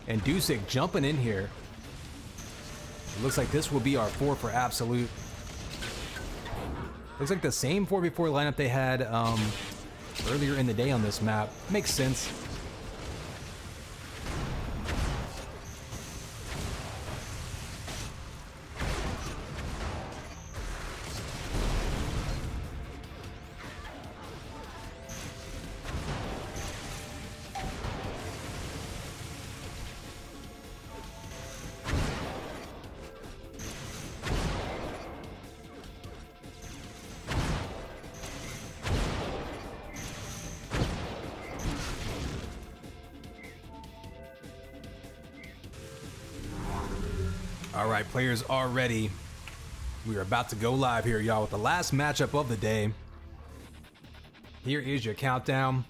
And Dusik jumping in here. It looks like this will be our 4 for Absolute. Looks like the same 4v4 lineup they had earlier in the day on this map. Makes sense. All right, players are ready. We are about to go live here, y'all, with the last matchup of the day. Here is your countdown.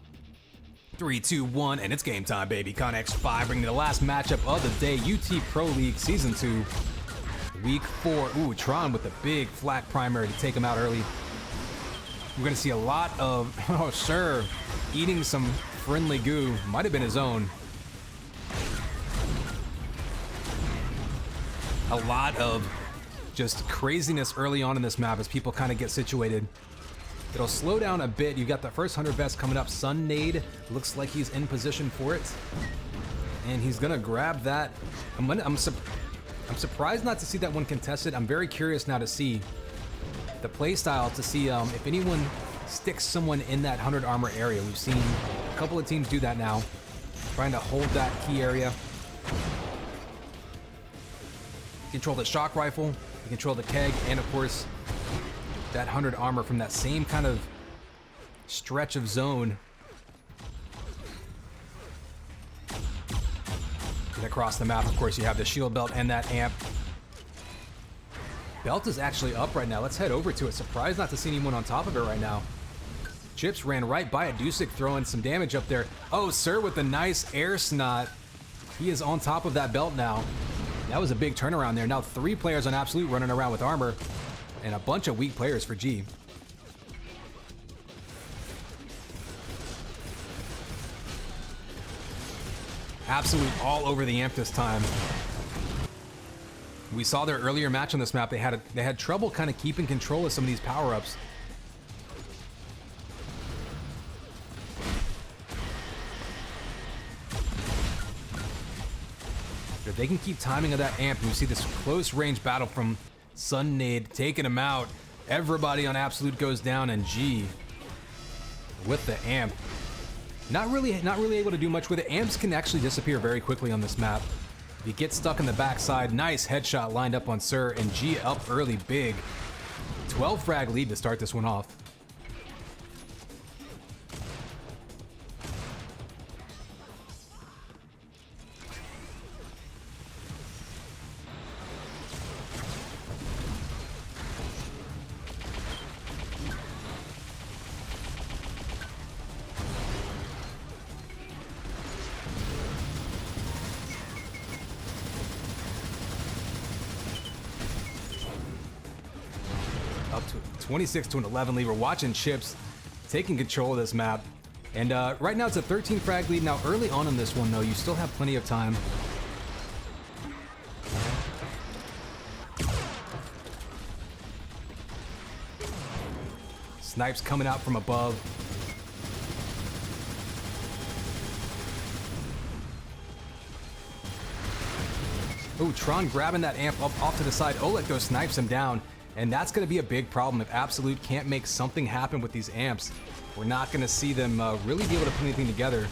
3, 2, 1, and it's game time, baby. Connex 5 bringing the last matchup of the day. UTProLeague Season 2, Week 4. Ooh, Tron with a big flat primary to take him out early. We're going to see a lot of, oh, sure, eating some friendly goo. Might have been his own. A lot of just craziness early on in this map as people kind of get situated. It'll slow down a bit. You got the first 100 vest coming up. Sun Nade looks like he's in position for it, and he's gonna grab that. I'm surprised not to see that one contested. I'm very curious now to see the play style, to see if anyone sticks someone in that 100 armor area. We've seen a couple of teams do that now, trying to hold that key area. Control the shock rifle, you control the keg, and of course that 100 armor from that same kind of stretch of zone. And across the map, of course, you have the shield belt and that amp. Belt is actually up right now. Let's head over to it. Surprised not to see anyone on top of it right now. Chips ran right by it. Dusik throwing some damage up there. Oh, sir, with the nice air snot. He is on top of that belt now. That was a big turnaround there. Now 3 players on Absolute running around with armor, and a bunch of weak players for G. Absolute all over the amp this time. We saw their earlier match on this map. They had trouble kind of keeping control of some of these power-ups. If they can keep timing of that amp, and we see this close range battle from Sun Nade taking him out. Everybody on Absolute goes down, and G with the amp. Not really able to do much with it. Amps can actually disappear very quickly on this map. If you get stuck in the backside, nice headshot lined up on Sir, and G up early big. 12 frag lead to start this one off. Up to 26 to an 11 lead. We're watching Chips taking control of this map. And right now it's a 13 frag lead. Now early on in this one though, you still have plenty of time. Snipes coming out from above. Ooh, Tron grabbing that amp up off to the side. Oleg goes snipes him down. And that's going to be a big problem if Absolute can't make something happen with these amps. We're not going to see them really be able to put anything together.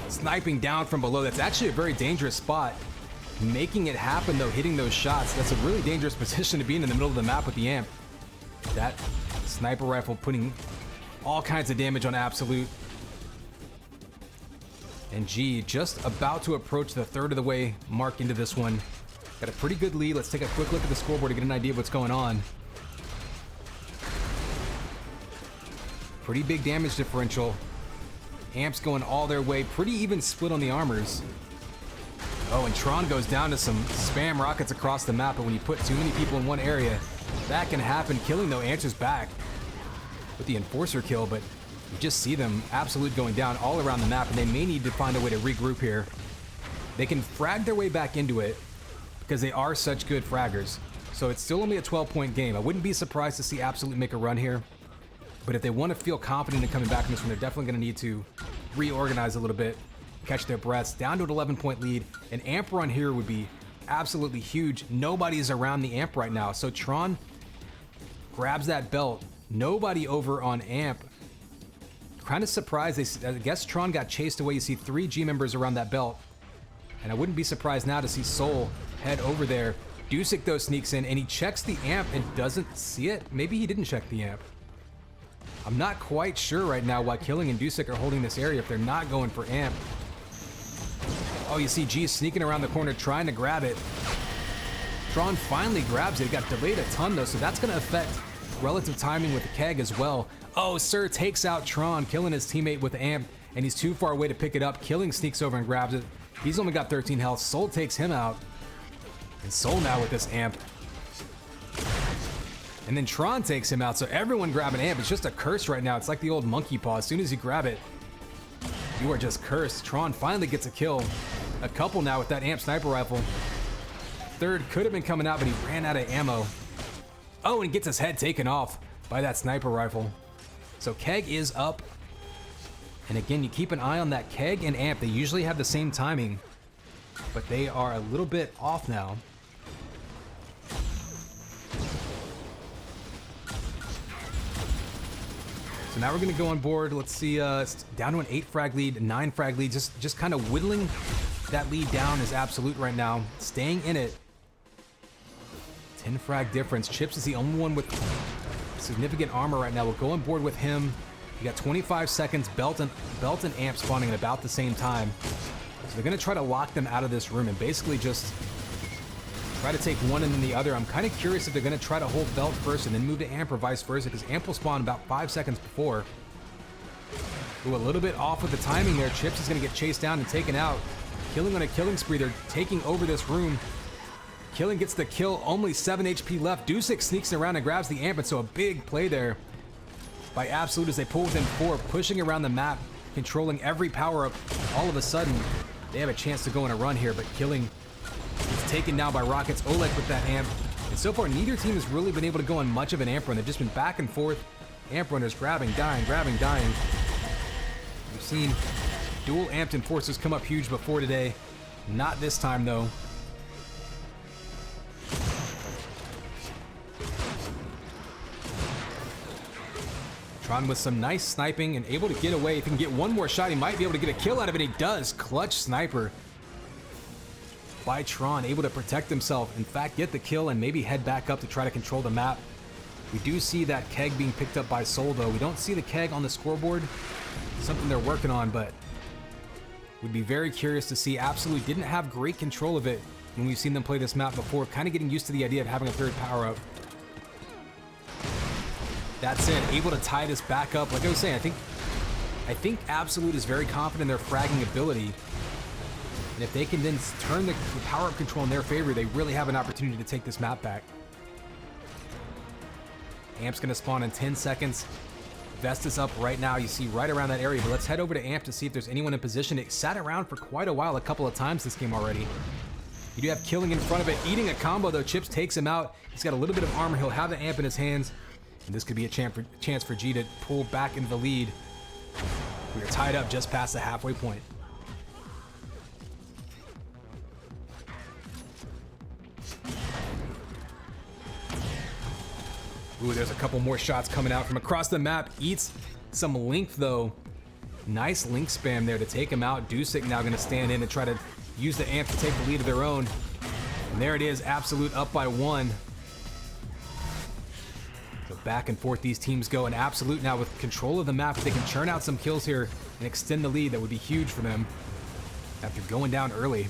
Sniping down from below. That's actually a very dangerous spot. Making it happen though, hitting those shots, that's a really dangerous position to be in the middle of the map with the amp. That sniper rifle putting all kinds of damage on Absolute. And G just about to approach the third of the way mark into this one. Got a pretty good lead. Let's take a quick look at the scoreboard to get an idea of what's going on. Pretty big damage differential. Amps going all their way. Pretty even split on the armors. Oh, and Tron goes down to some spam rockets across the map, but when you put too many people in one area, that can happen. Killing, though, answers back with the Enforcer kill, but you just see them absolute going down all around the map, and they may need to find a way to regroup here. They can frag their way back into it because they are such good fraggers. So it's still only a 12-point game. I wouldn't be surprised to see Absolute make a run here, but if they want to feel confident in coming back in this one, they're definitely going to need to reorganize a little bit, catch their breaths. Down to an 11-point lead. An amp run here would be absolutely huge. Nobody's around the amp right now, so Tron grabs that belt. Nobody over on amp. Kind of surprised. I guess Tron got chased away. You see 3 G members around that belt, and I wouldn't be surprised now to see Soul head over there. Dusik, though, sneaks in, and he checks the amp and doesn't see it. Maybe he didn't check the amp. I'm not quite sure right now why Killing and Dusik are holding this area if they're not going for amp. Oh, you see G sneaking around the corner trying to grab it. Tron finally grabs it. It got delayed a ton, though, so that's going to affect relative timing with the keg as well. Oh, Sir takes out Tron, killing his teammate with amp, and he's too far away to pick it up. Killing sneaks over and grabs it. He's only got 13 health. Soul takes him out. And Soul now with this amp. And then Tron takes him out, so everyone grab an amp. It's just a curse right now. It's like the old monkey paw. As soon as you grab it, you are just cursed. Tron finally gets a kill. A couple now with that amp sniper rifle. Third could have been coming out, but he ran out of ammo. Oh, and gets his head taken off by that sniper rifle. So keg is up. And again, you keep an eye on that keg and amp. They usually have the same timing, but they are a little bit off now. So now we're gonna go on board. Let's see, it's down to an 8 frag lead, 9 frag lead. Just kind of whittling that lead down is Absolute right now. Staying in it. 10 frag difference. Chips is the only one with significant armor right now. We'll go on board with him. You got 25 seconds. Belt and amp spawning at about the same time. So they're gonna try to lock them out of this room and basically just try to take one and then the other. I'm kind of curious if they're gonna try to hold belt first and then move to amp or vice versa, because amp will spawn about 5 seconds before. Ooh, a little bit off with the timing there. Chips is gonna get chased down and taken out. Killing on a killing spree. They're taking over this room. Killing gets the kill, only 7 HP left. Dusik sneaks around and grabs the amp, and so a big play there by Absolute as they pull within 4, pushing around the map, controlling every power-up. All of a sudden, they have a chance to go on a run here, but Killing is taken down by Rockets. Oleg with that amp. And so far, neither team has really been able to go on much of an amp run. They've just been back and forth. Amp runners grabbing, dying, grabbing, dying. We've seen dual amped enforcers come up huge before today. Not this time, though. Tron with some nice sniping and able to get away. If he can get one more shot, he might be able to get a kill out of it. He does. Clutch sniper by Tron, able to protect himself. In fact, get the kill and maybe head back up to try to control the map. We do see that keg being picked up by Soul, though. We don't see the keg on the scoreboard. Something they're working on, but would be very curious to see. Absolute didn't have great control of it when we've seen them play this map before. Kind of getting used to the idea of having a third power-up. That's it. Able to tie this back up. Like I was saying, I think Absolute is very confident in their fragging ability. And if they can then turn the power-up control in their favor, they really have an opportunity to take this map back. Amp's going to spawn in 10 seconds. Vest is up right now. You see right around that area. But let's head over to Amp to see if there's anyone in position. It sat around for quite a while, a couple of times this game already. You do have Killing in front of it. Eating a combo, though. Chips takes him out. He's got a little bit of armor. He'll have the Amp in his hands. And this could be a chance for G to pull back into the lead. We are tied up just past the halfway point. Ooh, there's a couple more shots coming out from across the map. Eats some link, though. Nice link spam there to take him out. Dusik now going to stand in and try to use the amp to take the lead of their own. And there it is, Absolute up by 1. So back and forth these teams go, and Absolute now with control of the map. If they can churn out some kills here and extend the lead, that would be huge for them after going down early.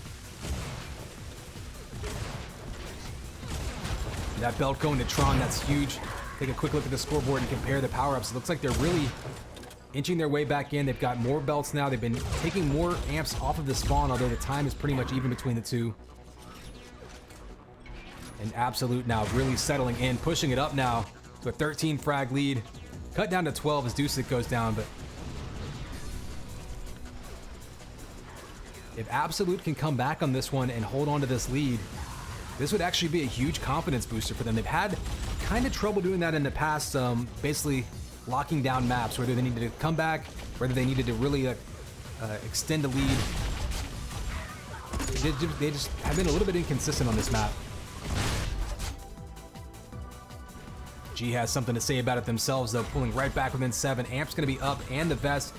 That belt going to Tron, that's huge. Take a quick look at the scoreboard and compare the power-ups. It looks like they're really inching their way back in. They've got more belts now. They've been taking more amps off of the spawn, although the time is pretty much even between the two. And Absolute now really settling in, pushing it up now to a 13 frag lead. Cut down to 12 as Dusik goes down, but if Absolute can come back on this one and hold on to this lead, this would actually be a huge confidence booster for them. They've had kind of trouble doing that in the past, basically locking down maps, whether they needed to come back, whether they needed to really extend the lead. They just have been a little bit inconsistent on this map. G has something to say about it themselves, though, pulling right back within 7. Amp's going to be up, and the vest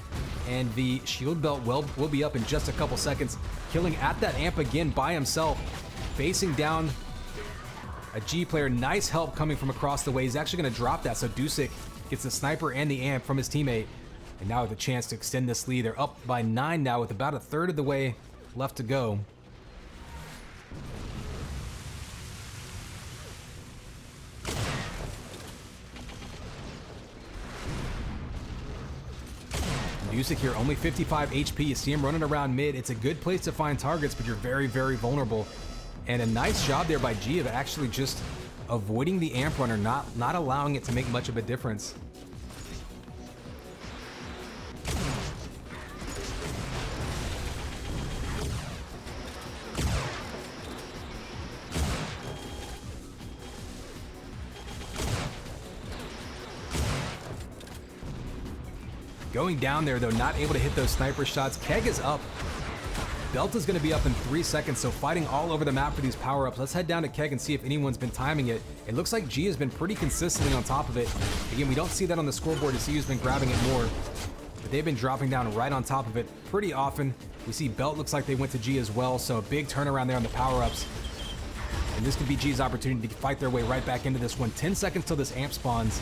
and the shield belt will be up in just a couple seconds. Killing at that Amp again by himself, facing down a G player. Nice help coming from across the way. He's actually going to drop that, so Dusik gets the sniper and the Amp from his teammate. And now with a chance to extend this lead, they're up by 9 now with about a third of the way left to go. Dusik here, only 55 HP. You see him running around mid. It's a good place to find targets, but you're very, very vulnerable. And a nice job there by G of actually just avoiding the Amp runner, not allowing it to make much of a difference. Going down there, though, not able to hit those sniper shots. Keg is up. Belt is going to be up in 3 seconds, so fighting all over the map for these power-ups. Let's head down to Keg and see if anyone's been timing it. It looks like G has been pretty consistently on top of it. Again, we don't see that on the scoreboard to see who's been grabbing it more, but they've been dropping down right on top of it pretty often. We see Belt looks like they went to G as well, so a big turnaround there on the power-ups. And this could be G's opportunity to fight their way right back into this one. 10 seconds till this Amp spawns.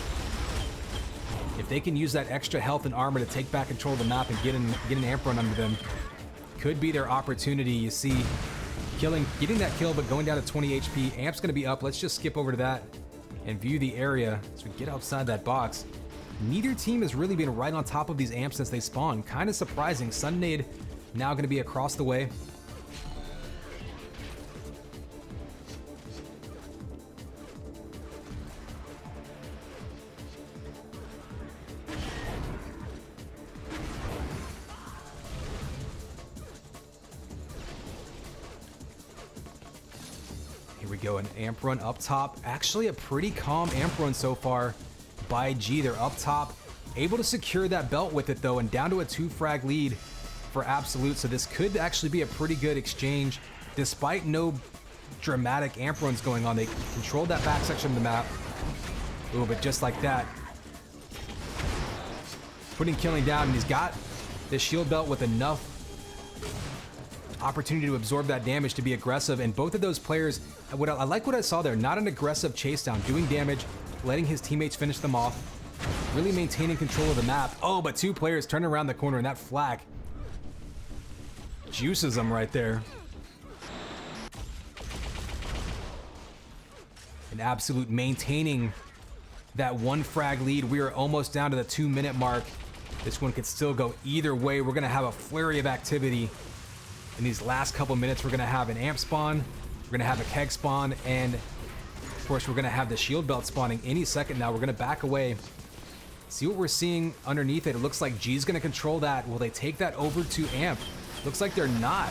If they can use that extra health and armor to take back control of the map and get an Amp run under them, could be their opportunity. You see, getting that kill, but going down to 20 HP. Amp's going to be up. Let's just skip over to that and view the area as we get outside that box. Neither team has really been right on top of these Amps since they spawned. Kind of surprising. Sunnade now going to be across the way. Here we go, an Amp run up top. Actually a pretty calm Amp run so far by G. They're up top, able to secure that belt with it though, and down to a 2 frag lead for Absolute. So this could actually be a pretty good exchange despite no dramatic Amp runs going on. They controlled that back section of the map. Ooh, but just like that, putting Killing down, and he's got the shield belt with enough opportunity to absorb that damage to be aggressive. And both of those players, I like what I saw there, not an aggressive chase down, doing damage, letting his teammates finish them off, really maintaining control of the map. Oh, but 2 players turn around the corner, and that flak juices them right there. And Absolute maintaining that 1 frag lead. We are almost down to the 2-minute mark. This one could still go either way. We're gonna have a flurry of activity in these last couple minutes. We're gonna have an Amp spawn, we're gonna have a Keg spawn, and of course we're gonna have the shield belt spawning any second now. We're gonna back away, see what we're seeing underneath it. It looks like G's gonna control that. Will they take that over to Amp? Looks like they're not.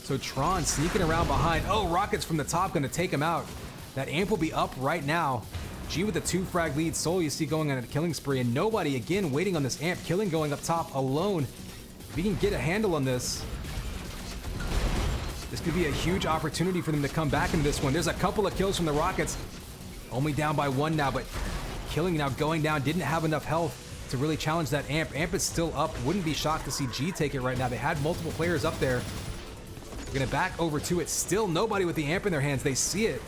So Tron sneaking around behind. Oh, Rockets from the top gonna take him out. That Amp will be up right now. G with a 2 frag lead. Soul you see going on a killing spree, and nobody again waiting on this Amp. Killing going up top alone. If he can get a handle on this, this could be a huge opportunity for them to come back into this one. There's a couple of kills from the Rockets. Only down by 1 now, but Killing now going down. Didn't have enough health to really challenge that Amp. Amp is still up. Wouldn't be shocked to see G take it right now. They had multiple players up there. We're gonna back over to it. Still nobody with the Amp in their hands. They see it.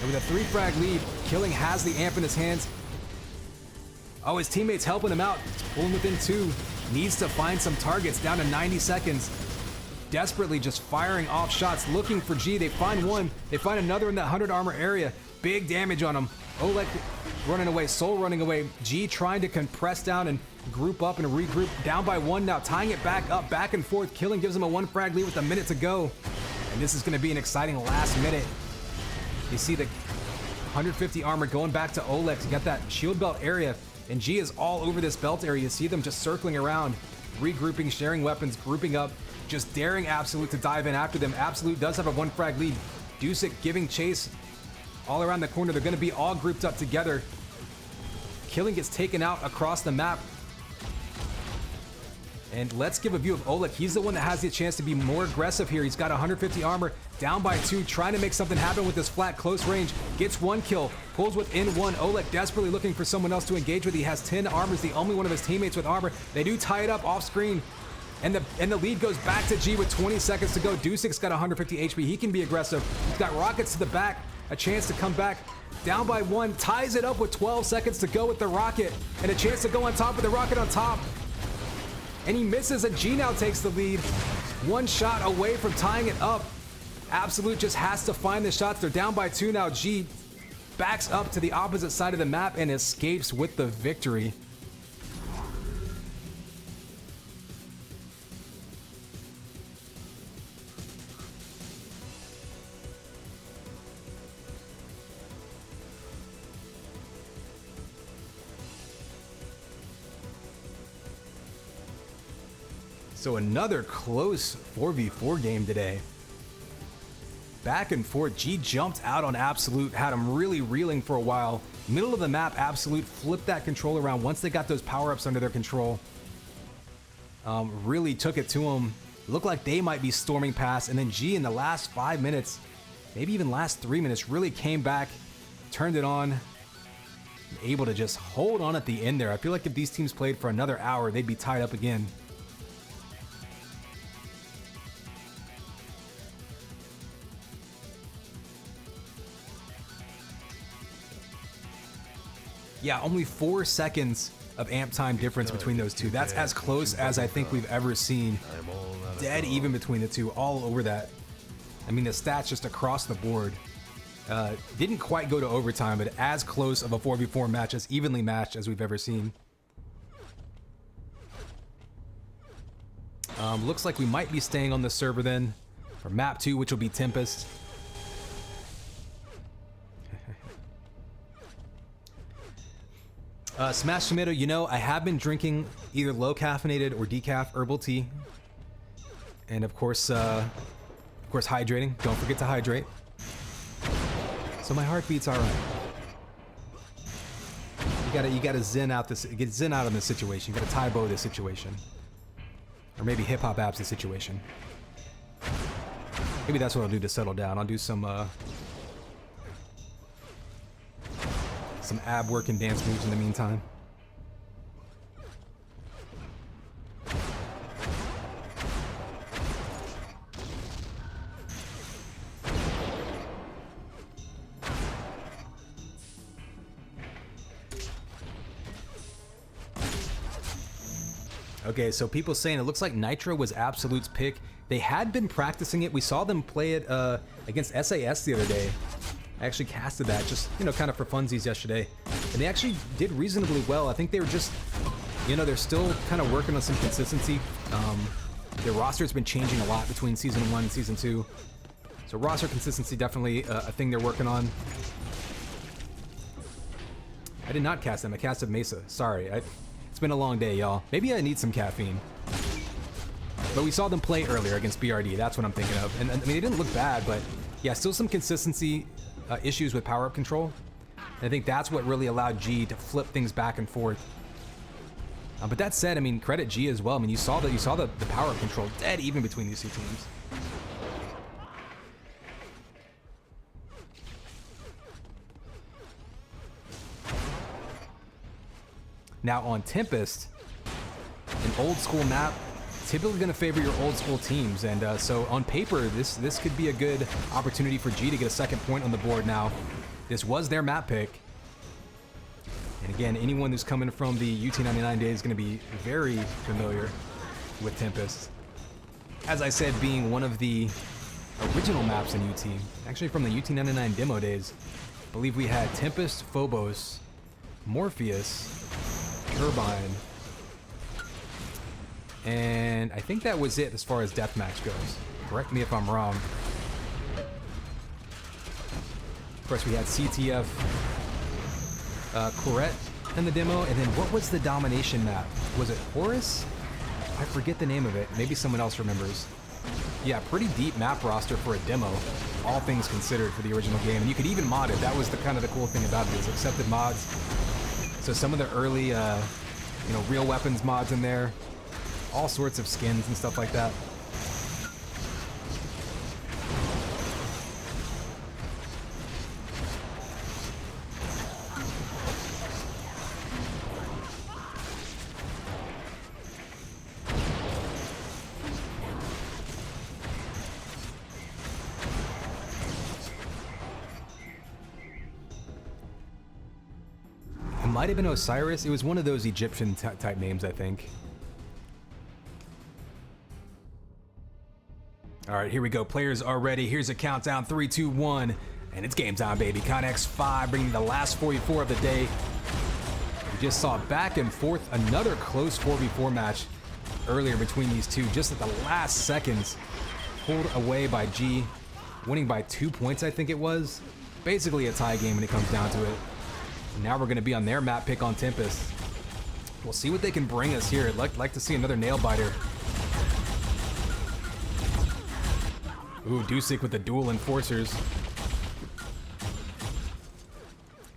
And with a 3 frag lead, Killing has the Amp in his hands. Oh, his teammate's helping him out. He's pulling within 2. Needs to find some targets. Down to 90 seconds. desperately just firing off shots, looking for G. They find one, they find another in that 100 armor area. Big damage on him. Oleg running away, Soul running away. G trying to compress down and group up and regroup. Down by one now, tying it back up, back and forth. Killing gives him a 1 frag lead with a minute to go. And this is going to be an exciting last minute. You see the 150 armor going back to Oleg. You got that shield belt area, and G is all over this belt area. You see them just circling around, regrouping, sharing weapons, grouping up, just daring Absolute to dive in after them. Absolute does have a 1 frag lead. Dusik giving chase all around the corner. They're going to be all grouped up together. Killing gets taken out across the map. And let's give a view of Oleg. He's the one that has the chance to be more aggressive here. He's got 150 armor, down by 2, trying to make something happen with this flat close range. Gets 1 kill, pulls within 1. Oleg desperately looking for someone else to engage with. He has 10 armor, he's the only one of his teammates with armor. They do tie it up off screen. And the lead goes back to G with 20 seconds to go. Dusik's got 150 HP. He can be aggressive. He's got rockets to the back, a chance to come back. Down by 1, ties it up with 12 seconds to go with the rocket. And a chance to go on top with the rocket on top. And he misses, and G now takes the lead. 1 shot away from tying it up. Absolute just has to find the shots. They're down by 2 now. G backs up to the opposite side of the map and escapes with the victory. So another close 4v4 game today. Back and forth. G jumped out on Absolute, had him really reeling for a while. Middle of the map, Absolute flipped that control around once they got those power-ups under their control. Really took it to him. Looked like they might be storming past, and then G in the last 5 minutes, maybe even last 3 minutes, really came back, turned it on, able to just hold on at the end there. I feel like if these teams played for another hour, they'd be tied up again. Yeah, only 4 seconds of amp time difference between those two. That's as close as I think we've ever seen. Dead even between the two, all over that. I mean, the stats just across the board. Didn't quite go to overtime, but as close of a 4v4 match, as evenly matched as we've ever seen. Looks like we might be staying on the server then for map 2, which will be Tempest. Smash Tomato, you know, I have been drinking either low caffeinated or decaf herbal tea. And of course, hydrating. Don't forget to hydrate. So my heart beats all right. You gotta zen out this, get zen out of this situation. You gotta Taibo this situation. Or maybe hip hop apps the situation. Maybe that's what I'll do to settle down. I'll do some ab work and dance moves in the meantime. Okay, so people saying it looks like Nitro was Absolute's pick. They had been practicing it. We saw them play it against SAS the other day. I actually casted that just, you know, kind of for funsies yesterday. And they actually did reasonably well. I think they were just, you know, they're still kind of working on some consistency. Their roster's been changing a lot between Season 1 and Season 2. So roster consistency definitely a thing they're working on. I did not cast them. I casted Mesa. Sorry. It's been a long day, y'all. Maybe I need some caffeine. But we saw them play earlier against BRD. That's what I'm thinking of. And I mean, they didn't look bad, but yeah, still some consistency issues with power-up control. And I think that's what really allowed G to flip things back and forth. But that said, I mean, credit G as well. I mean, you saw the power-up control dead even between these two teams. Now on Tempest, an old school map, typically going to favor your old school teams, and so on paper, this could be a good opportunity for G to get a second point on the board. Now, this was their map pick, and again, anyone who's coming from the UT99 days is going to be very familiar with Tempest. as I said, being one of the original maps in UT, actually from the UT99 demo days. I believe we had Tempest, Phobos, Morpheus, Turbine, and I think that was it as far as deathmatch goes. Correct me if I'm wrong. Of course, we had CTF, Corette in the demo, and then what was the domination map? Was it Horus? I forget the name of it. Maybe someone else remembers. Yeah, pretty deep map roster for a demo, all things considered, for the original game. And you could even mod it. That was the kind of the cool thing about it, is accepted mods. So some of the early, you know, real weapons mods in there, all sorts of skins and stuff like that. Might have been Osiris. It was one of those Egyptian type names, I think. All right, here we go. Players are ready. Here's a countdown. 3, 2, 1, and it's game time, baby. Connex 5, bringing the last 44 of the day. We just saw back and forth another close 4v4 match earlier between these two, just at the last seconds. Pulled away by G, winning by 2 points, I think it was. Basically a tie game when it comes down to it. Now we're going to be on their map pick on Tempest. We'll see what they can bring us here. I'd like to see another nail biter. Ooh, Dusik with the dual enforcers.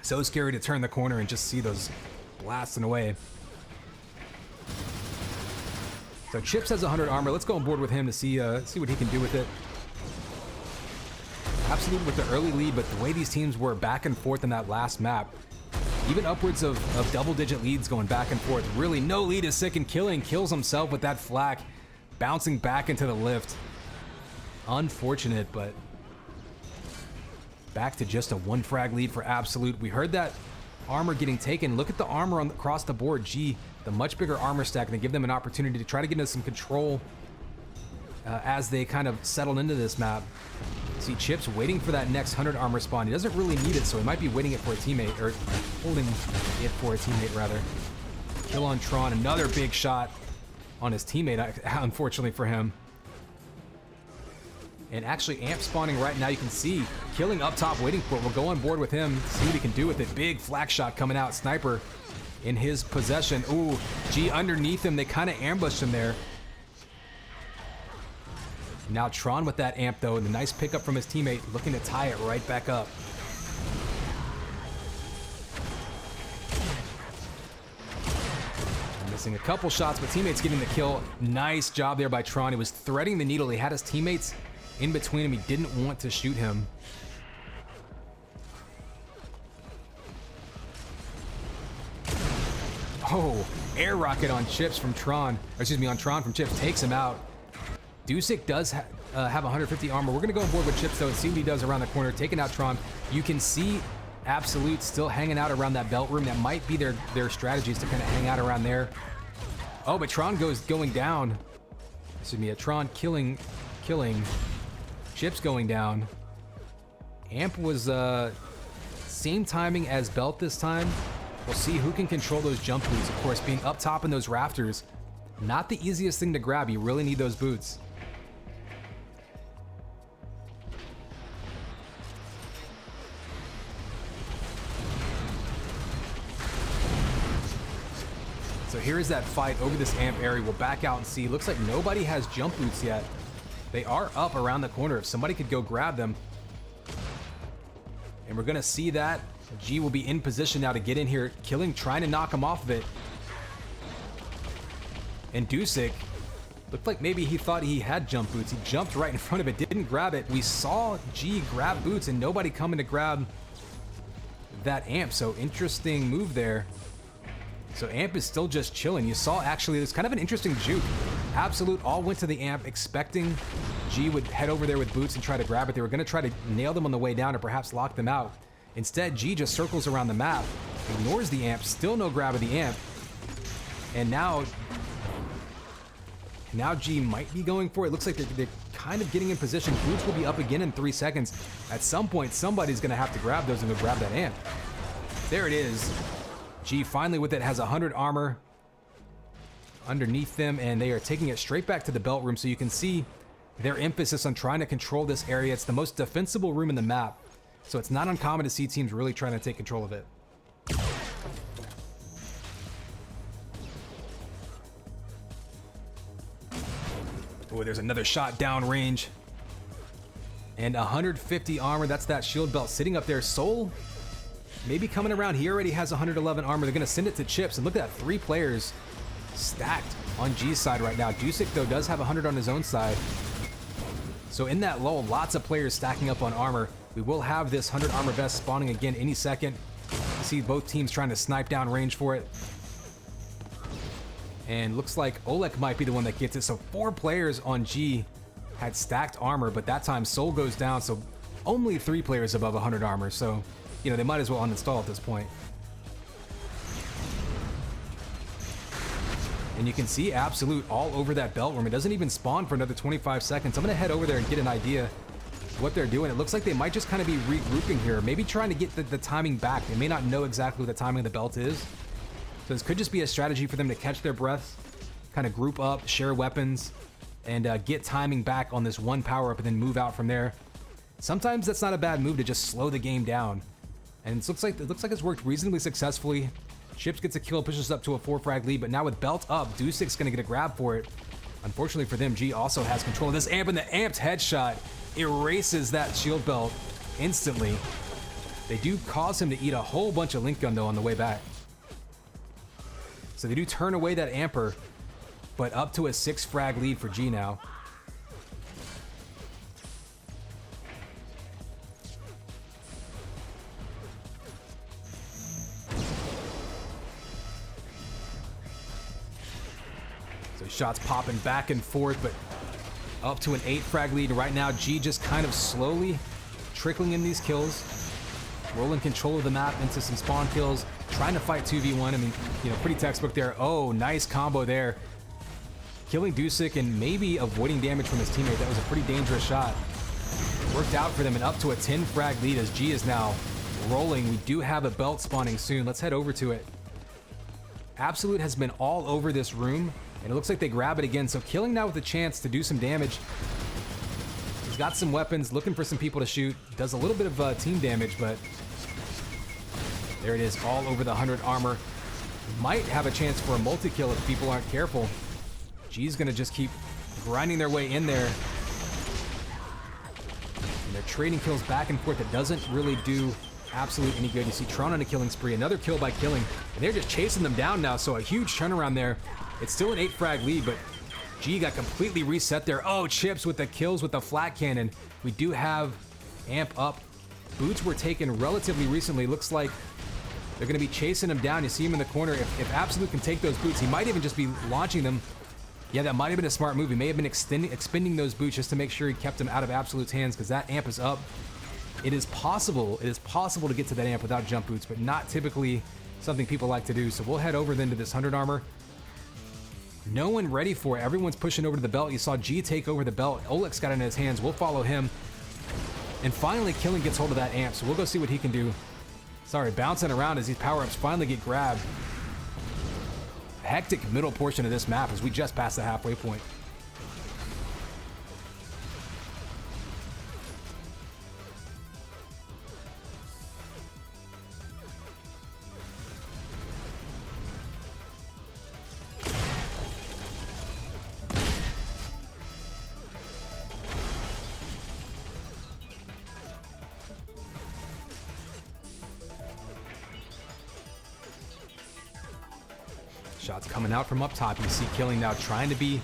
So scary to turn the corner and just see those blasting away. So Chips has 100 armor. Let's go on board with him to see what he can do with it. Absolute with the early lead, but the way these teams were back and forth in that last map, even upwards of double-digit leads going back and forth. Really, no lead is sick and kills himself with that flak, bouncing back into the lift. Unfortunate, but back to just a 1 frag lead for Absolute. We heard that armor getting taken. Look at the armor across the board. Gee, the much bigger armor stack, and they give them an opportunity to try to get into some control as they kind of settle into this map. See Chips waiting for that next 100 armor spawn. He doesn't really need it, so he might be waiting it for a teammate, or holding it for a teammate, rather. Kill on Tron, another big shot on his teammate, unfortunately for him. And actually Amp spawning right now, you can see, killing up top, waiting for it. We'll go on board with him, see what he can do with it. Big flak shot coming out, Sniper in his possession. Ooh, G underneath him, they kind of ambushed him there. Now Tron with that amp though, and the nice pickup from his teammate, looking to tie it right back up. Missing a couple shots, but teammates getting the kill. Nice job there by Tron. He was threading the needle. He had his teammates in between him. He didn't want to shoot him. Oh, air rocket on Chips from Tron. Or excuse me, on Tron from Chips, takes him out. Dusik does have 150 armor. We're going to go on board with Chips, though, and see what he does around the corner, taking out Tron. You can see Absolute still hanging out around that belt room. That might be their strategies to kind of hang out around there. Oh, but Tron going down. Excuse me, Tron killing. Chips going down. Amp was same timing as Belt this time. We'll see who can control those jump boots. Of course, being up top in those rafters, not the easiest thing to grab. You really need those boots. So here is that fight over this amp area. We'll back out and see. Looks like nobody has jump boots yet. They are up around the corner. If somebody could go grab them. And we're going to see that. G will be in position now to get in here, trying to knock him off of it. And Dusik looked like maybe he thought he had jump boots. He jumped right in front of it, didn't grab it. We saw G grab boots and nobody coming to grab that amp. So interesting move there. So Amp is still just chilling. You saw actually, it was kind of an interesting juke. Absolute all went to the Amp expecting G would head over there with boots and try to grab it. They were going to try to nail them on the way down or perhaps lock them out. Instead, G just circles around the map, ignores the Amp, still no grab of the Amp. And now Now G might be going for it. Looks like they're kind of getting in position. Boots will be up again in 3 seconds. At some point, somebody's going to have to grab those and go grab that amp. There it is. G finally with it has 100 armor underneath them, and they are taking it straight back to the belt room. So you can see their emphasis on trying to control this area. It's the most defensible room in the map. So it's not uncommon to see teams really trying to take control of it. Oh, there's another shot downrange. And 150 armor. That's that shield belt sitting up there. Soul maybe coming around. He already has 111 armor. They're going to send it to Chips. And look at that, 3 players stacked on G's side right now. Dusik, though, does have 100 on his own side. So in that lull, lots of players stacking up on armor. We will have this 100 armor vest spawning again any second. You see both teams trying to snipe down range for it. And looks like Oleg might be the one that gets it. So 4 players on G had stacked armor, but that time Soul goes down. So only 3 players above 100 armor. So, you know, they might as well uninstall at this point. And you can see Absolute all over that belt room. It doesn't even spawn for another 25 seconds. I'm going to head over there and get an idea what they're doing. It looks like they might just kind of be regrouping here. Maybe trying to get the timing back. They may not know exactly what the timing of the belt is. So this could just be a strategy for them to catch their breath, kind of group up, share weapons, and get timing back on this one power-up and then move out from there. Sometimes that's not a bad move to just slow the game down. And it looks like it's worked reasonably successfully. Chips gets a kill, pushes up to a 4-frag lead, but now with belt up, Dusik's gonna get a grab for it. Unfortunately for them, G also has control of this amp, and the amped headshot erases that shield belt instantly. They do cause him to eat a whole bunch of link gun though on the way back. So they do turn away that amper, but up to a 6-frag lead for G now. So shots popping back and forth, but up to an 8-frag lead. Right now, G just kind of slowly trickling in these kills, rolling control of the map into some spawn kills, trying to fight 2v1. I mean, you know, pretty textbook there. Oh, nice combo there. Killing Dusik and maybe avoiding damage from his teammate. That was a pretty dangerous shot. Worked out for them, and up to a 10-frag lead as G is now rolling. We do have a belt spawning soon. Let's head over to it. Absolute has been all over this room, and it looks like they grab it again. So Killing now with a chance to do some damage. He's got some weapons, looking for some people to shoot. Does a little bit of team damage, but there it is, all over the 100 armor. Might have a chance for a multi-kill if people aren't careful. G's gonna just keep grinding their way in there. And they're trading kills back and forth. That doesn't really do Absolute any good. You see Tron on a killing spree, another kill by Killing, and they're just chasing them down now, so a huge turnaround there. It's still an 8-frag lead, but G got completely reset there. Oh, Chips with the kills with the flat cannon. We do have amp up. Boots were taken relatively recently. Looks like they're going to be chasing him down. You see him in the corner. If Absolute can take those boots, he might even just be launching them. Yeah, that might have been a smart move. He may have been expending those boots just to make sure he kept them out of Absolute's hands, because that amp is up. It is possible to get to that amp without jump boots, but not typically something people like to do. So we'll head over then to this 100 armor. No one ready for it. Everyone's pushing over to the belt. You saw G take over the belt. Oleg's got it in his hands. We'll follow him. And finally, Killing gets hold of that amp, so we'll go see what he can do. Sorry, bouncing around as these power-ups finally get grabbed. Hectic middle portion of this map as we just passed the halfway point. Shots coming out from up top. You see Killing now trying to be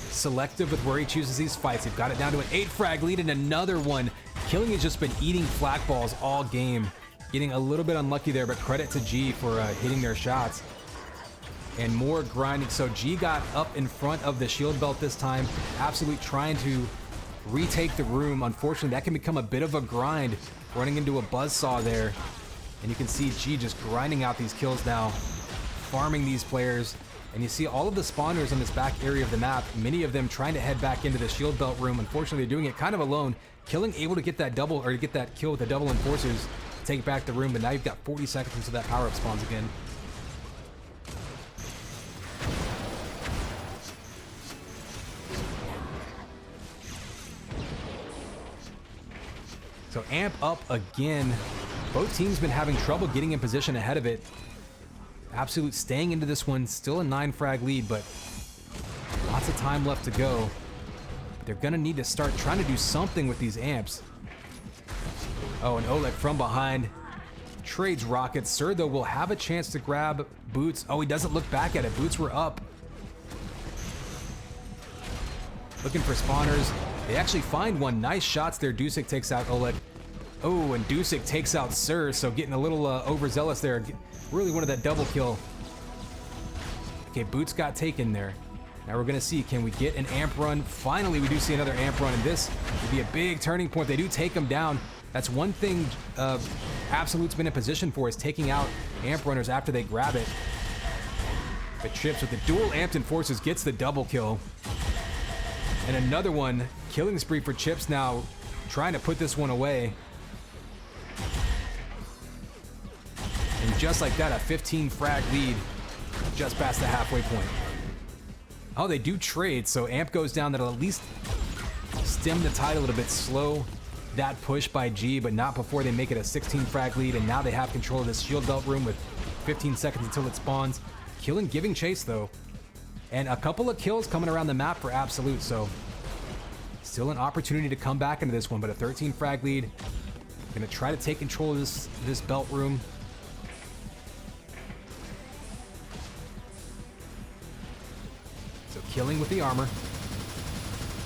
selective with where he chooses these fights. They've got it down to an 8-frag lead and another one. Killing has just been eating flak balls all game. Getting a little bit unlucky there, but credit to G for hitting their shots. And more grinding. So G got up in front of the shield belt this time. Absolute trying to retake the room. Unfortunately, that can become a bit of a grind. Running into a buzzsaw there. And you can see G just grinding out these kills now. Farming these players. And you see all of the spawners on this back area of the map, many of them trying to head back into the shield belt room. Unfortunately, they're doing it kind of alone. Killing able to get that double, or to get that kill with the double enforcers, take back the room, but now you've got 40 seconds until that power-up spawns again. So amp up again. Both teams been having trouble getting in position ahead of it. Absolute staying into this one, still a 9 frag lead, but lots of time left to go. They're gonna need to start trying to do something with these amps. Oh, and Oleg from behind trades rockets. Sir, though, will have a chance to grab Boots. Oh, he doesn't look back at it. Boots were up. Looking for spawners. They actually find one. Nice shots there. Dusik takes out Oleg. Oh, and Dusik takes out Sir, so getting a little overzealous there. Really wanted that double kill. Okay, Boots got taken there. Now we're gonna see, can we get an amp run? Finally, we do see another amp run, and this would be a big turning point. They do take him down. That's one thing Absolute's been in position for, is taking out amp runners after they grab it. But Chips with the dual amped enforcers gets the double kill. And another one, killing spree for Chips now, trying to put this one away. And just like that, a 15 frag lead just past the halfway point. Oh, they do trade, so amp goes down. That'll at least stem the tide a little bit, slow that push by G, but not before they make it a 16 frag lead, and now they have control of this shield belt room with 15 seconds until it spawns. Killing giving chase, though. And a couple of kills coming around the map for Absolute, so still an opportunity to come back into this one, but a 13 frag lead. Gonna try to take control of this belt room. So killing with the armor.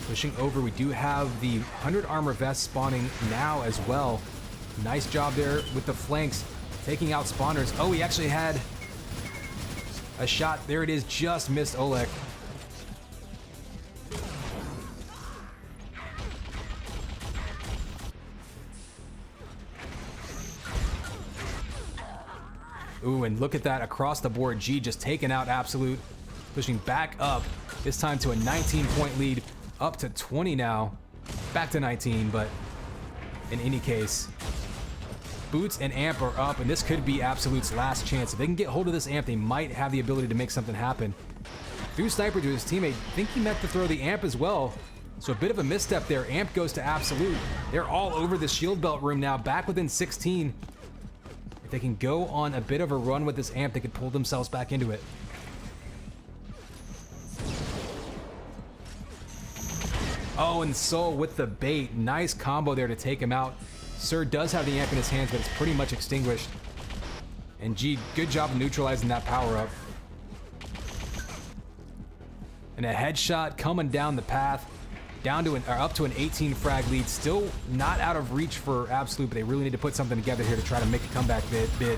Pushing over, we do have the 100 armor vest spawning now as well. Nice job there with the flanks, taking out spawners. Oh, he actually had a shot. There it is, just missed Oleg. Ooh, and look at that across the board. G just taking out Absolute, pushing back up, this time to a 19-point lead, up to 20 now. Back to 19, but in any case, Boots and Amp are up, and this could be Absolute's last chance. If they can get hold of this Amp, they might have the ability to make something happen. Threw Sniper to his teammate. I think he meant to throw the Amp as well. So a bit of a misstep there. Amp goes to Absolute. They're all over the shield belt room now, back within 16. If they can go on a bit of a run with this Amp, they could pull themselves back into it. Oh, and Soul with the bait. Nice combo there to take him out. Sir does have the Amp in his hands, but it's pretty much extinguished. And G, good job of neutralizing that power-up. And a headshot coming down the path, down to up to an 18 frag lead. Still not out of reach for Absolute, but they really need to put something together here to try to make a comeback bid.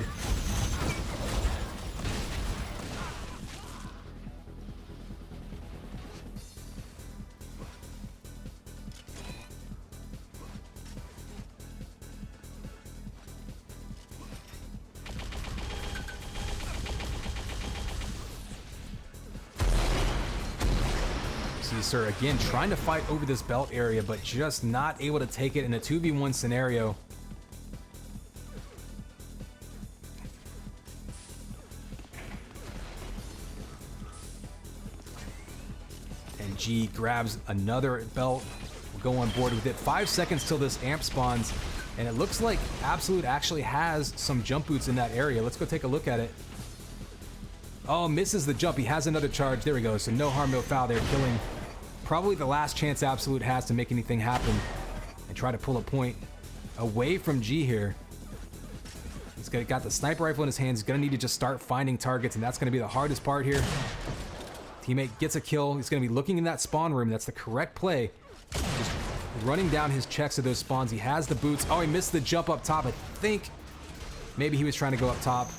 Sir again trying to fight over this belt area, but just not able to take it in a 2v1 scenario. And G grabs another belt. We'll go on board with it. 5 seconds till this Amp spawns, and it looks like Absolute actually has some jump boots in that area. Let's go take a look at it. Oh, misses the jump. He has another charge. There we go. So no harm, no foul there, killing probably the last chance Absolute has to make anything happen and try to pull a point away from G here. He's got the sniper rifle in his hands. He's gonna need to just start finding targets, and that's gonna be the hardest part here. Teammate gets a kill. He's gonna be looking in that spawn room. That's the correct play. Just running down his checks of those spawns. He has the boots. Oh, he missed the jump up top. I think maybe he was trying to go up top,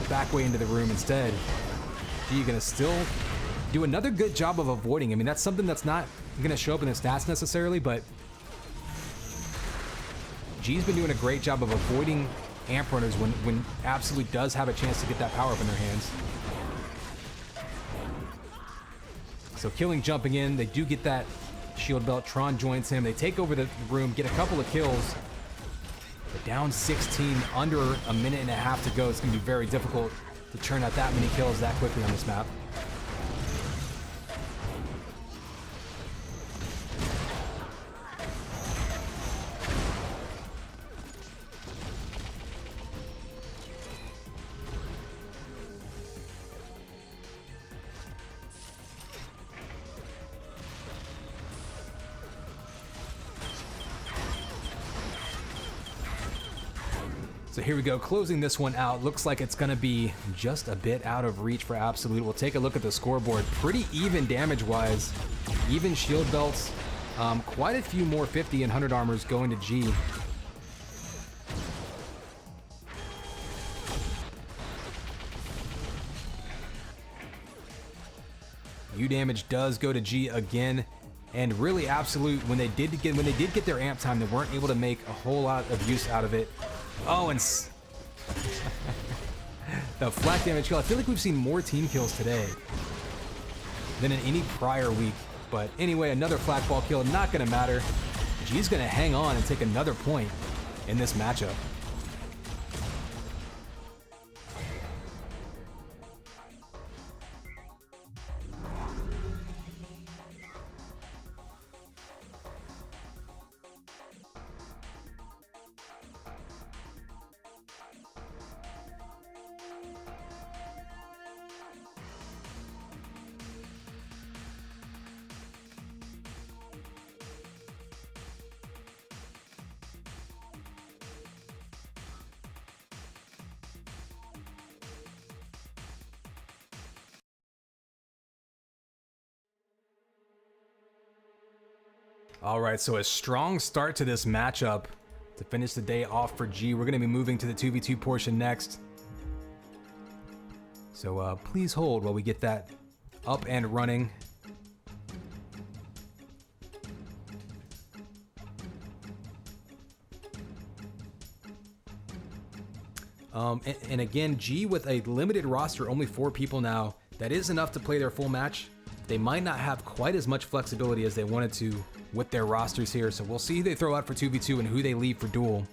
back way into the room instead. G gonna still do another good job of avoiding. I mean, that's something that's not going to show up in the stats necessarily, but G's been doing a great job of avoiding Amp runners when Absolute does have a chance to get that power up in their hands. So Killing jumping in, they do get that shield belt. Tron joins him. They take over the room, get a couple of kills. But down 16, under a minute and a half to go. It's going to be very difficult to churn out that many kills that quickly on this map. So here we go, closing this one out. Looks like it's gonna be just a bit out of reach for Absolute. We'll take a look at the scoreboard. Pretty even damage-wise, even shield belts. Quite a few more 50 and 100 armors going to G. U damage does go to G again. And really Absolute, when they did get their amp time, they weren't able to make a whole lot of use out of it. Oh, and the flak damage kill. I feel like we've seen more team kills today than in any prior week. But anyway, another flak ball kill, not gonna matter. G's gonna hang on and take another point in this matchup. All right, so a strong start to this matchup to finish the day off for G. We're gonna be moving to the 2v2 portion next. So please hold while we get that up and running. And again, G with a limited roster, only 4 people now. That is enough to play their full match. They might not have quite as much flexibility as they wanted to with their rosters here, so we'll see who they throw out for 2v2 and who they leave for duel.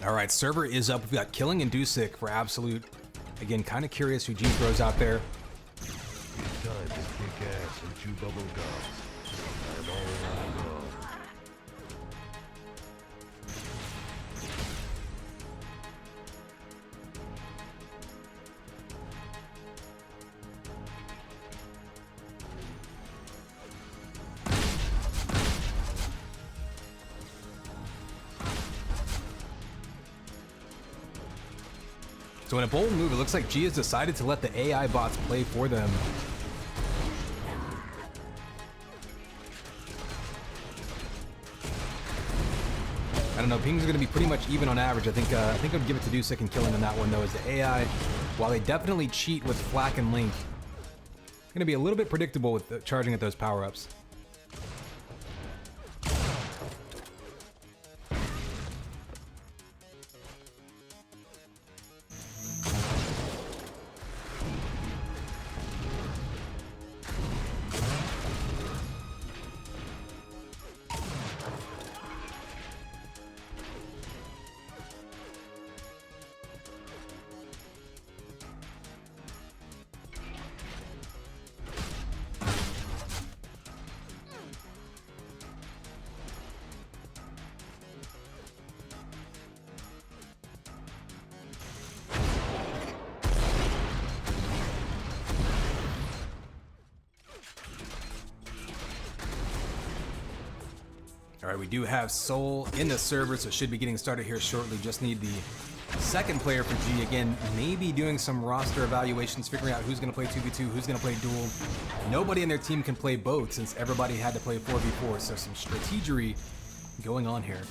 All right, server is up. We've got Killing and Dusik for Absolute. Again, kind of curious who G throws out there. It's time to kick ass and chew bubble gum. I'm all alone. So in a bold move, it looks like G has decided to let the AI bots play for them. I don't know, pings are going to be pretty much even on average. I think I'd give it to Dusik and Killing on that one, though, as the AI, while they definitely cheat with Flak and Link, it's going to be a little bit predictable with charging at those power-ups. All right, we do have Soul in the server, so should be getting started here shortly. Just need the second player for G. Again, maybe doing some roster evaluations, figuring out who's going to play 2v2, who's going to play duel. Nobody in their team can play both since everybody had to play 4v4, so some strategery going on here.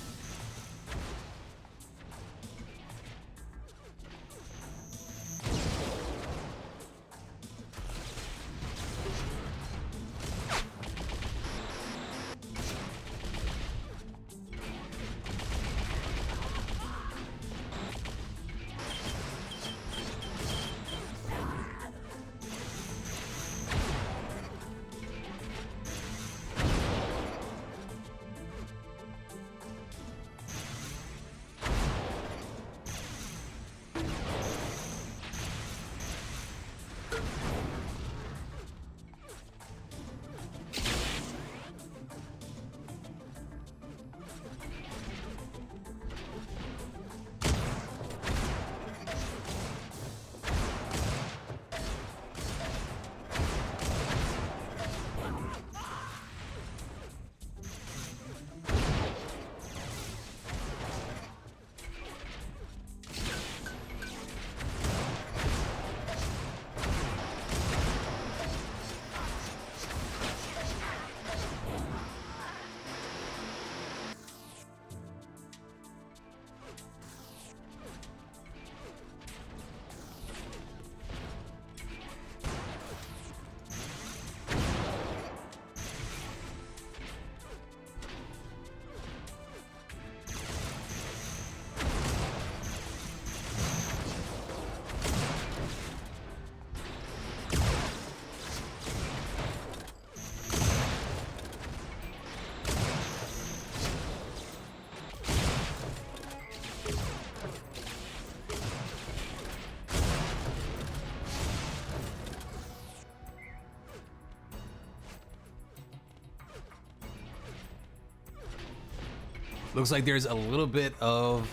Looks like there's a little bit of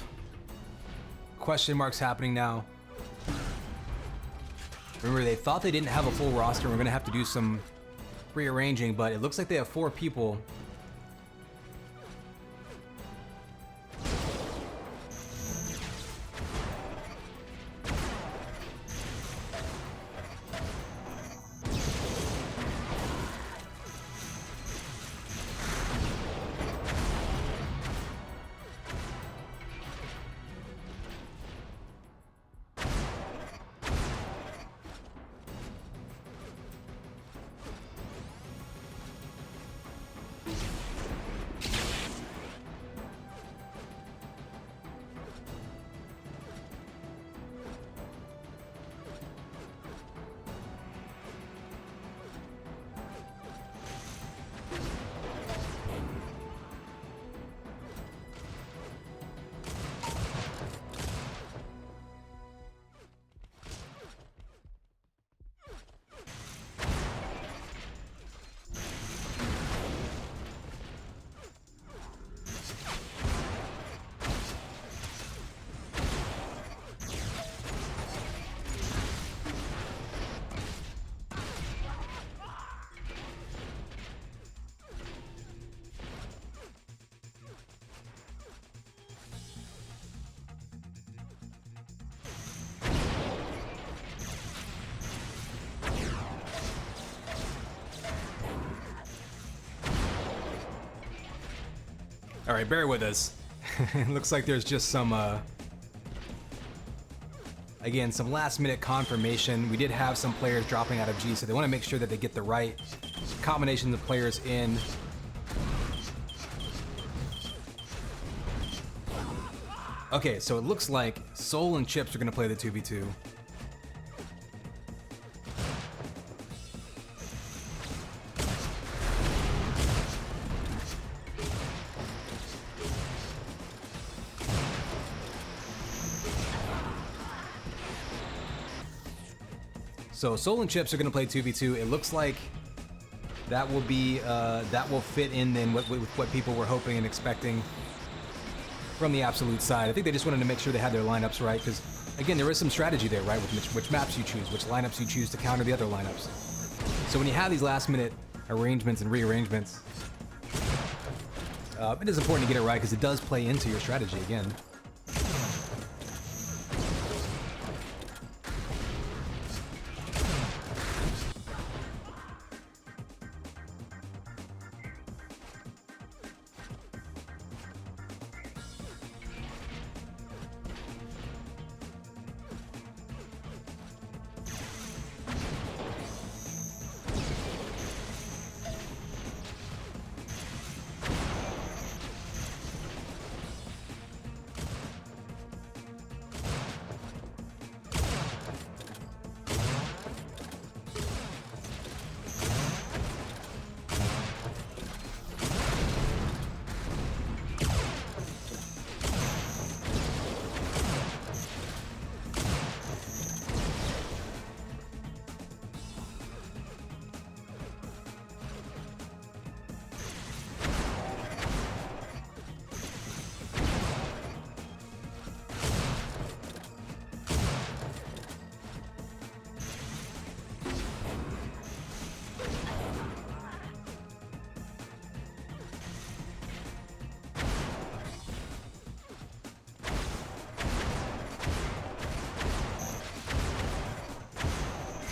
question marks happening now. Remember, they thought they didn't have a full roster. We're going to have to do some rearranging, but it looks like they have 4 people. All right, bear with us. Looks like there's just some, again, some last minute confirmation. We did have some players dropping out of G, so they want to make sure that they get the right combination of players in. Okay, so it looks like Soul and Chips are going to play the 2v2. So Soul and Chips are going to play 2v2. It looks like that will be that will fit in then with what people were hoping and expecting from the Absolute side. I think they just wanted to make sure they had their lineups right, because again, there is some strategy there, right, with which maps you choose, which lineups you choose to counter the other lineups. So when you have these last minute arrangements and rearrangements, It is important to get it right because it does play into your strategy again.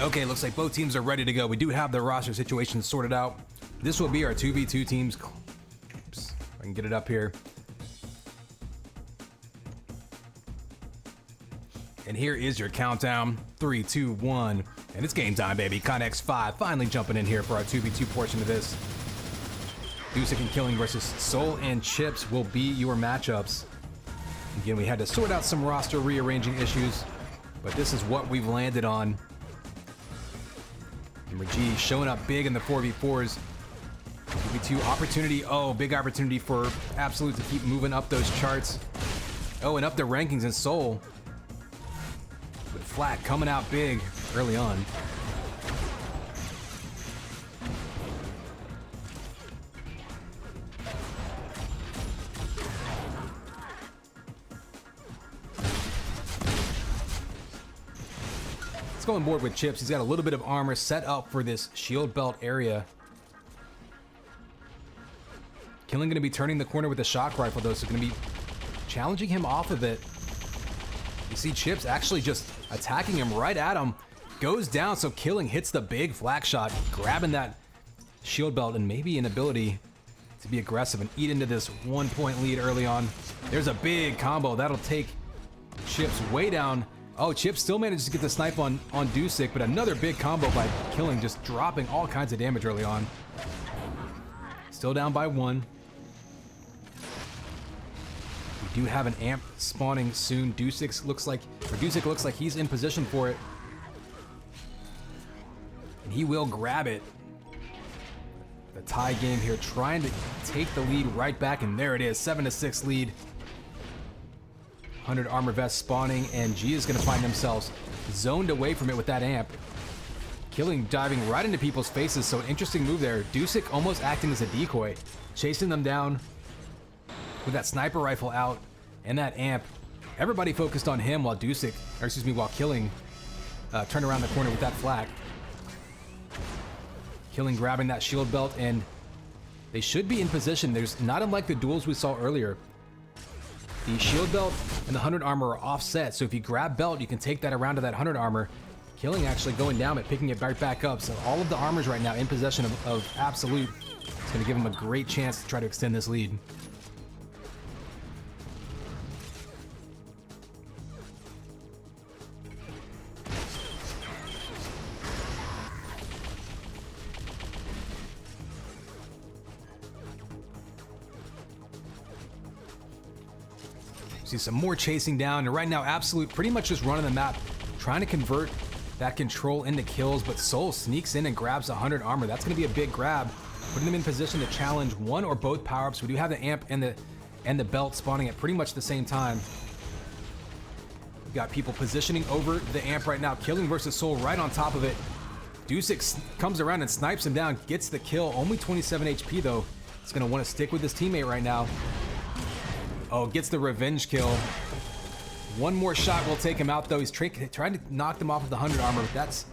Okay, looks like both teams are ready to go. We do have the roster situation sorted out. This will be our 2v2 teams. Oops, if I can get it up here. And here is your countdown. 3, 2, 1. And it's game time, baby. Connex 5 finally jumping in here for our 2v2 portion of this. Dusik and Killing versus Soul and Chips will be your matchups. Again, we had to sort out some roster rearranging issues, but this is what we've landed on. G showing up big in the 4v4s. 2v2 opportunity. Oh, big opportunity for Absolute to keep moving up those charts. Oh, and up the rankings in Soul. But Flat coming out big early on. Let's go on board with Chips. He's got a little bit of armor set up for this shield belt area. Killing going to be turning the corner with the shock rifle, though, so going to be challenging him off of it. You see Chips actually just attacking him right at him. Goes down, so Killing hits the big flak shot, grabbing that shield belt and maybe an ability to be aggressive and eat into this 1-point lead early on. There's a big combo. That'll take Chips way down. Oh, Chips still manages to get the snipe on Dusik, but another big combo by Killing, just dropping all kinds of damage early on. Still down by 1. We do have an amp spawning soon. Dusik looks like he's in position for it. And he will grab it. The tie game here, trying to take the lead right back, and there it is, 7-6 lead. 100 armor vest spawning, and G is going to find themselves zoned away from it with that amp. Killing diving right into people's faces, so an interesting move there. Dusik almost acting as a decoy, chasing them down with that sniper rifle out and that amp. Everybody focused on him while while Killing turned around the corner with that flak. Killing grabbing that shield belt, and they should be in position. There's not unlike the duels we saw earlier. The shield belt and the 100 armor are offset, so if you grab belt, you can take that around to that 100 armor. Killing actually going down but picking it right back up, so all of the armors right now in possession of Absolute. It's going to give him a great chance to try to extend this lead. See some more chasing down, and right now Absolute pretty much just running the map, trying to convert that control into kills, but Soul sneaks in and grabs 100 armor. That's going to be a big grab, putting them in position to challenge one or both power-ups. We do have the amp and the belt spawning at pretty much the same time. We've got people positioning over the amp right now. Killing versus Soul right on top of it. Dusik comes around and snipes him down, gets the kill. Only 27 HP though. He's going to want to stick with his teammate right now. Oh, gets the revenge kill. One more shot will take him out, though. He's trying to knock them off of the 100 armor, but that's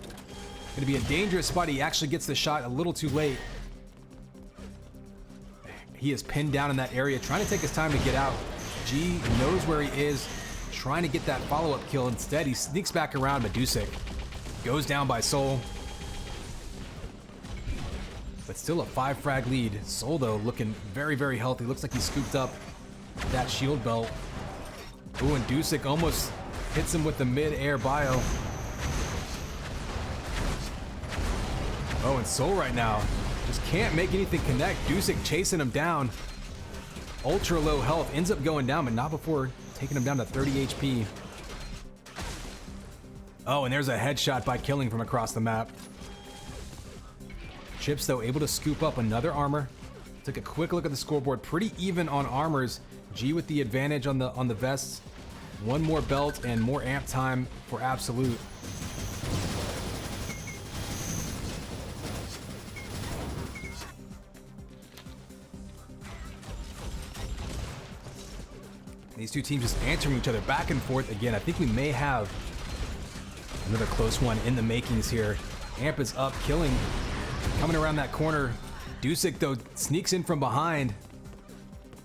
going to be a dangerous spot. He actually gets the shot a little too late. he is pinned down in that area, trying to take his time to get out. G knows where he is, trying to get that follow-up kill. Instead, he sneaks back around, but Dusik goes down by Soul. But still a 5 frag lead. Soul, though, looking very, very healthy. Looks like he scooped up that shield belt. Ooh, and Dusik almost hits him with the mid-air bio. Oh, and Soul right now just can't make anything connect. Dusik chasing him down. Ultra low health, ends up going down, but not before taking him down to 30 HP. Oh, and there's a headshot by Killing from across the map. Chips, though, able to scoop up another armor. Took a quick look at the scoreboard. Pretty even on armors. G with the advantage on the vests. One more belt and more amp time for Absolute. These two teams just answering each other back and forth again. I think we may have another close one in the makings here. Amp is up, Killing coming around that corner. Dusik, though, sneaks in from behind.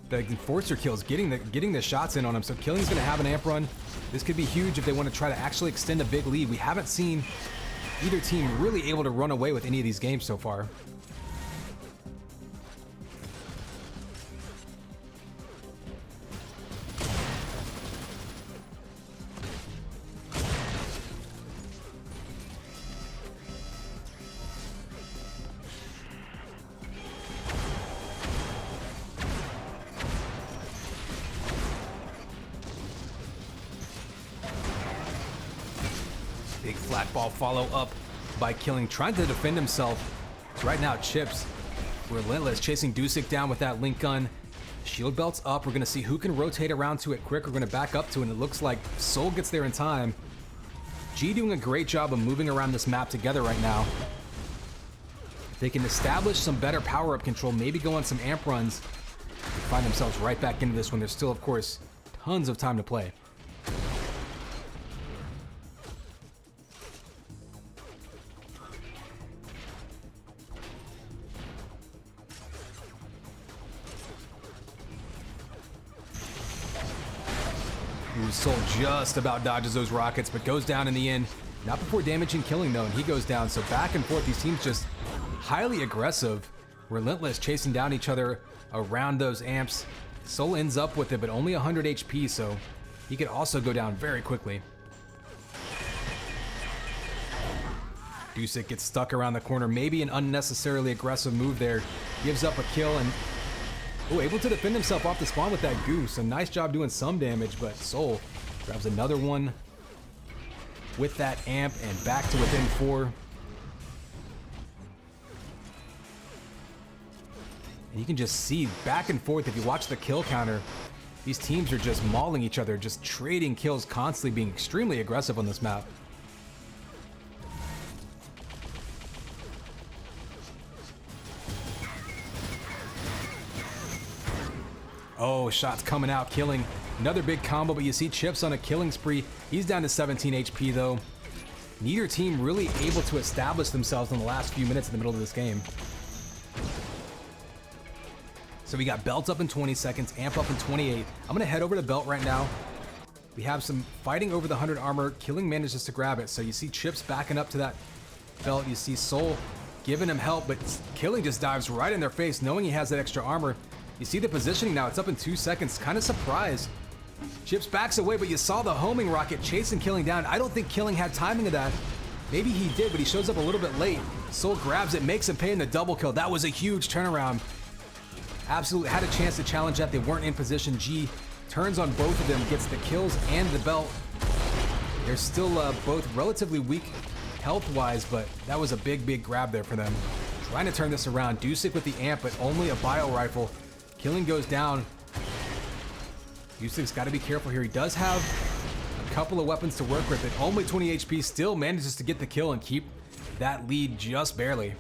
The Enforcer kills, getting the shots in on him. So Killing's gonna have an amp run. This could be huge if they want to try to actually extend a big lead. We haven't seen either team really able to run away with any of these games so far. Big flat ball follow up by Killing, trying to defend himself. Right now, Chips, relentless, chasing Dusik down with that link gun. Shield belt's up. We're going to see who can rotate around to it quick. We're going to back up to it, and it looks like Soul gets there in time. G doing a great job of moving around this map together right now. They can establish some better power-up control, maybe go on some amp runs, and find themselves right back into this when there's still, of course, tons of time to play. Ooh, Soul just about dodges those rockets, but goes down in the end. Not before damaging Killing, though, and he goes down. So back and forth, these teams just highly aggressive, relentless, chasing down each other around those amps. Soul ends up with it, but only 100 HP, so he could also go down very quickly. Dusik gets stuck around the corner. Maybe an unnecessarily aggressive move there. Gives up a kill, and able to defend himself off the spawn with that goose. A nice job doing some damage, but Soul grabs another one with that amp and back to within 4. And you can just see back and forth if you watch the kill counter. These teams are just mauling each other, just trading kills constantly, being extremely aggressive on this map. Oh, shots coming out, Killing. Another big combo, but you see Chips on a killing spree. He's down to 17 HP, though. Neither team really able to establish themselves in the last few minutes in the middle of this game. So we got Belt up in 20 seconds, Amp up in 28. I'm going to head over to Belt right now. We have some fighting over the 100 armor. Killing manages to grab it. So you see Chips backing up to that Belt. You see Soul giving him help, but Killing just dives right in their face, knowing he has that extra armor. You see the positioning now, it's up in 2 seconds. Kind of surprised. Chips backs away, but you saw the homing rocket chasing Killing down. I don't think Killing had timing of that. Maybe he did, but he shows up a little bit late. Soul grabs it, makes him pay in the double kill. That was a huge turnaround. Absolutely had a chance to challenge that. They weren't in position. G turns on both of them, gets the kills and the belt. They're still both relatively weak health-wise, but that was a big, big grab there for them. Trying to turn this around. Dusik with the amp, but only a bio rifle. Killing goes down. Dusik's got to be careful here. He does have a couple of weapons to work with, but only 20 HP, still manages to get the kill and keep that lead just barely.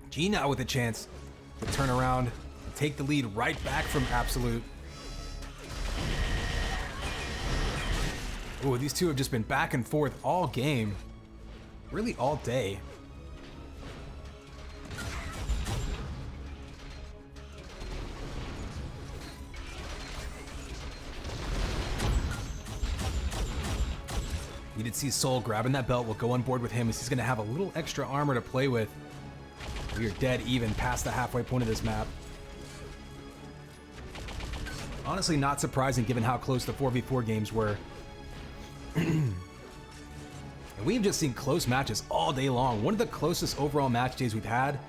G now with a chance to turn around and take the lead right back from Absolute. Ooh, these two have just been back and forth all game. really all day. You did see Soul grabbing that belt. We'll go on board with him as he's going to have a little extra armor to play with. We are dead even past the halfway point of this map. Honestly, not surprising given how close the 4v4 games were. And we've just seen close matches all day long. One of the closest overall match days we've had.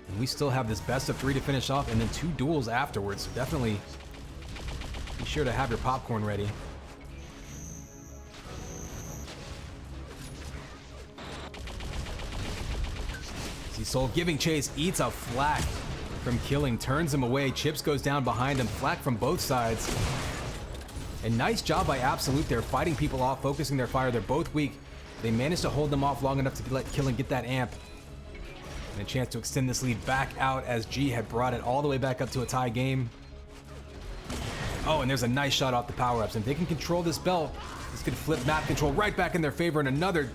And we still have this best of 3 to finish off and then 2 duels afterwards. So definitely be sure to have your popcorn ready. See Soul giving chase, eats a flak from Killing, turns him away. Chips goes down behind him, flak from both sides. And nice job by Absolute there, fighting people off, focusing their fire. They're both weak. They managed to hold them off long enough to let Killing get that amp. And a chance to extend this lead back out as G had brought it all the way back up to a tie game. Oh, and there's a nice shot off the power-ups. And if they can control this belt, this could flip map control right back in their favor. And another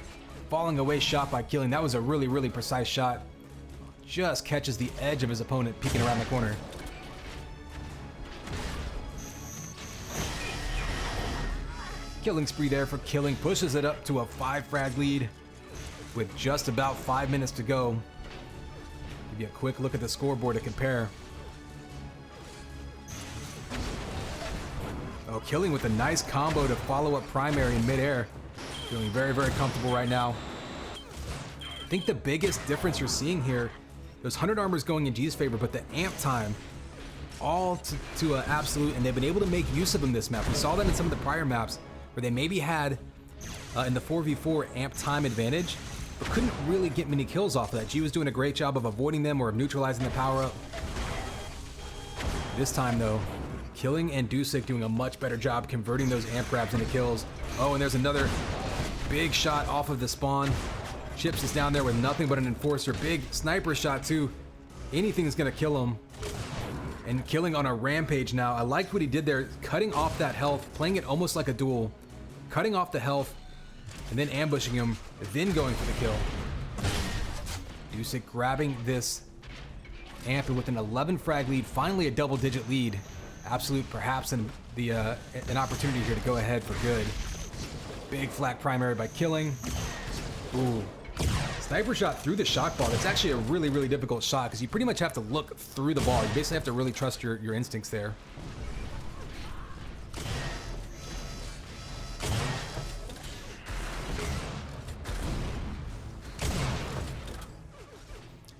falling away shot by Killing. That was a really, really precise shot. Just catches the edge of his opponent peeking around the corner. Killing spree there for Killing, pushes it up to a 5 frag lead with just about 5 minutes to go. Give you a quick look at the scoreboard to compare. Oh, Killing with a nice combo to follow up primary in midair. Feeling very, very comfortable right now. I think the biggest difference you're seeing here, those 100 armors going in G's favor, but the amp time all to Absolute, and they've been able to make use of them this map. We saw that in some of the prior maps where they maybe had in the 4v4 amp time advantage, but couldn't really get many kills off of that. G was doing a great job of avoiding them or of neutralizing the power up. This time though, Killing and Dusik doing a much better job converting those amp grabs into kills. Oh, and there's another big shot off of the spawn. Chips is down there with nothing but an enforcer. Big sniper shot too. Anything's gonna kill him. And Killing on a rampage now. I liked what he did there, cutting off that health, playing it almost like a duel. Cutting off the health, and then ambushing him, then going for the kill. Dusik grabbing this amp with an 11 frag lead, finally a double-digit lead. Absolute perhaps an opportunity here to go ahead for good. Big flak primary by Killing. Ooh. Sniper shot through the shock ball. That's actually a really, really difficult shot because you pretty much have to look through the ball. You basically have to really trust your instincts there.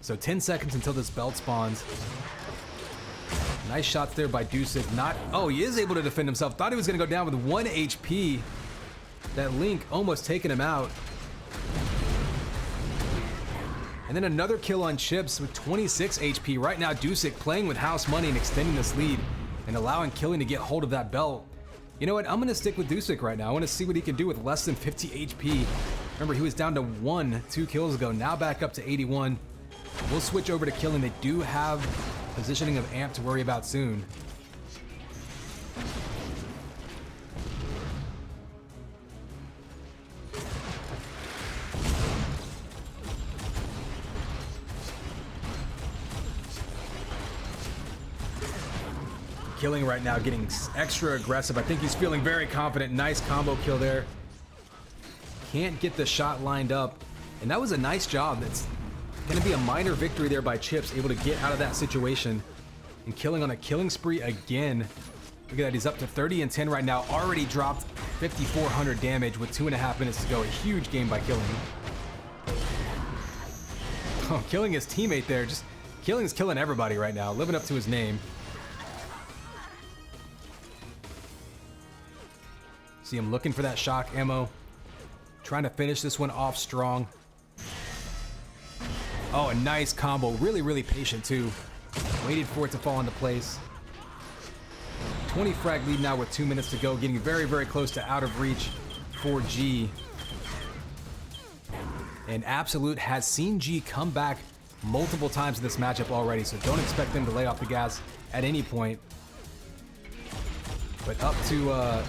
So 10 seconds until this belt spawns. Nice shots there by Dusik. Oh, he is able to defend himself. Thought he was going to go down with 1 HP. That Link almost taking him out. And then another kill on Chips with 26 HP. Right now, Dusik playing with house money and extending this lead and allowing Killing to get hold of that belt. You know what? I'm going to stick with Dusik right now. I want to see what he can do with less than 50 HP. Remember, he was down to 2 kills ago. Now back up to 81. We'll switch over to Killing. They do have positioning of amp to worry about soon. Killing right now, getting extra aggressive. I think he's feeling very confident. Nice combo kill there. Can't get the shot lined up. And that was a nice job. That's going to be a minor victory there by Chips, able to get out of that situation. And Killing on a killing spree again. Look at that, he's up to 30 and 10 right now. Already dropped 5,400 damage with 2.5 minutes to go. A huge game by Killing. Oh, killing his teammate there. Just Killing's killing everybody right now, living up to his name. See him looking for that shock ammo. Trying to finish this one off strong. Oh, a nice combo. Really, really patient too. Waited for it to fall into place. 20 frag lead now with 2 minutes to go. Getting very, very close to out of reach for G. And Absolute has seen G come back multiple times in this matchup already, so don't expect them to lay off the gas at any point. But up to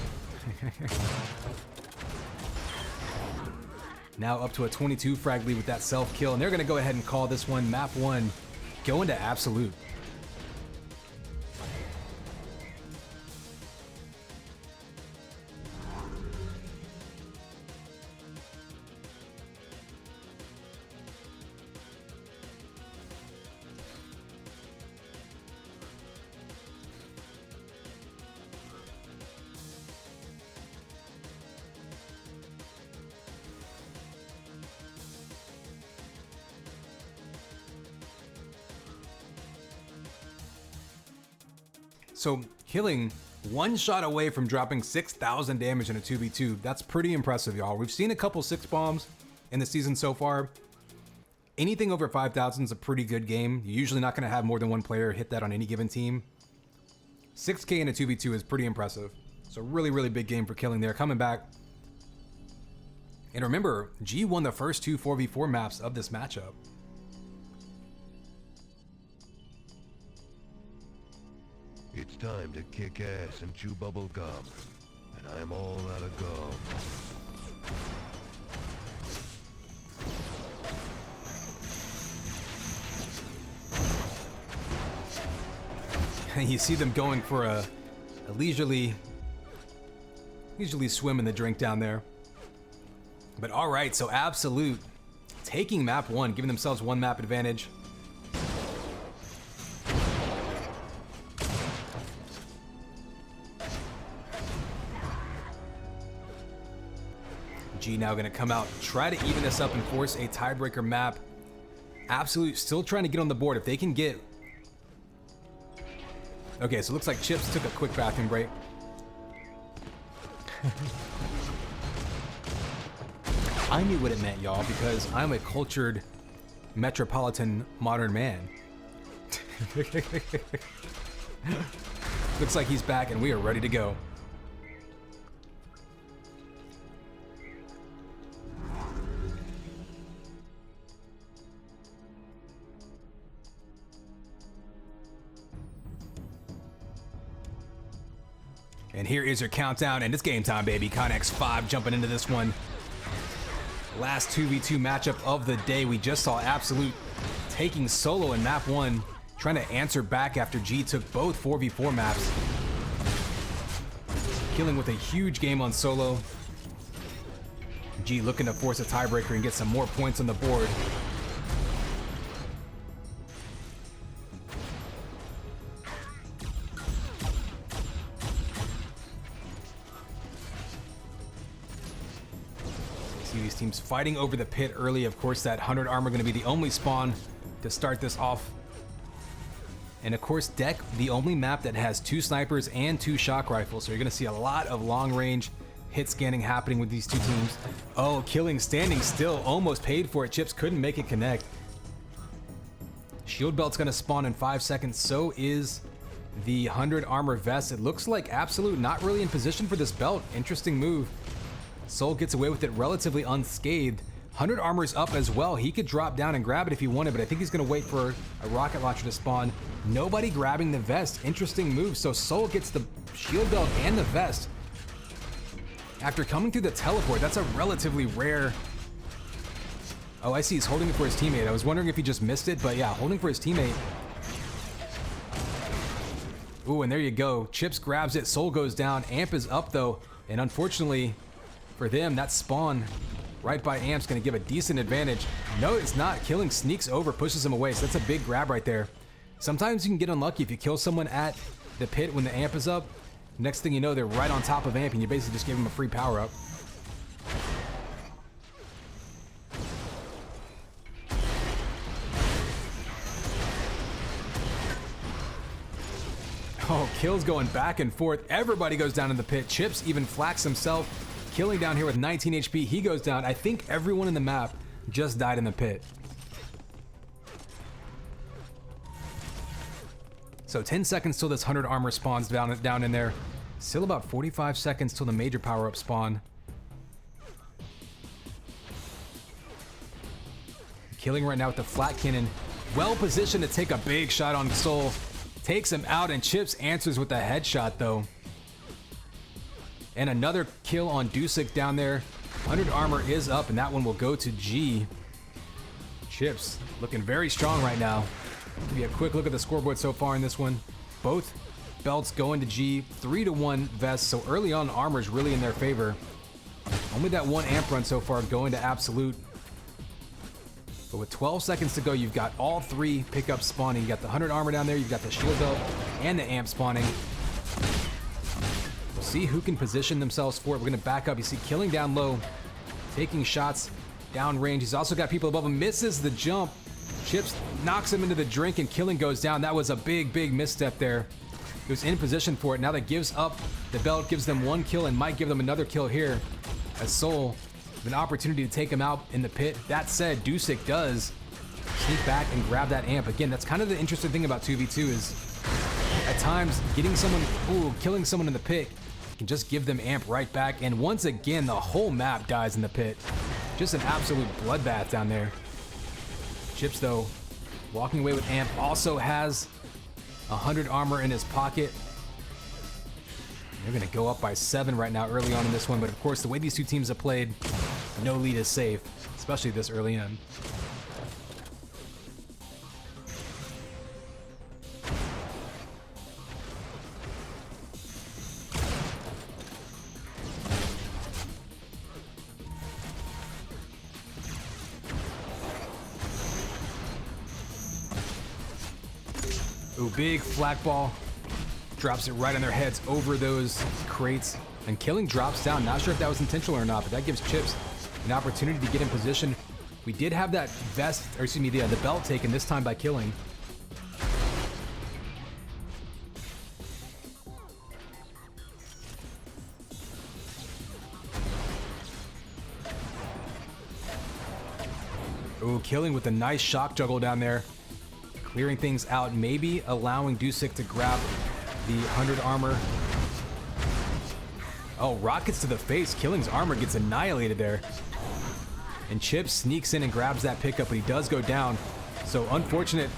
Now up to a 22 frag lead with that self kill, and they're gonna go ahead and call this one. Map 1 going to Absolute. So Killing one shot away from dropping 6,000 damage in a 2v2. That's pretty impressive, y'all. We've seen a couple 6 bombs in the season so far. Anything over 5,000 is a pretty good game. You're usually not going to have more than one player hit that on any given team. 6K in a 2v2 is pretty impressive. So really, really big game for Killing there. Coming back. And remember, G won the first 2 4v4 maps of this matchup. It's time to kick ass and chew bubble gum, and I'm all out of gum. You see them going for a leisurely swim in the drink down there. But all right, so Absolute taking map 1, giving themselves 1 map advantage. G now going to come out, try to even this up and force a tiebreaker map. Absolute still trying to get on the board. If they can get... Okay, so it looks like Chips took a quick bathroom break. I knew what it meant, y'all, because I'm a cultured metropolitan modern man. Looks like he's back and we are ready to go. And here is your countdown, and it's game time, baby. Connex 5 jumping into this one. Last 2v2 matchup of the day. We just saw Absolute taking solo in map 1, trying to answer back after G took both 4v4 maps. Killing with a huge game on solo. G looking to force a tiebreaker and get some more points on the board. These teams fighting over the pit early. Of course, that 100 armor going to be the only spawn to start this off. And of course, Deck, the only map that has 2 snipers and 2 shock rifles. So you're going to see a lot of long range hit scanning happening with these 2 teams. Oh, Killing standing still, almost paid for it. Chips couldn't make it connect. Shield belt's going to spawn in 5 seconds. So is the 100 armor vest. It looks like Absolute not really in position for this belt. Interesting move. Soul gets away with it relatively unscathed. 100 armor's up as well. He could drop down and grab it if he wanted, but I think he's going to wait for a rocket launcher to spawn. Nobody grabbing the vest. Interesting move. So Soul gets the shield belt and the vest after coming through the teleport. That's a relatively rare... Oh, I see. He's holding it for his teammate. I was wondering if he just missed it, but yeah, holding for his teammate. Ooh, and there you go. Chips grabs it. Soul goes down. Amp is up, though, and unfortunately... For them, that spawn right by Amp's going to give a decent advantage. No, it's not. Killing sneaks over, pushes him away, so that's a big grab right there. Sometimes you can get unlucky if you kill someone at the pit when the Amp is up. Next thing you know, they're right on top of Amp, and you basically just give them a free power-up. Oh, kills going back and forth. Everybody goes down in the pit. Chips even flaks himself. Killing down here with 19 HP. He goes down. I think everyone in the map just died in the pit. So 10 seconds till this 100 armor spawns down in there. Still about 45 seconds till the major power-up spawn. Killing right now with the flat cannon. Well positioned to take a big shot on Soul. Takes him out, and Chips answers with a headshot though. And another kill on Dusik down there. 100 armor is up, and that one will go to G. Chips looking very strong right now. Give you a quick look at the scoreboard so far in this one. Both belts going to G, 3-1 vest, so early on armor's really in their favor. Only that one amp run so far going to Absolute. But with 12 seconds to go, you've got all three pickups spawning. You got the 100 armor down there, you've got the shield belt, and the amp spawning. We'll see who can position themselves for it. We're gonna back up. You see Killing down low, taking shots down range. He's also got people above him, misses the jump. Chips knocks him into the drink, and Killing goes down. That was a big, big misstep there. He was in position for it. Now that gives up the belt, gives them one kill, and might give them another kill here, as Soul an opportunity to take him out in the pit. That said, Dusik does sneak back and grab that amp. Again, that's kind of the interesting thing about 2v2 is at times getting someone, killing someone in the pit can just give them amp right back. And once again, the whole map dies in the pit. Just an absolute bloodbath down there. Chips, though, walking away with amp, also has 100 armor in his pocket. They're going to go up by 7 right now early on in this one, but of course the way these two teams have played, no lead is safe, especially this early in. Ooh, big flak ball. Drops it right on their heads over those crates, and Killing drops down. Not sure if that was intentional or not, but that gives Chips an opportunity to get in position. We did have that vest, or excuse me, the belt taken this time by Killing. Ooh, Killing with a nice shock juggle down there, clearing things out, maybe allowing Dusik to grab the 100 armor. Oh, rockets to the face. Killing's armor gets annihilated there. And Chips sneaks in and grabs that pickup, but he does go down. So unfortunate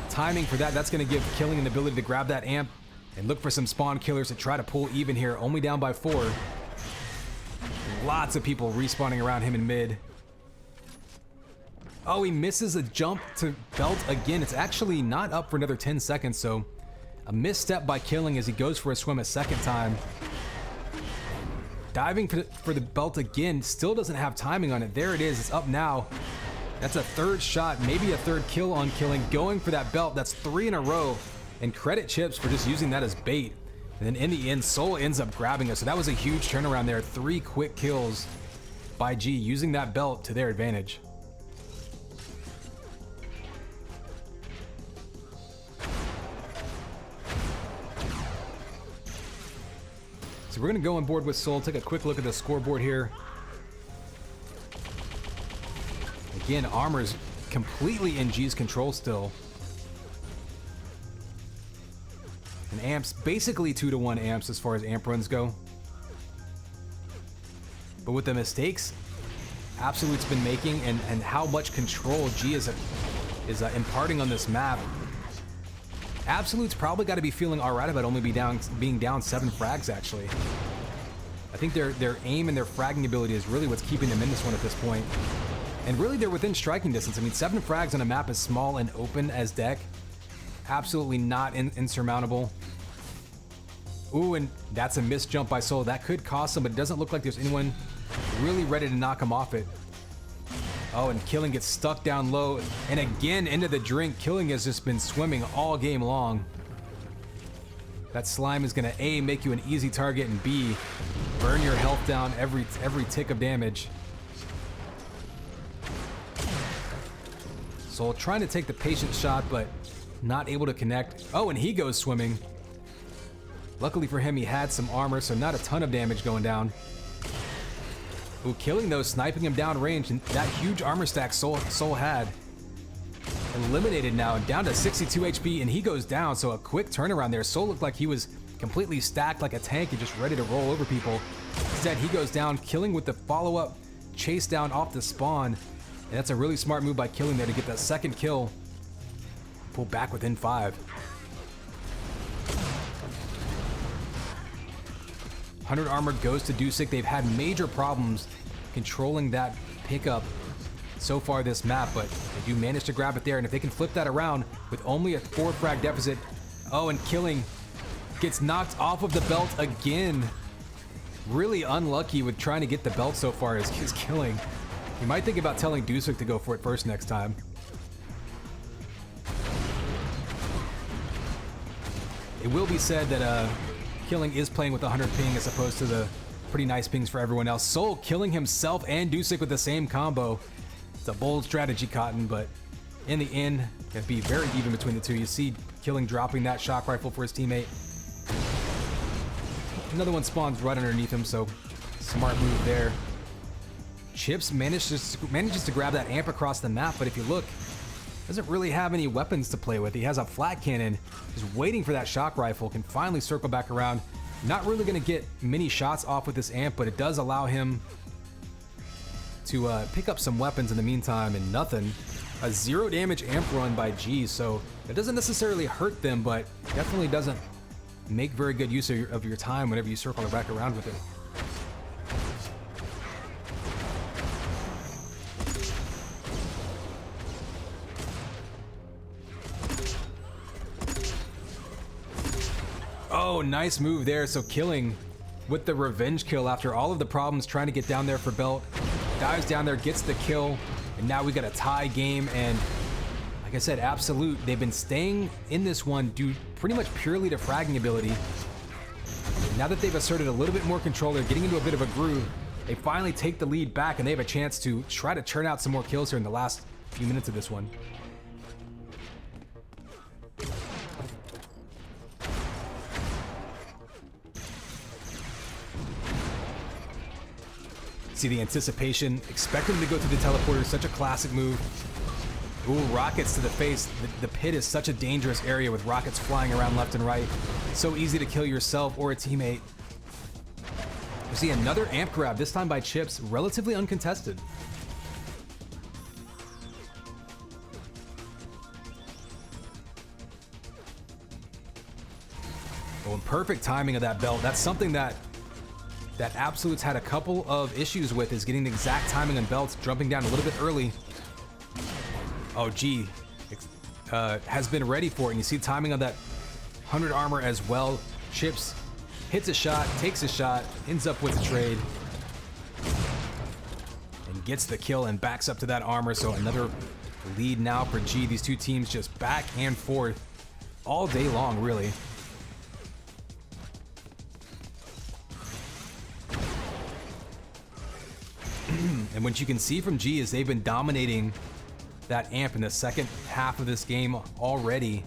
timing for that. That's going to give Killing an ability to grab that amp and look for some spawn killers to try to pull even here. Only down by 4. Lots of people respawning around him in mid. Oh, he misses a jump to belt again. It's actually not up for another 10 seconds, so a misstep by Killing as he goes for a swim a second time. Diving for the belt again, still doesn't have timing on it. There it is, it's up now. That's a third shot, maybe a third kill on Killing, going for that belt. That's 3 in a row. And credit Chips for just using that as bait. And then in the end, Soul ends up grabbing us. So that was a huge turnaround there. 3 quick kills by G, using that belt to their advantage. So we're going to go on board with Soul, take a quick look at the scoreboard here. Again, armor's completely in G's control still. And amps, basically 2-1 amps as far as amp runs go. But with the mistakes Absolute's been making and how much control G is imparting on this map, Absolute's probably got to be feeling alright about only being down 7 frags, actually. I think their aim and their fragging ability is really what's keeping them in this one at this point. And really, they're within striking distance. I mean, 7 frags on a map as small and open as deck, absolutely not insurmountable. Ooh, and that's a missed jump by Soul. That could cost them, but it doesn't look like there's anyone really ready to knock him off it. Oh, and Killing gets stuck down low, and again into the drink. Killing has just been swimming all game long. That slime is gonna A, make you an easy target, and B, burn your health down every tick of damage. Soul trying to take the patient shot, but not able to connect. Oh, and he goes swimming. Luckily for him, he had some armor, so not a ton of damage going down. Ooh, Killing though, sniping him down range, and that huge armor stack Soul had. Eliminated now, and down to 62 HP, and he goes down, so a quick turnaround there. Soul looked like he was completely stacked like a tank and just ready to roll over people. Instead, he goes down, Killing with the follow-up chase down off the spawn, and that's a really smart move by Killing there to get that second kill. Pull back within 5. 100 armor goes to Dusik. They've had major problems controlling that pickup so far this map, but they do manage to grab it there, and if they can flip that around with only a 4 frag deficit. Oh, and Killing gets knocked off of the belt again. Really unlucky with trying to get the belt so far is Killing. You might think about telling Dusek to go for it first next time. It will be said that Killing is playing with 100 ping as opposed to the pretty nice pings for everyone else. Soul killing himself and Dusek with the same combo. It's a bold strategy, Cotton, but in the end, it'd be very even between the two. You see Killing dropping that shock rifle for his teammate. Another one spawns right underneath him, so smart move there. Chips manages to grab that amp across the map, but if you look, doesn't really have any weapons to play with. He has a flat cannon, just waiting for that shock rifle, can finally circle back around. Not really going to get many shots off with this amp, but it does allow him to pick up some weapons in the meantime, and nothing. A 0 damage amp run by G, so it doesn't necessarily hurt them, but definitely doesn't make very good use of your time whenever you circle back around with it. Oh, nice move there. So Killing with the revenge kill after all of the problems trying to get down there for belt. Dives down there, gets the kill, and now we got a tie game. And like I said, Absolute, they've been staying in this one due pretty much purely to fragging ability. Now that they've asserted a little bit more control, they're getting into a bit of a groove. They finally take the lead back, and they have a chance to try to churn out some more kills here in the last few minutes of this one. See the anticipation, expecting to go through the teleporter, such a classic move. Ooh, rockets to the face. The pit is such a dangerous area with rockets flying around left and right. So easy to kill yourself or a teammate. You see another amp grab, this time by Chips, relatively uncontested. Oh, and perfect timing of that belt. That's something that Absolute's had a couple of issues with, is getting the exact timing on belts, jumping down a little bit early. Oh, G has been ready for it, and you see timing on that 100 armor as well. Chips hits a shot, takes a shot, ends up with a trade, and gets the kill and backs up to that armor. So another lead now for G. These two teams just back and forth all day long, really. And what you can see from G is they've been dominating that amp in the second half of this game already.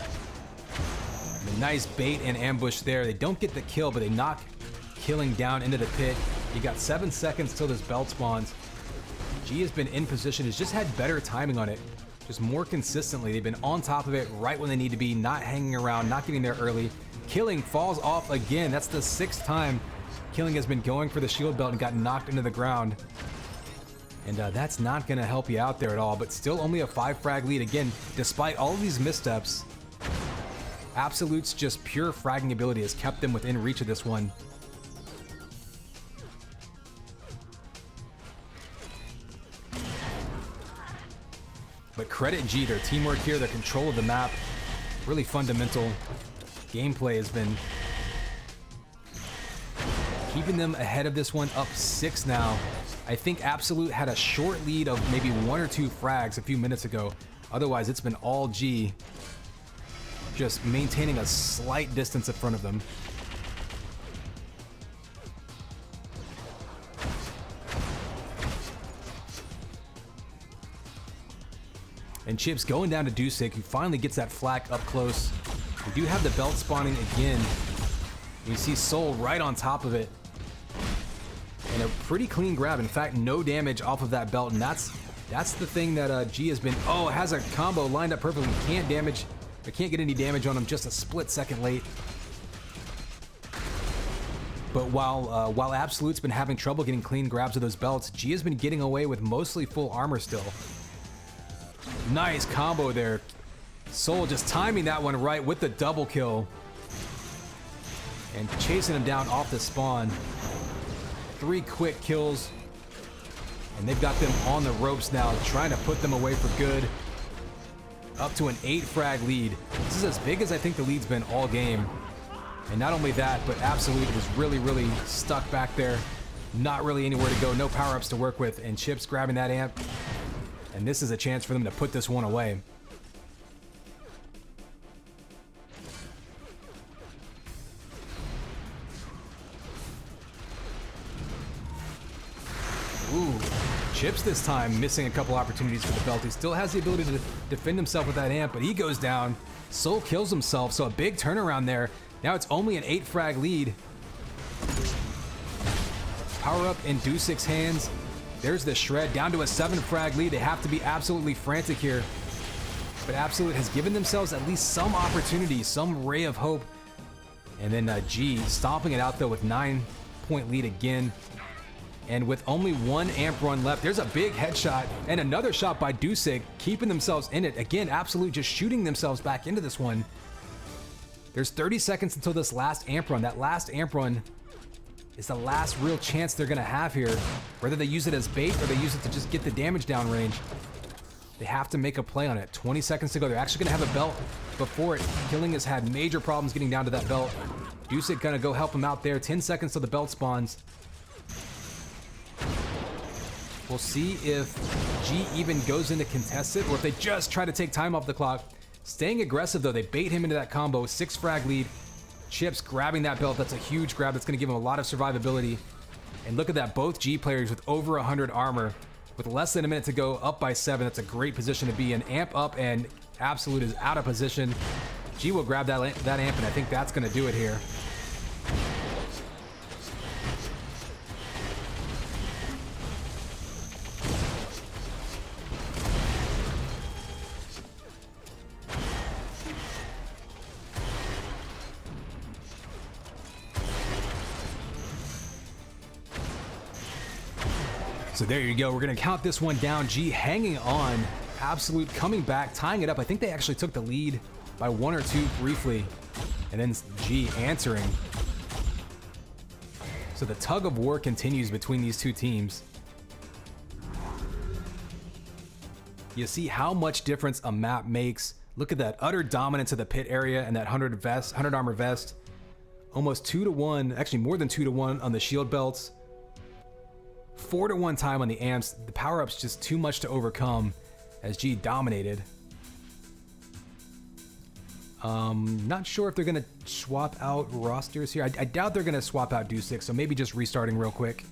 A nice bait and ambush there. They don't get the kill, but they knock Killing down into the pit. You got 7 seconds till this belt spawns. G has been in position, has just had better timing on it, just more consistently. They've been on top of it right when they need to be, not hanging around, not getting there early. Killing falls off again. That's the 6th time Killing has been going for the shield belt and got knocked into the ground. And that's not going to help you out there at all, but still only a 5 frag lead. Again, despite all of these missteps, Absolute's just pure fragging ability has kept them within reach of this one. But credit G, their teamwork here, their control of the map, really fundamental. Gameplay has been keeping them ahead of this one, up 6 now. I think Absolute had a short lead of maybe 1 or 2 frags a few minutes ago. Otherwise, it's been all G, just maintaining a slight distance in front of them. And Chips going down to Dusek, who finally gets that flak up close. We do have the belt spawning again. We see Soul right on top of it. And a pretty clean grab. In fact, no damage off of that belt. And that's the thing that G has been... Oh, has a combo lined up perfectly. Can't get any damage on him, just a split second late. But while Absolute's been having trouble getting clean grabs of those belts, G has been getting away with mostly full armor still. Nice combo there. Soul just timing that one right with the double kill. and chasing him down off the spawn. 3 quick kills, and they've got them on the ropes now, trying to put them away for good. Up to an 8 frag lead. This is as big as I think the lead's been all game. And not only that, but Absolute was really stuck back there. Not really anywhere to go, no power-ups to work with, and Chips grabbing that amp. And this is a chance for them to put this one away. Ooh, Chips this time missing a couple opportunities for the belt. He still has the ability to defend himself with that amp, but he goes down. Soul kills himself, so a big turnaround there. Now it's only an 8 frag lead. Power up in Dusic's hands. There's the shred down to a 7 frag lead. They have to be absolutely frantic here. But Absolute has given themselves at least some opportunity, some ray of hope. And then G stomping it out though with 9-point lead again. And with only 1 amp run left, there's a big headshot and another shot by Dusic, keeping themselves in it. Again, Absolute just shooting themselves back into this one. There's 30 seconds until this last amp run. That last amp run is the last real chance they're gonna have here. Whether they use it as bait or they use it to just get the damage down range. They have to make a play on it. 20 seconds to go. They're actually gonna have a belt before it. Killing has had major problems getting down to that belt. Dusic gonna go help him out there. 10 seconds till the belt spawns. We'll see if G even goes in to contest it or if they just try to take time off the clock. Staying aggressive though, they bait him into that combo. 6 frag lead. Chips grabbing that belt. That's a huge grab. That's going to give him a lot of survivability. And look at that. Both G players with over 100 armor. With less than a minute to go, up by 7. That's a great position to be in. Amp up and Absolute is out of position. G will grab that amp, and I think that's going to do it here. So there you go. We're going to count this one down. G hanging on. Absolute coming back, tying it up. I think they actually took the lead by 1 or 2 briefly. And then G answering. So the tug of war continues between these two teams. You see how much difference a map makes. Look at that utter dominance of the pit area and that 100 armor vest. Almost 2-to-1, actually more than 2-to-1 on the shield belts. 4-to-1 time on the amps. The power-up's just too much to overcome as G dominated. Not sure if they're going to swap out rosters here. I doubt they're going to swap out Dusic, so maybe just restarting real quick.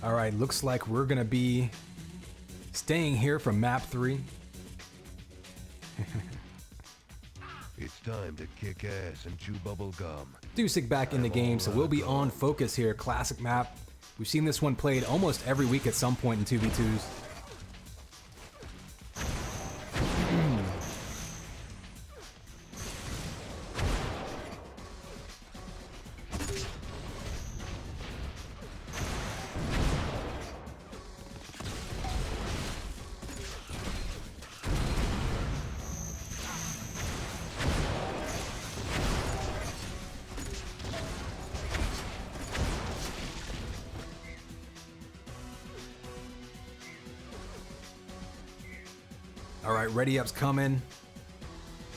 All right, looks like we're gonna be staying here from map 3. It's time to kick ass and chew bubble gum. Dusic back in the game, so we'll be on focus here. Classic map. We've seen this one played almost every week at some point in 2v2s. All right, ready up's coming.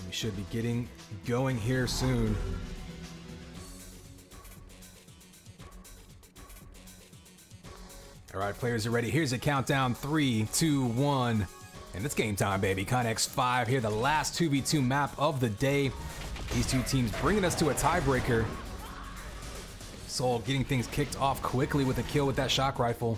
We should be getting going here soon. All right, players are ready. Here's a countdown. 3, 2, 1. And it's game time, baby. Connex 5 here, the last 2v2 map of the day. These two teams bringing us to a tiebreaker. Soul getting things kicked off quickly with a kill with that shock rifle.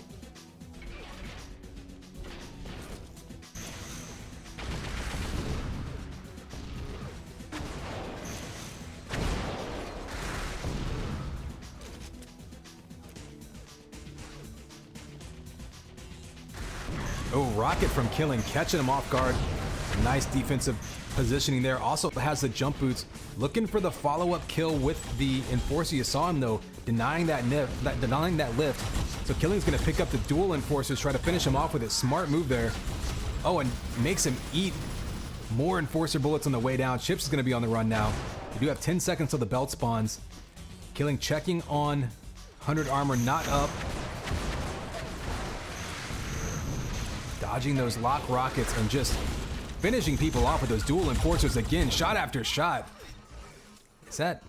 Oh, Rocket from Killing, catching him off guard. Nice defensive positioning there. Also has the jump boots. Looking for the follow-up kill with the Enforcer. You saw him, though, denying that lift. So Killing's going to pick up the dual Enforcers, try to finish him off with a smart move there. Oh, and makes him eat more Enforcer bullets on the way down. Chips is going to be on the run now. We do have 10 seconds till the belt spawns. Killing checking on 100 armor, not up. Dodging those lock rockets and just finishing people off with those dual Enforcers again, shot after shot. Is that...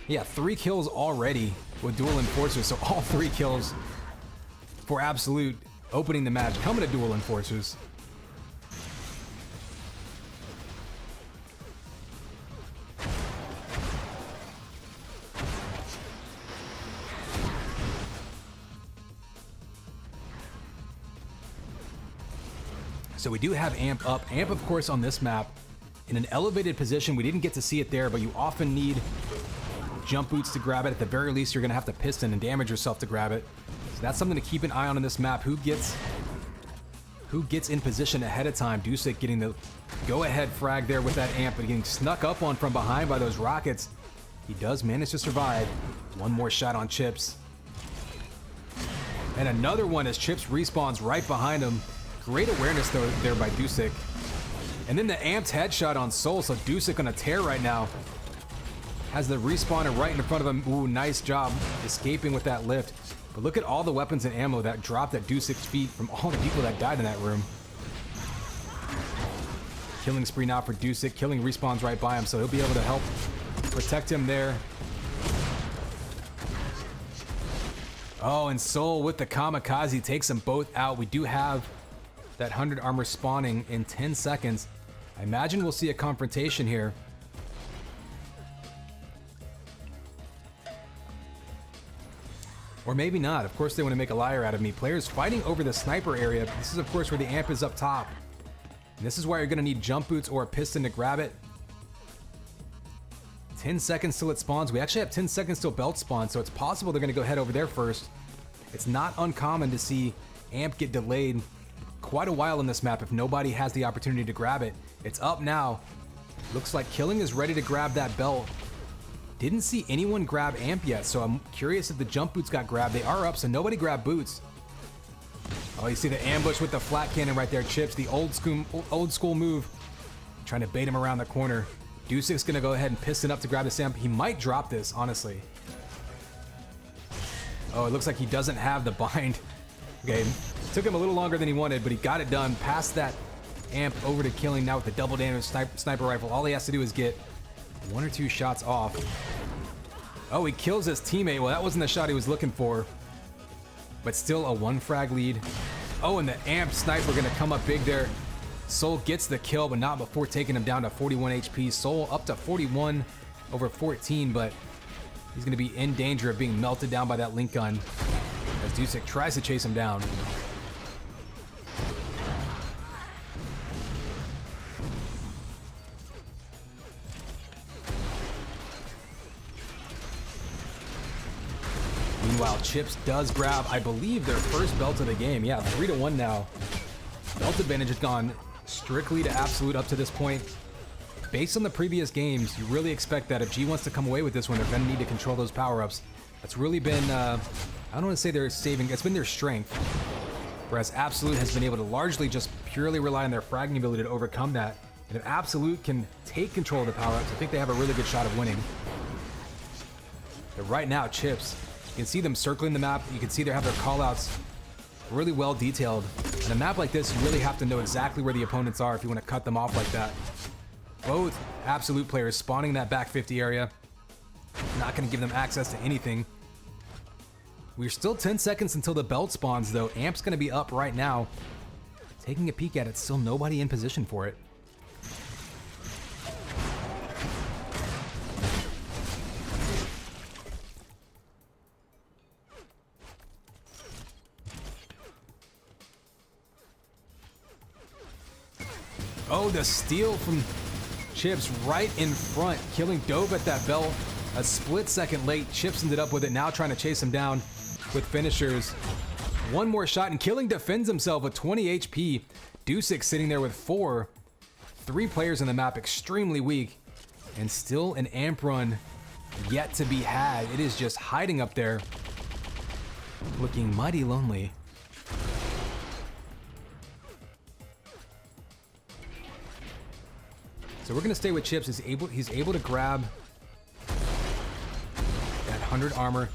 Yeah, 3 kills already with dual Enforcers, so all 3 kills for Absolute opening the match coming to dual Enforcers. So we do have Amp up. Amp, of course, on this map in an elevated position. We didn't get to see it there, but you often need jump boots to grab it. At the very least, you're going to have to piston and damage yourself to grab it. So that's something to keep an eye on this map. Who gets in position ahead of time? Dusik getting the go-ahead frag there with that Amp, but getting snuck up on from behind by those rockets. He does manage to survive. One more shot on Chips. And another one as Chips respawns right behind him. Great awareness though there by Dusik. And then the Amped headshot on Soul, so Dusik on a tear right now. Has the respawner right in front of him. Ooh, nice job escaping with that lift. But look at all the weapons and ammo that dropped at Dusik's feet from all the people that died in that room. Killing spree now for Dusik. Killing respawns right by him, so he'll be able to help protect him there. Oh, and Soul with the kamikaze takes them both out. We do have that 100 armor spawning in 10 seconds. I imagine we'll see a confrontation here. Or maybe not. Of course they want to make a liar out of me. Players fighting over the sniper area. This is, of course, where the Amp is up top. And this is why you're going to need jump boots or a piston to grab it. 10 seconds till it spawns. We actually have 10 seconds till belt spawns, so it's possible they're going to go head over there first. It's not uncommon to see Amp get delayed quite a while in this map if nobody has the opportunity to grab it. It's up now. Looks like Killing is ready to grab that belt. Didn't see anyone grab Amp yet, so I'm curious if the jump boots got grabbed. They are up, so nobody grabbed boots. Oh, you see the ambush with the flat cannon right there, Chips. The old school move. Trying to bait him around the corner. Dusik's gonna go ahead and piston up to grab this Amp. He might drop this, honestly. Oh, it looks like he doesn't have the bind. Okay, took him a little longer than he wanted, but he got it done. Passed that Amp over to Killing now with the double damage sniper rifle. All he has to do is get 1 or 2 shots off. Oh, he kills his teammate. Well, that wasn't the shot he was looking for, but still a 1 frag lead. Oh, and the Amp sniper gonna come up big there. Soul gets the kill, but not before taking him down to 41 HP. Soul up to 41 over 14, but he's gonna be in danger of being melted down by that link gun as Dusik tries to chase him down. Meanwhile, Chips does grab, I believe, their first belt of the game. Yeah, 3-1 now. Belt advantage has gone strictly to Absolute up to this point. Based on the previous games, you really expect that if G wants to come away with this one, they're going to need to control those power-ups. That's really been, I don't want to say they're saving, it's been their strength. Whereas Absolute has been able to largely just purely rely on their fragging ability to overcome that. And if Absolute can take control of the power-ups, I think they have a really good shot of winning. But right now, Chips, you can see them circling the map. You can see they have their callouts really well detailed. On a map like this, you really have to know exactly where the opponents are if you want to cut them off like that. Both Absolute players spawning that back 50 area. Not going to give them access to anything. We're still 10 seconds until the belt spawns, though. Amp's going to be up right now. Taking a peek at it, still nobody in position for it. Oh, the steal from Chips right in front. Killing dove at that belt. A split second late. Chips ended up with it. Now trying to chase him down with finishers. One more shot, and Killing defends himself with 20 HP. Dusik sitting there with 4. 3 players in the map extremely weak, and still an amp run yet to be had. It is just hiding up there, looking mighty lonely. So we're gonna stay with Chips. He's able to grab that 100 armor.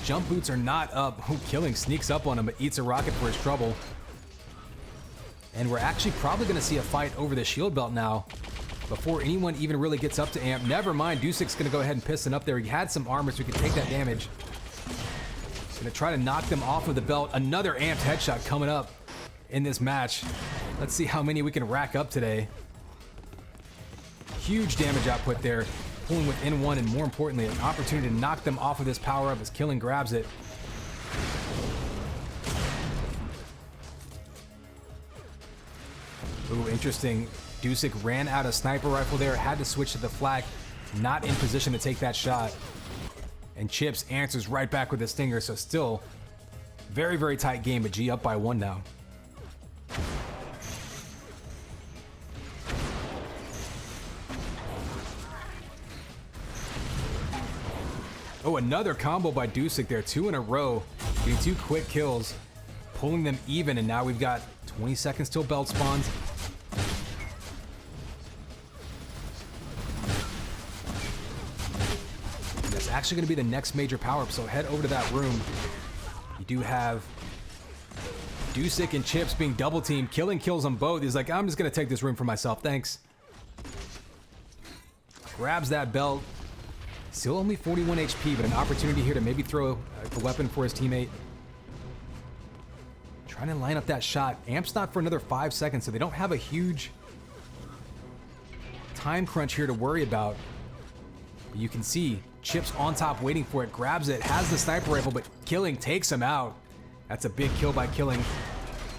Jump boots are not up. Ooh, Killing sneaks up on him, but eats a rocket for his trouble. And we're actually probably gonna see a fight over the shield belt now before anyone even really gets up to amp. Never mind, Dusic's gonna go ahead and piston up there. He had some armor so he could take that damage. Gonna try to knock them off of the belt. Another amped headshot coming up in this match. Let's see how many we can rack up today. Huge damage output there, pulling with N1, and more importantly, an opportunity to knock them off of this power-up as Killing grabs it. Ooh, interesting. Dusic ran out of sniper rifle there, had to switch to the flak, not in position to take that shot. And Chips answers right back with the stinger, so still very, very tight game, but G up by 1 now. Oh, another combo by Dusic there, 2 in a row, getting 2 quick kills, pulling them even, and now we've got 20 seconds till belt spawns. That's actually gonna be the next major power-up, so head over to that room. You do have Dusic and Chips being double teamed. Killing kills them both. He's like, I'm just gonna take this room for myself, thanks. Grabs that belt. Still only 41 HP, but an opportunity here to maybe throw a weapon for his teammate. Trying to line up that shot. Amp's not for another 5 seconds, so they don't have a huge time crunch here to worry about. But you can see Chips on top waiting for it, grabs it, has the sniper rifle, but Killing takes him out. That's a big kill by Killing.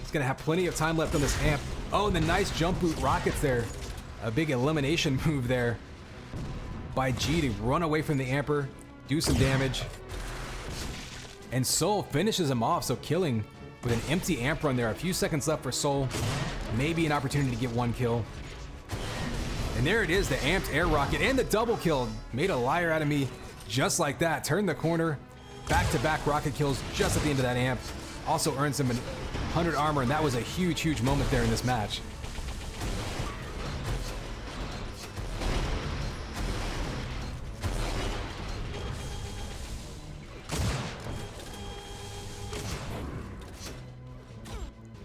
He's gonna have plenty of time left on this amp. Oh, and the nice jump boot rockets there. A big elimination move there by G to run away from the amper, do some damage. And Soul finishes him off, so Killing with an empty amp run there. A few seconds left for Soul. Maybe an opportunity to get 1 kill. And there it is, the amped air rocket and the double kill. Made a liar out of me just like that. Turned the corner, back-to-back rocket kills just at the end of that amp. Also earns him 100 armor, and that was a huge, huge moment there in this match.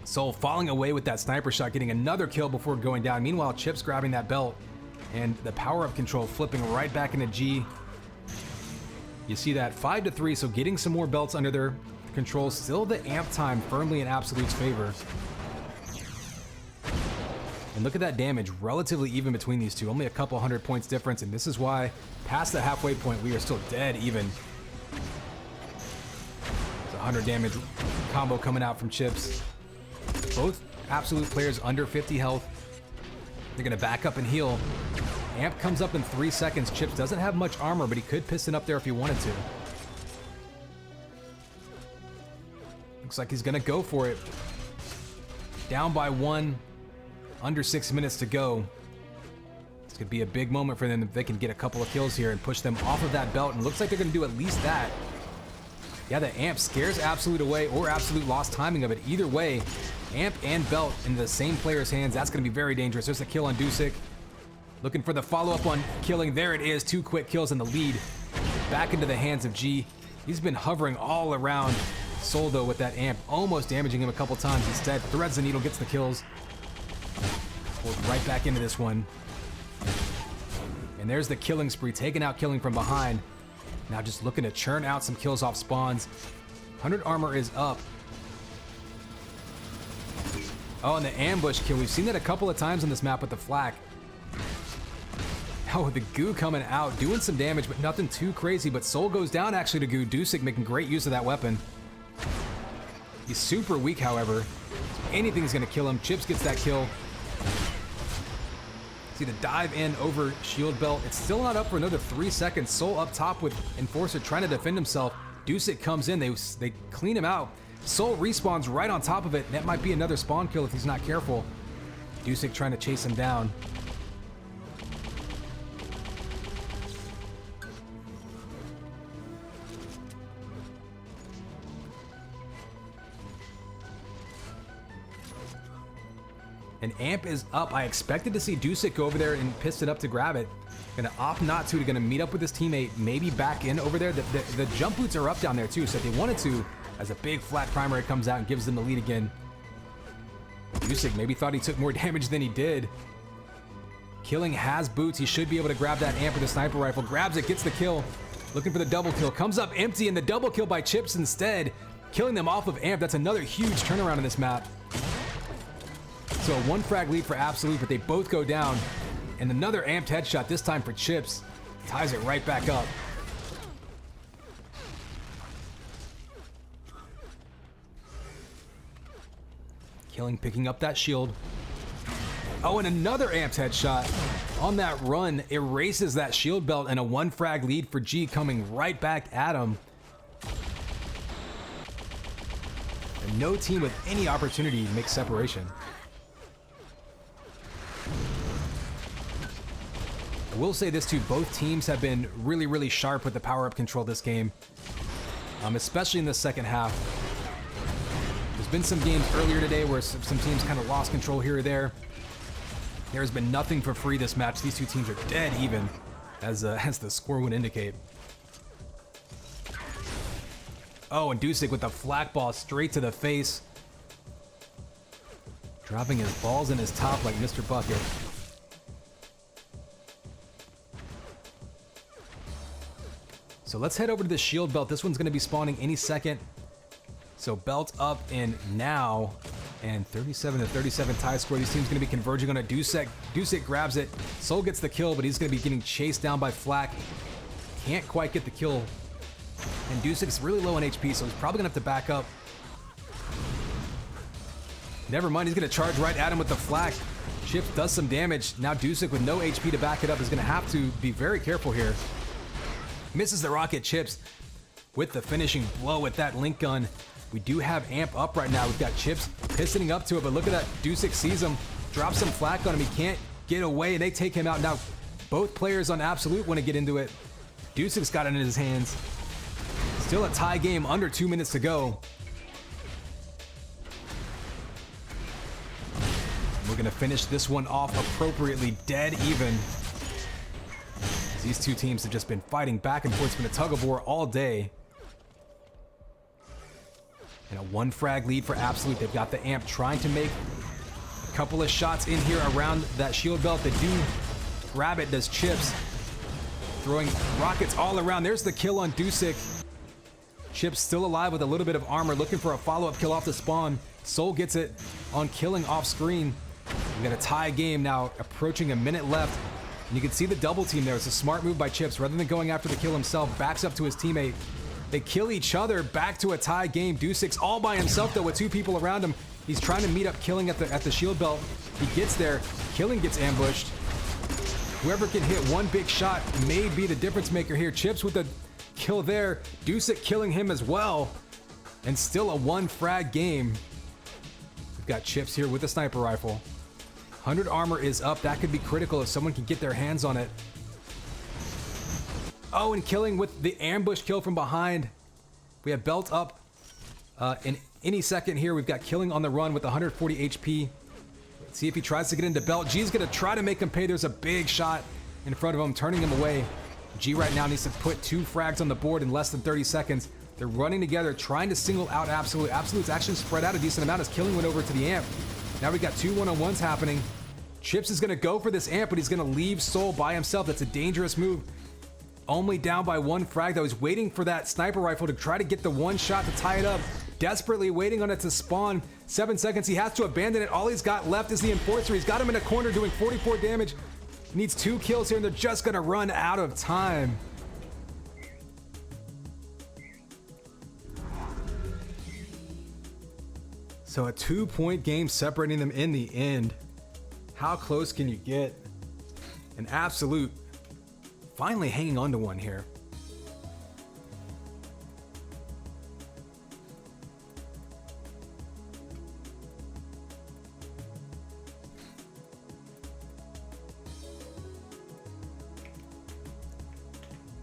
Soul falling away with that sniper shot, getting another kill before going down. Meanwhile, Chips grabbing that belt and the power-up control flipping right back into G. You see that 5-3, so getting some more belts under their control. Still the amp time firmly in Absolute's favor. And look at that damage, relatively even between these two. Only a couple 100 points difference, and this is why past the halfway point we are still dead even. It's a 100 damage combo coming out from Chips. Both Absolute players under 50 health. They're gonna back up and heal. Amp comes up in 3 seconds. Chips doesn't have much armor, but he could piston up there if he wanted to. Looks like he's gonna go for it. Down by 1, under 6 minutes to go. This could be a big moment for them if they can get a couple of kills here and push them off of that belt, and looks like they're gonna do at least that. Yeah, the amp scares Absolute away, or Absolute lost timing of it. Either way, amp and belt in the same player's hands, that's gonna be very dangerous. There's a kill on Dusic. Looking for the follow-up on Killing. There it is, 2 quick kills in the lead. Back into the hands of G. He's been hovering all around Soul though with that amp, almost damaging him a couple times. Instead, threads the needle, gets the kills. Pulled right back into this one. And there's the killing spree, taking out Killing from behind. Now just looking to churn out some kills off spawns. 100 armor is up. Oh, and the ambush kill. We've seen that a couple of times on this map with the flak. Oh, the goo coming out, doing some damage, but nothing too crazy. But Soul goes down actually to goo. Dusic making great use of that weapon. He's super weak, however. So anything's gonna kill him. Chips gets that kill. See the dive in over shield belt. It's still not up for another 3 seconds. Soul up top with Enforcer trying to defend himself. Dusic comes in, they clean him out. Soul respawns right on top of it. That might be another spawn kill if he's not careful. Dusic trying to chase him down. And Amp is up. I expected to see Dusik go over there and piston up to grab it. Gonna opt not to. Gonna meet up with his teammate, maybe back in over there. The jump boots are up down there too, so if they wanted to, as a big flat primary comes out and gives them the lead again. Dusik maybe thought he took more damage than he did. Killing has boots. He should be able to grab that Amp with a sniper rifle. Grabs it, gets the kill. Looking for the double kill. Comes up empty, and the double kill by Chips instead. Killing them off of Amp. That's another huge turnaround in this map. So a 1 frag lead for Absolute, but they both go down. And another Amped headshot, this time for Chips. Ties it right back up. Killing, picking up that shield. Oh, and another Amped headshot on that run. Erases that shield belt, and a 1 frag lead for G coming right back at him. And no team with any opportunity to make separation. I will say this too, both teams have been really, really sharp with the power-up control this game, especially in the second half. There's been some games earlier today where some teams kind of lost control here or there. There's been nothing for free this match. These two teams are dead even, as the score would indicate. Oh, and Dusik with the flak ball straight to the face. Dropping his balls in his top like Mr. Bucket. So let's head over to the shield belt. This one's going to be spawning any second. So belt up and now, and 37-37 tie score. These teams going to be converging on a Dusik. Dusik grabs it. Soul gets the kill, but he's going to be getting chased down by Flak. Can't quite get the kill. And Dusik's really low on HP, so he's probably going to have to back up. Never mind, he's going to charge right at him with the Flak. Chips does some damage. Now Dusik with no HP to back it up is going to have to be very careful here. Misses the rocket. Chips with the finishing blow with that link gun. We do have Amp up right now. We've got Chips pistoning up to it, but look at that. Dusik sees him, drops some flak on him. He can't get away, and they take him out. Now, both players on Absolute want to get into it. Dusik's got it in his hands. Still a tie game, under 2 minutes to go. We're going to finish this one off appropriately, dead even. These two teams have just been fighting back and forth. It's been a tug of war all day. And a 1 frag lead for Absolute. They've got the Amp trying to make a couple of shots in here around that shield belt. They do grab it, does Chips. Throwing rockets all around. There's the kill on Dusik. Chips still alive with a little bit of armor, looking for a follow-up kill off the spawn. Soul gets it on killing off screen. We got a tie game now, approaching a minute left. And you can see the double team there. It's a smart move by Chips. Rather than going after the kill himself, backs up to his teammate. They kill each other, back to a tie game. Dusik's all by himself though with 2 people around him. He's trying to meet up Killing at the shield belt. He gets there. Killing gets ambushed. Whoever can hit one big shot may be the difference maker here. Chips with the kill there. Dusik killing him as well. And still a 1 frag game. We've got Chips here with a sniper rifle. 100 armor is up. That could be critical if someone can get their hands on it. Oh, and Killing with the ambush kill from behind. We have belt up in any second here. We've got Killing on the run with 140 HP. Let's see if he tries to get into belt. G's gonna try to make him pay. There's a big shot in front of him, turning him away. G right now needs to put 2 frags on the board in less than 30 seconds. They're running together, trying to single out Absolute. Absolute's actually spread out a decent amount as Killing went over to the Amp. Now we got 2 1-on-1s happening. Chips is gonna go for this Amp, but he's gonna leave Soul by himself. That's a dangerous move. Only down by 1 frag though. He's waiting for that sniper rifle to try to get the 1 shot to tie it up. Desperately waiting on it to spawn. 7 seconds, he has to abandon it. All he's got left is the Enforcer. He's got him in a corner doing 44 damage. He needs 2 kills here and they're just gonna run out of time. So a 2-point game separating them in the end. How close can you get? An Absolute finally hanging on to one here.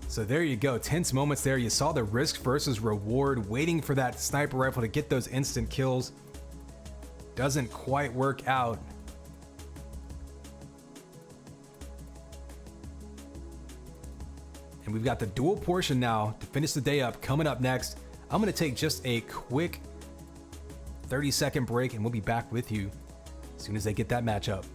So there you go, tense moments there. You saw the risk versus reward, waiting for that sniper rifle to get those instant kills. Doesn't quite work out. And we've got the dual portion now to finish the day up. Coming up next, I'm going to take just a quick 30-second break, and we'll be back with you as soon as they get that matchup.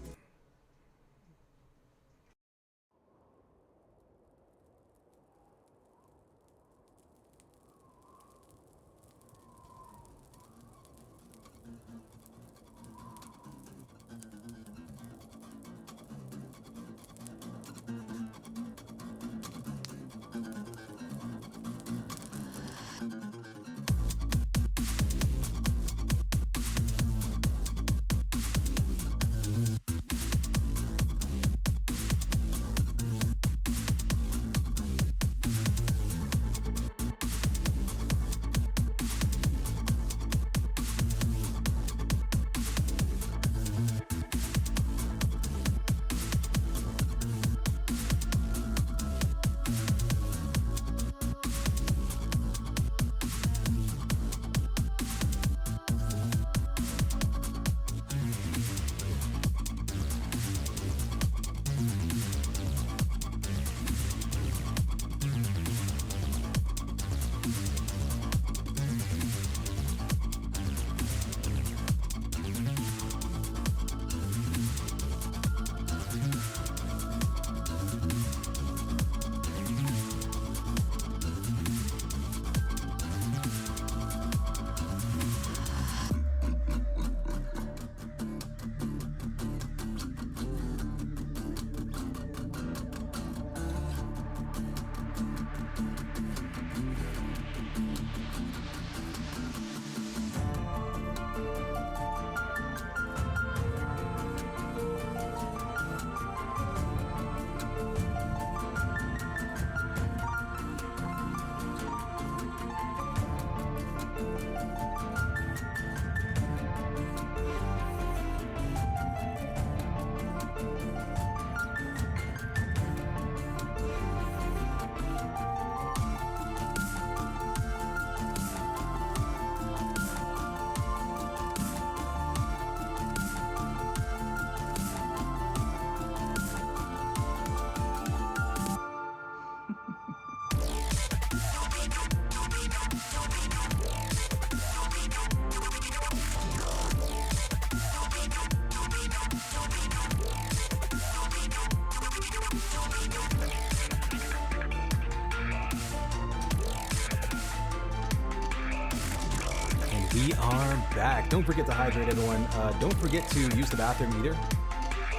We are back. Don't forget to hydrate, everyone. Don't forget to use the bathroom either.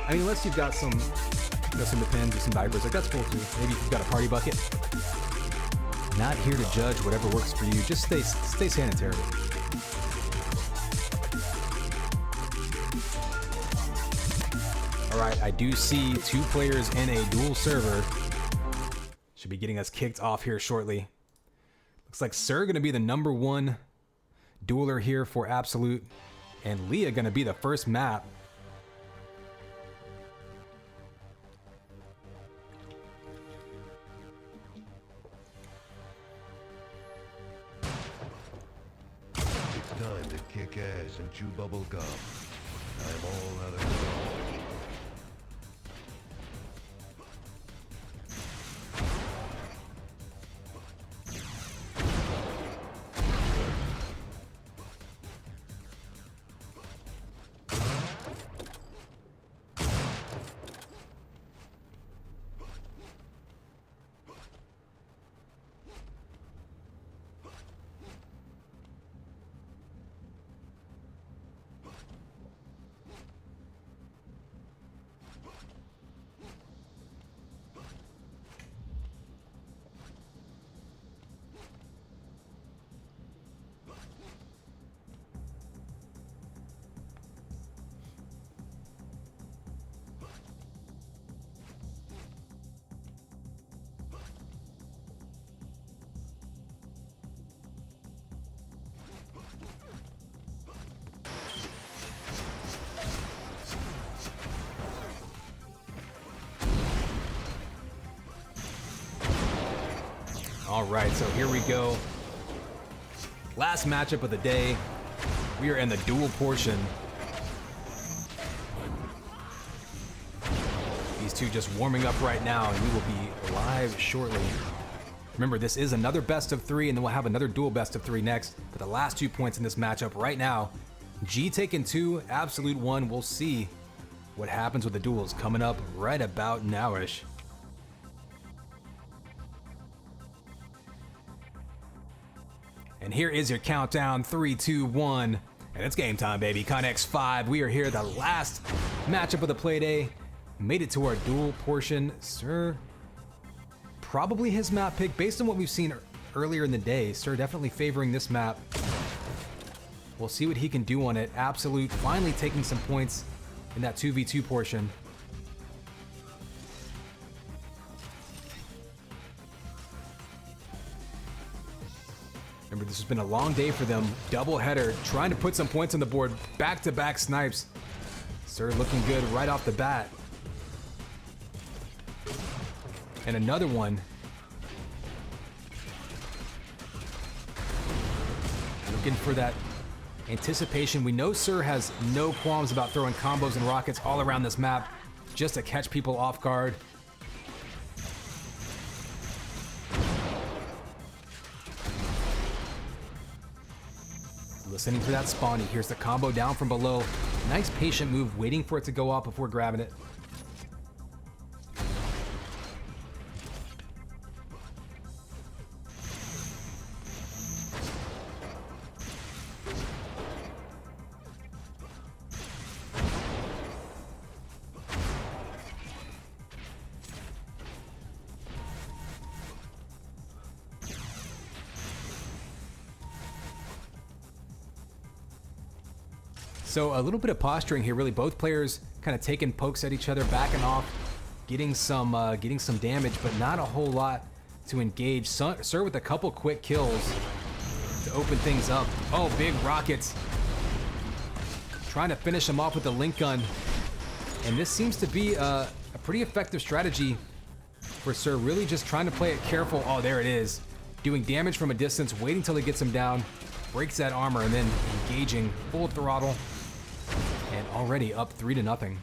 I mean, unless you've got some, some Depends or some diapers, like that's cool too. Maybe you've got a party bucket. Not here to judge whatever works for you. Just stay sanitary. All right, I do see 2 players in a dual server. Should be getting us kicked off here shortly. Looks like Sir gonna be the #1 dueler here for Absolute, and Leah gonna be the first map. It's time to kick ass and chew bubble gum. I'm all out of gum. All right, so here we go. Last matchup of the day. We are in the dual portion. These two just warming up right now, and we will be live shortly. Remember, this is another best of 3, and then we'll have another dual best of 3 next. For the last 2 points in this matchup right now, G taking 2, Absolute 1. We'll see what happens with the duels coming up right about nowish. And here is your countdown, 3, 2, 1. And it's game time, baby. Connex 5. We are here, the last matchup of the play day. Made it to our duel portion. Sir, probably his map pick. Based on what we've seen earlier in the day, Sir definitely favoring this map. We'll see what he can do on it. Absolute finally taking some points in that 2v2 portion. Remember, this has been a long day for them. Double header, trying to put some points on the board. Back-to-back snipes. Sir looking good right off the bat. And another one. Looking for that anticipation. We know Sir has no qualms about throwing combos and rockets all around this map just to catch people off guard. Listening for that spawn. He hears the combo down from below. Nice patient move, waiting for it to go off before grabbing it. So a little bit of posturing here, really. Both players kind of taking pokes at each other, backing off, getting some damage, but not a whole lot to engage. Sir with a couple quick kills to open things up. Oh, big rockets. Trying to finish him off with the link gun. And this seems to be a pretty effective strategy for Sir, really just trying to play it careful. Oh, there it is. Doing damage from a distance, waiting till he gets him down, breaks that armor, and then engaging full throttle. And already up 3-0.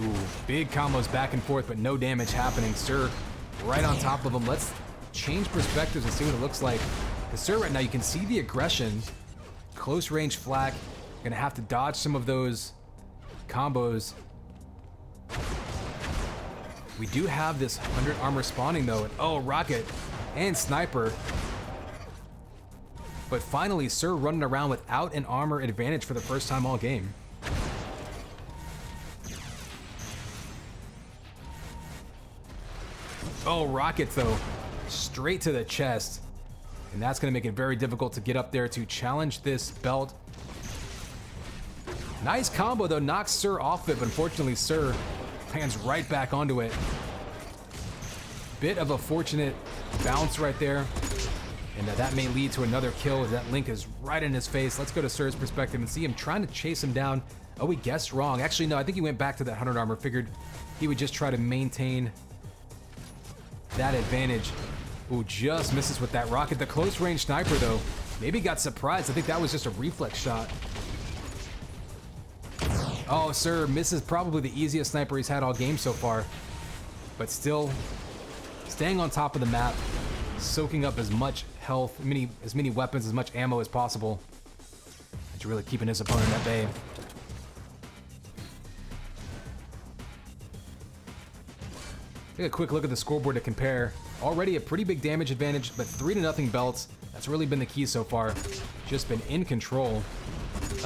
Ooh, big combos back and forth, but no damage happening. Sir right on top of him. Let's change perspectives and see what it looks like. The Sir right now, you can see the aggression. Close range flak. Gonna have to dodge some of those combos. We do have this 100 armor spawning though. Oh, rocket and sniper. But finally, Sir running around without an armor advantage for the first time all game. Oh, rocket though. Straight to the chest. And that's gonna make it very difficult to get up there to challenge this belt. Nice combo though, knocks Sir off it, but unfortunately Sir lands right back onto it. Bit of a fortunate bounce right there. And that may lead to another kill as that link is right in his face. Let's go to Sir's perspective and see him trying to chase him down. Oh, he guessed wrong. Actually, no, I think he went back to that 100 armor. Figured he would just try to maintain that advantage. Ooh, just misses with that rocket. The close range sniper though, maybe got surprised. I think that was just a reflex shot. Oh, Sir misses probably the easiest sniper he's had all game so far. But still staying on top of the map, soaking up as much health, as many weapons, as much ammo as possible. And really keeping his opponent at bay. Take a quick look at the scoreboard to compare. Already a pretty big damage advantage, but 3-0 belts. That's really been the key so far. Just been in control.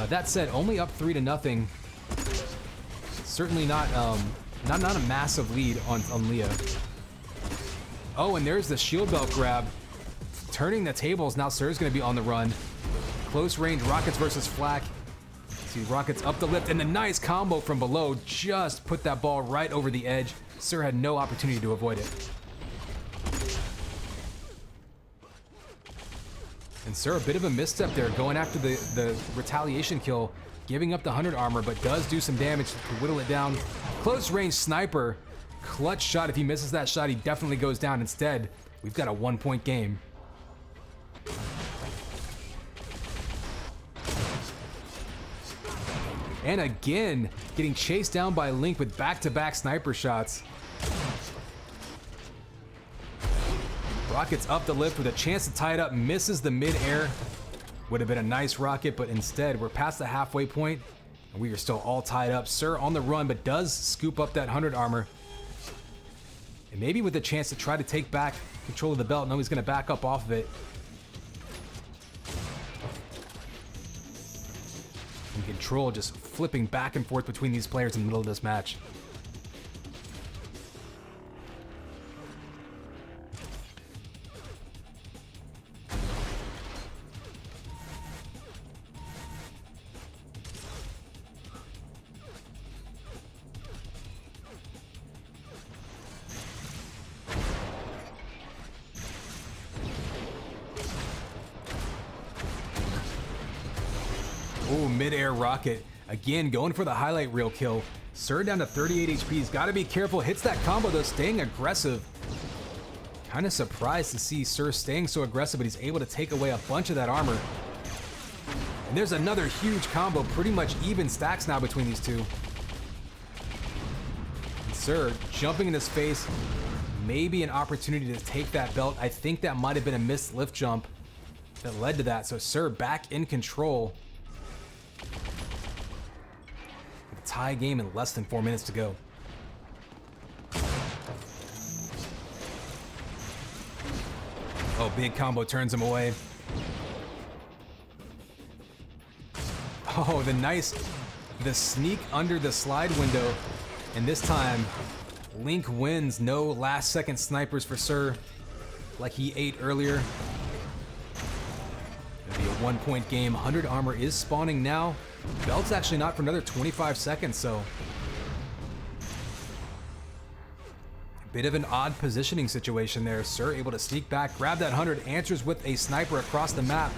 That said, only up 3-0. Certainly not a massive lead on Leah. Oh, and there's the shield belt grab. Turning the tables. Now Sir's going to be on the run. Close range rockets versus flak. See, rockets up the lift, and the nice combo from below just put that ball right over the edge. Sir had no opportunity to avoid it. And Sir, a bit of a misstep there, going after the retaliation kill, giving up the 100 armor, but does do some damage to whittle it down. Close range sniper, clutch shot. If he misses that shot, he definitely goes down. Instead, we've got a 1-point game. And again, getting chased down by Link with back-to-back sniper shots. Rocket's up the lift with a chance to tie it up, misses the mid-air. Would have been a nice rocket, but instead we're past the halfway point, and we are still all tied up. Sir on the run, but does scoop up that 100 armor. And maybe with a chance to try to take back control of the belt. No, he's going to back up off of it. And Control just flipping back and forth between these players in the middle of this match. Oh, mid-air rocket. Again, going for the highlight reel kill. Sir down to 38 HP. He's got to be careful. Hits that combo, though, staying aggressive. Kind of surprised to see Sir staying so aggressive, but he's able to take away a bunch of that armor. And there's another huge combo. Pretty much even stacks now between these two. And Sir jumping in his face. Maybe an opportunity to take that belt. I think that might have been a missed lift jump that led to that. So Sir back in control. Tie game in less than 4 minutes to go. Oh, big combo turns him away. Oh, the sneak under the slide window. And this time, Link wins. No last second snipers for Sir, like he ate earlier. It'll be a 1-point game. 100 armor is spawning now. Belt's actually not for another 25 seconds, so a bit of an odd positioning situation there. Sir able to sneak back, grab that 100, answers with a sniper across the map,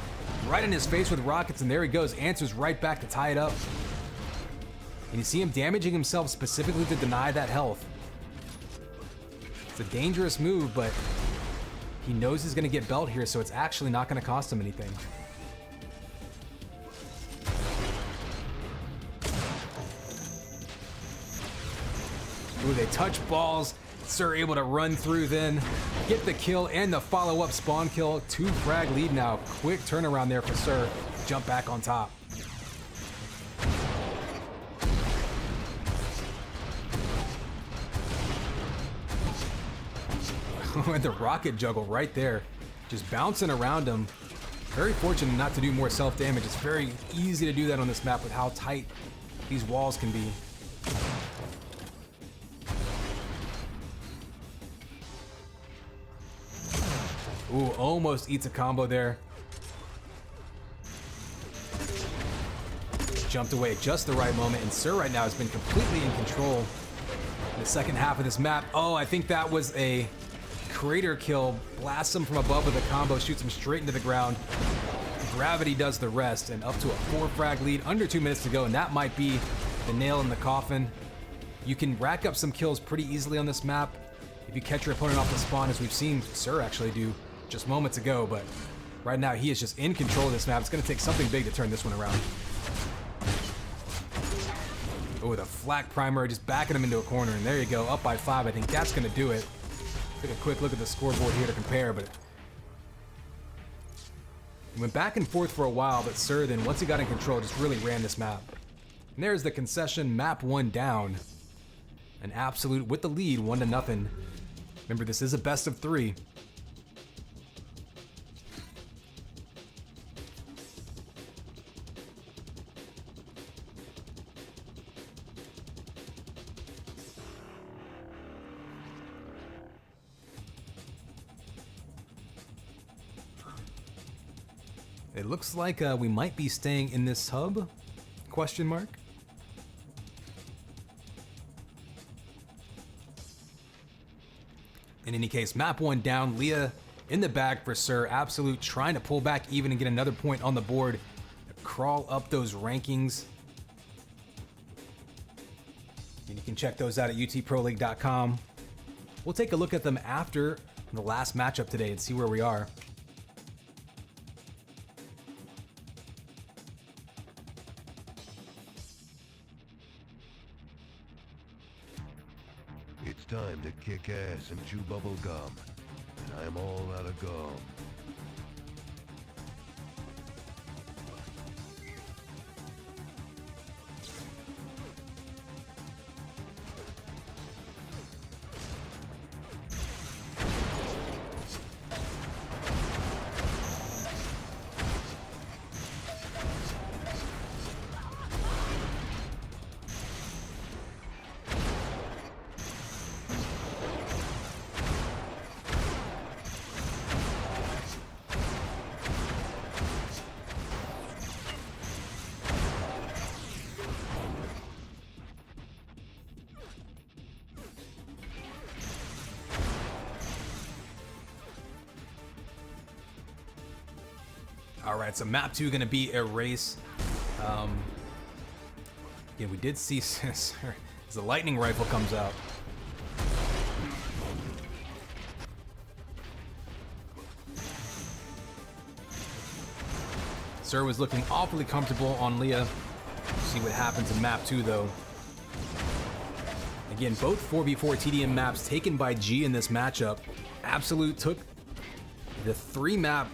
right in his face with rockets, and there he goes, answers right back to tie it up. And you see him damaging himself specifically to deny that health. It's a dangerous move, but he knows he's gonna get belt here, so it's actually not gonna cost him anything. Ooh, they touch balls. Sir able to run through then, get the kill and the follow-up spawn kill. 2 frag lead now. Quick turnaround there for Sir. Jump back on top. And the rocket juggle right there. Just bouncing around him. Very fortunate not to do more self-damage. It's very easy to do that on this map with how tight these walls can be. Ooh, almost eats a combo there. Jumped away at just the right moment, and Sir right now has been completely in control in the second half of this map. Oh, I think that was a crater kill. Blasts him from above with a combo, shoots him straight into the ground. Gravity does the rest, and up to a 4 frag lead, under 2 minutes to go, and that might be the nail in the coffin. You can rack up some kills pretty easily on this map if you catch your opponent off the spawn, as we've seen Sir actually do just moments ago, but right now he is just in control of this map. It's going to take something big to turn this one around. Oh, the flak primer just backing him into a corner, and there you go, up by 5. I think that's going to do it. Take a quick look at the scoreboard here to compare, but it went back and forth for a while, but Sir then, once he got in control, just really ran this map. And there's the concession, map 1 down. An absolute with the lead, 1-0. Remember, this is a best of 3. It looks like we might be staying in this hub? Question mark. In any case, map 1 down. Leah in the bag for Sir. Absolute trying to pull back even and get another point on the board. Crawl up those rankings. And you can check those out at UTProLeague.com. We'll take a look at them after the last matchup today and see where we are. It's time to kick ass and chew bubble gum, and I'm all out of gum. All right, so map 2 going to be a race. Yeah, we did see as the lightning rifle comes out. Sir was looking awfully comfortable on Leah. See what happens in map 2, though. Again, both 4v4 TDM maps taken by G in this matchup. Absolute took the 3-map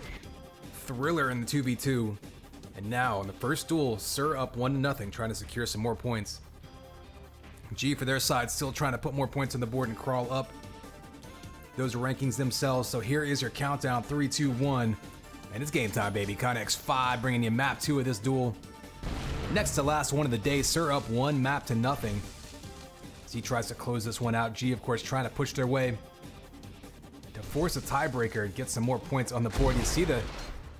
thriller in the 2v2, and now in the first duel, Sir up 1-0, trying to secure some more points. G for their side still trying to put more points on the board and crawl up those rankings themselves. So here is your countdown: 3, 2, 1, and it's game time, baby. Connex 5 bringing you map 2 of this duel. Next to last one of the day, Sir up 1 map to nothing as he tries to close this one out. G, of course, trying to push their way to force a tiebreaker and get some more points on the board. You see the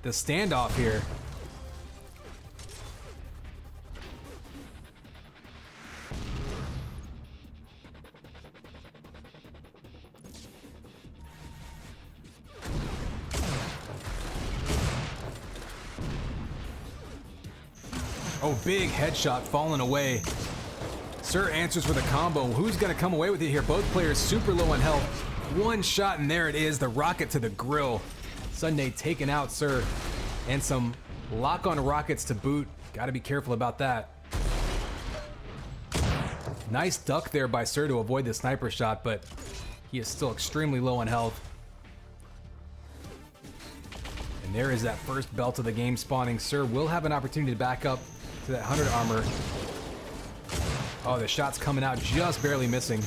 standoff here. Oh, big headshot falling away. Sir answers with a combo. Who's gonna come away with it here? Both players super low on health. One shot and there it is, the rocket to the grill. Sunday taking out Sir, and some lock-on rockets to boot. Got to be careful about that. Nice duck there by Sir to avoid the sniper shot, but he is still extremely low on health. And there is that first belt of the game spawning. Sir will have an opportunity to back up to that 100 armor. Oh, the shot's coming out, just barely missing.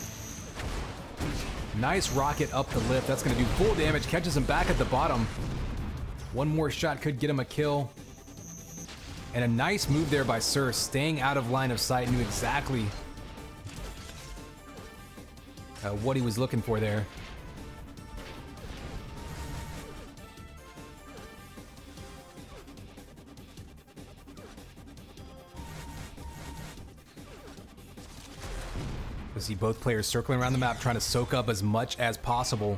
Nice rocket up the lip. That's going to do full damage. Catches him back at the bottom. One more shot could get him a kill. And a nice move there by Sir, staying out of line of sight. Knew exactly what he was looking for there. You see both players circling around the map, trying to soak up as much as possible.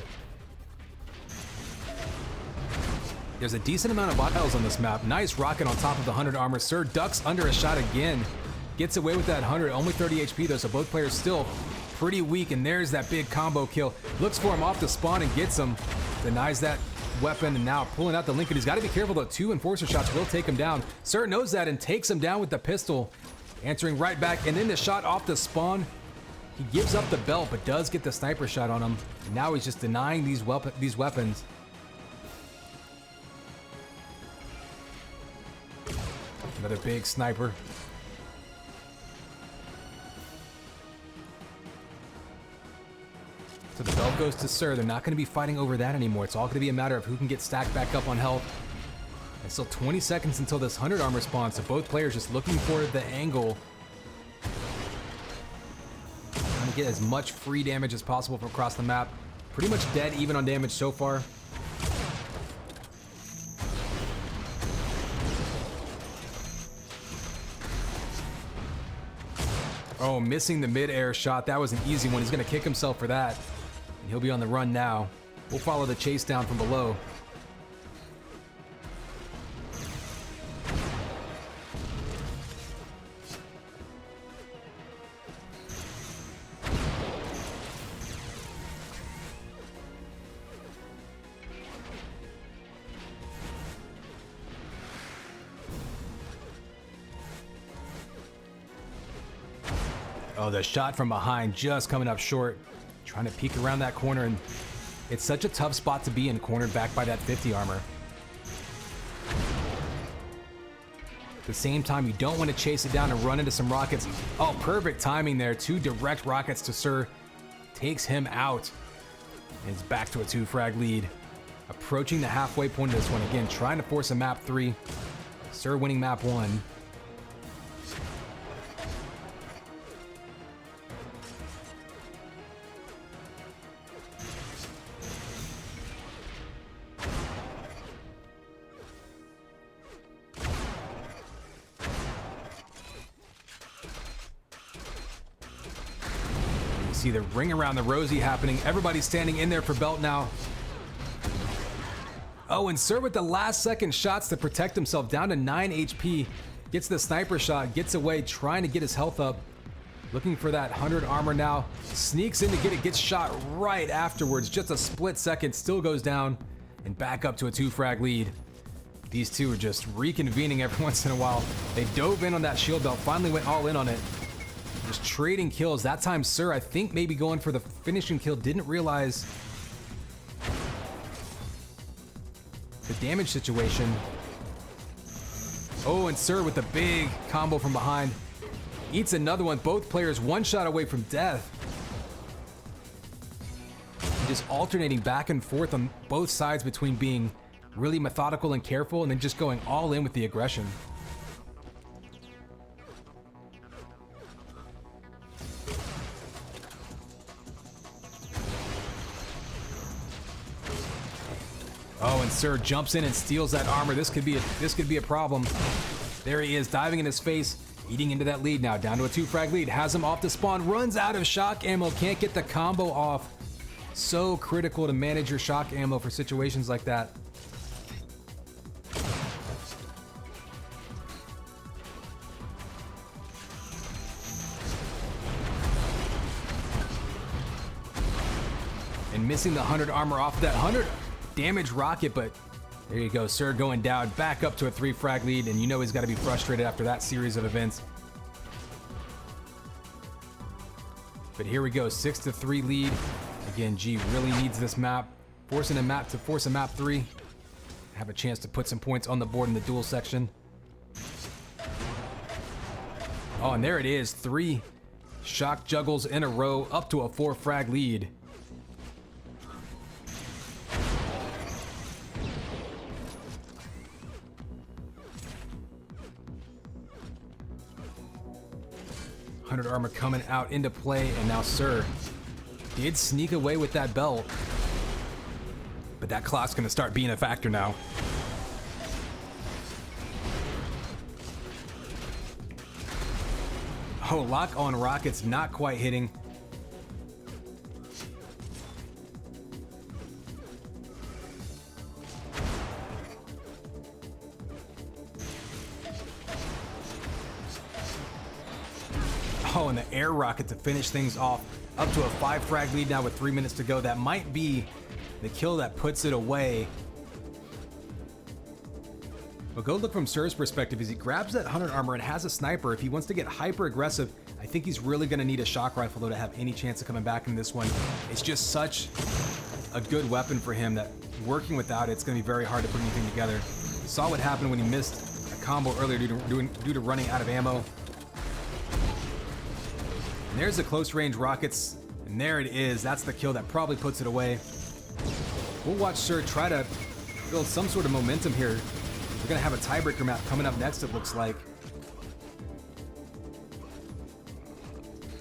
There's a decent amount of vials on this map. Nice rocket on top of the 100 armor. Sir ducks under a shot again. Gets away with that 100. Only 30 HP though, so both players still pretty weak. And there's that big combo kill. Looks for him off the spawn and gets him. Denies that weapon and now pulling out the Lincoln. He's got to be careful though. 2 enforcer shots will take him down. Sir knows that and takes him down with the pistol. Answering right back, and then the shot off the spawn. He gives up the belt, but does get the sniper shot on him. And now he's just denying these weapons. Another big sniper. So the belt goes to Sir. They're not going to be fighting over that anymore. It's all going to be a matter of who can get stacked back up on health. And still 20 seconds until this 100 armor spawns, so both players just looking for the angle. Trying to get as much free damage as possible from across the map. Pretty much dead even on damage so far. Oh, missing the mid-air shot. That was an easy one. He's going to kick himself for that. And he'll be on the run now. We'll follow the chase down from below. Oh, the shot from behind just coming up short. Trying to peek around that corner, and it's such a tough spot to be in, cornered back by that 50 armor. At the same time, you don't want to chase it down and run into some rockets. Oh, perfect timing there. 2 direct rockets to Sir. Takes him out. And it's back to a 2-frag lead. Approaching the halfway point of this one. Again, trying to force a map 3. Sir winning map 1. See the ring around the rosy happening. Everybody's standing in there for belt now. Oh, and Sir with the last second shots to protect himself, down to 9 HP. Gets the sniper shot, gets away, trying to get his health up. Looking for that 100 armor now. Sneaks in to get it, gets shot right afterwards. Just a split second, still goes down. And back up to a 2-frag lead. These two are just reconvening every once in a while. They dove in on that shield belt, finally went all in on it. Just trading kills. That time, Sir, I think maybe going for the finishing kill, didn't realize the damage situation. Oh, and Sir with the big combo from behind. Eats another one. Both players 1 shot away from death. Just alternating back and forth on both sides between being really methodical and careful and then just going all in with the aggression. Oh, and Sir jumps in and steals that armor. This could be a problem. There he is, diving in his face, eating into that lead now, down to a 2-frag lead. Has him off the spawn, runs out of shock ammo, can't get the combo off. So critical to manage your shock ammo for situations like that. And missing the 100 armor off that 100 damage rocket, but there you go. Sir going down, back up to a 3-frag lead, and you know he's got to be frustrated after that series of events. But here we go, 6-3 lead. Again, G really needs this map. Forcing a map to force a map 3. Have a chance to put some points on the board in the duel section. Oh, and there it is. 3 shock juggles in a row, up to a 4-frag lead. Armor coming out into play, and now Sir did sneak away with that belt, but that clock's gonna start being a factor now. Oh, lock on rockets not quite hitting. Oh, and the air rocket to finish things off. Up to a 5-frag lead now with 3 minutes to go. That might be the kill that puts it away. But go look from Sir's perspective as he grabs that 100 armor and has a sniper. If he wants to get hyper aggressive, I think he's really going to need a shock rifle though to have any chance of coming back in this one. It's just such a good weapon for him that working without it's going to be very hard to put anything together. You saw what happened when he missed a combo earlier due to running out of ammo. And there's the close range rockets, and there it is. That's the kill that probably puts it away. We'll watch Sir try to build some sort of momentum here. We're gonna have a tiebreaker map coming up next, it looks like.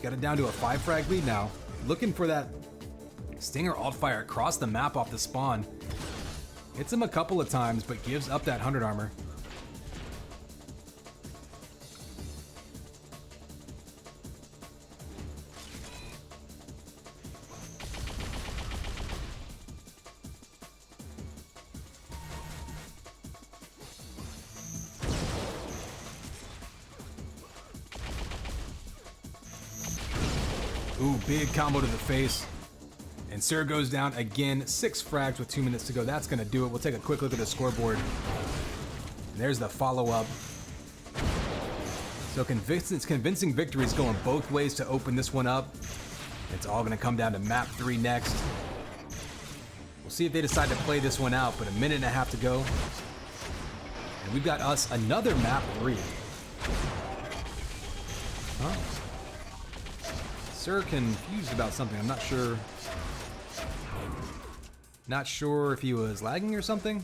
Got it down to a 5-frag lead now. Looking for that Stinger alt fire across the map off the spawn. Hits him a couple of times, but gives up that 100 armor. Ooh, big combo to the face. And Sir goes down again. 6 frags with 2 minutes to go. That's going to do it. We'll take a quick look at the scoreboard. And there's the follow-up. So convincing victories going both ways to open this one up. It's all going to come down to map 3 next. We'll see if they decide to play this one out, but a minute and a half to go. And we've got us another map 3. Huh? Sir confused about something. I'm not sure. Not sure if he was lagging or something.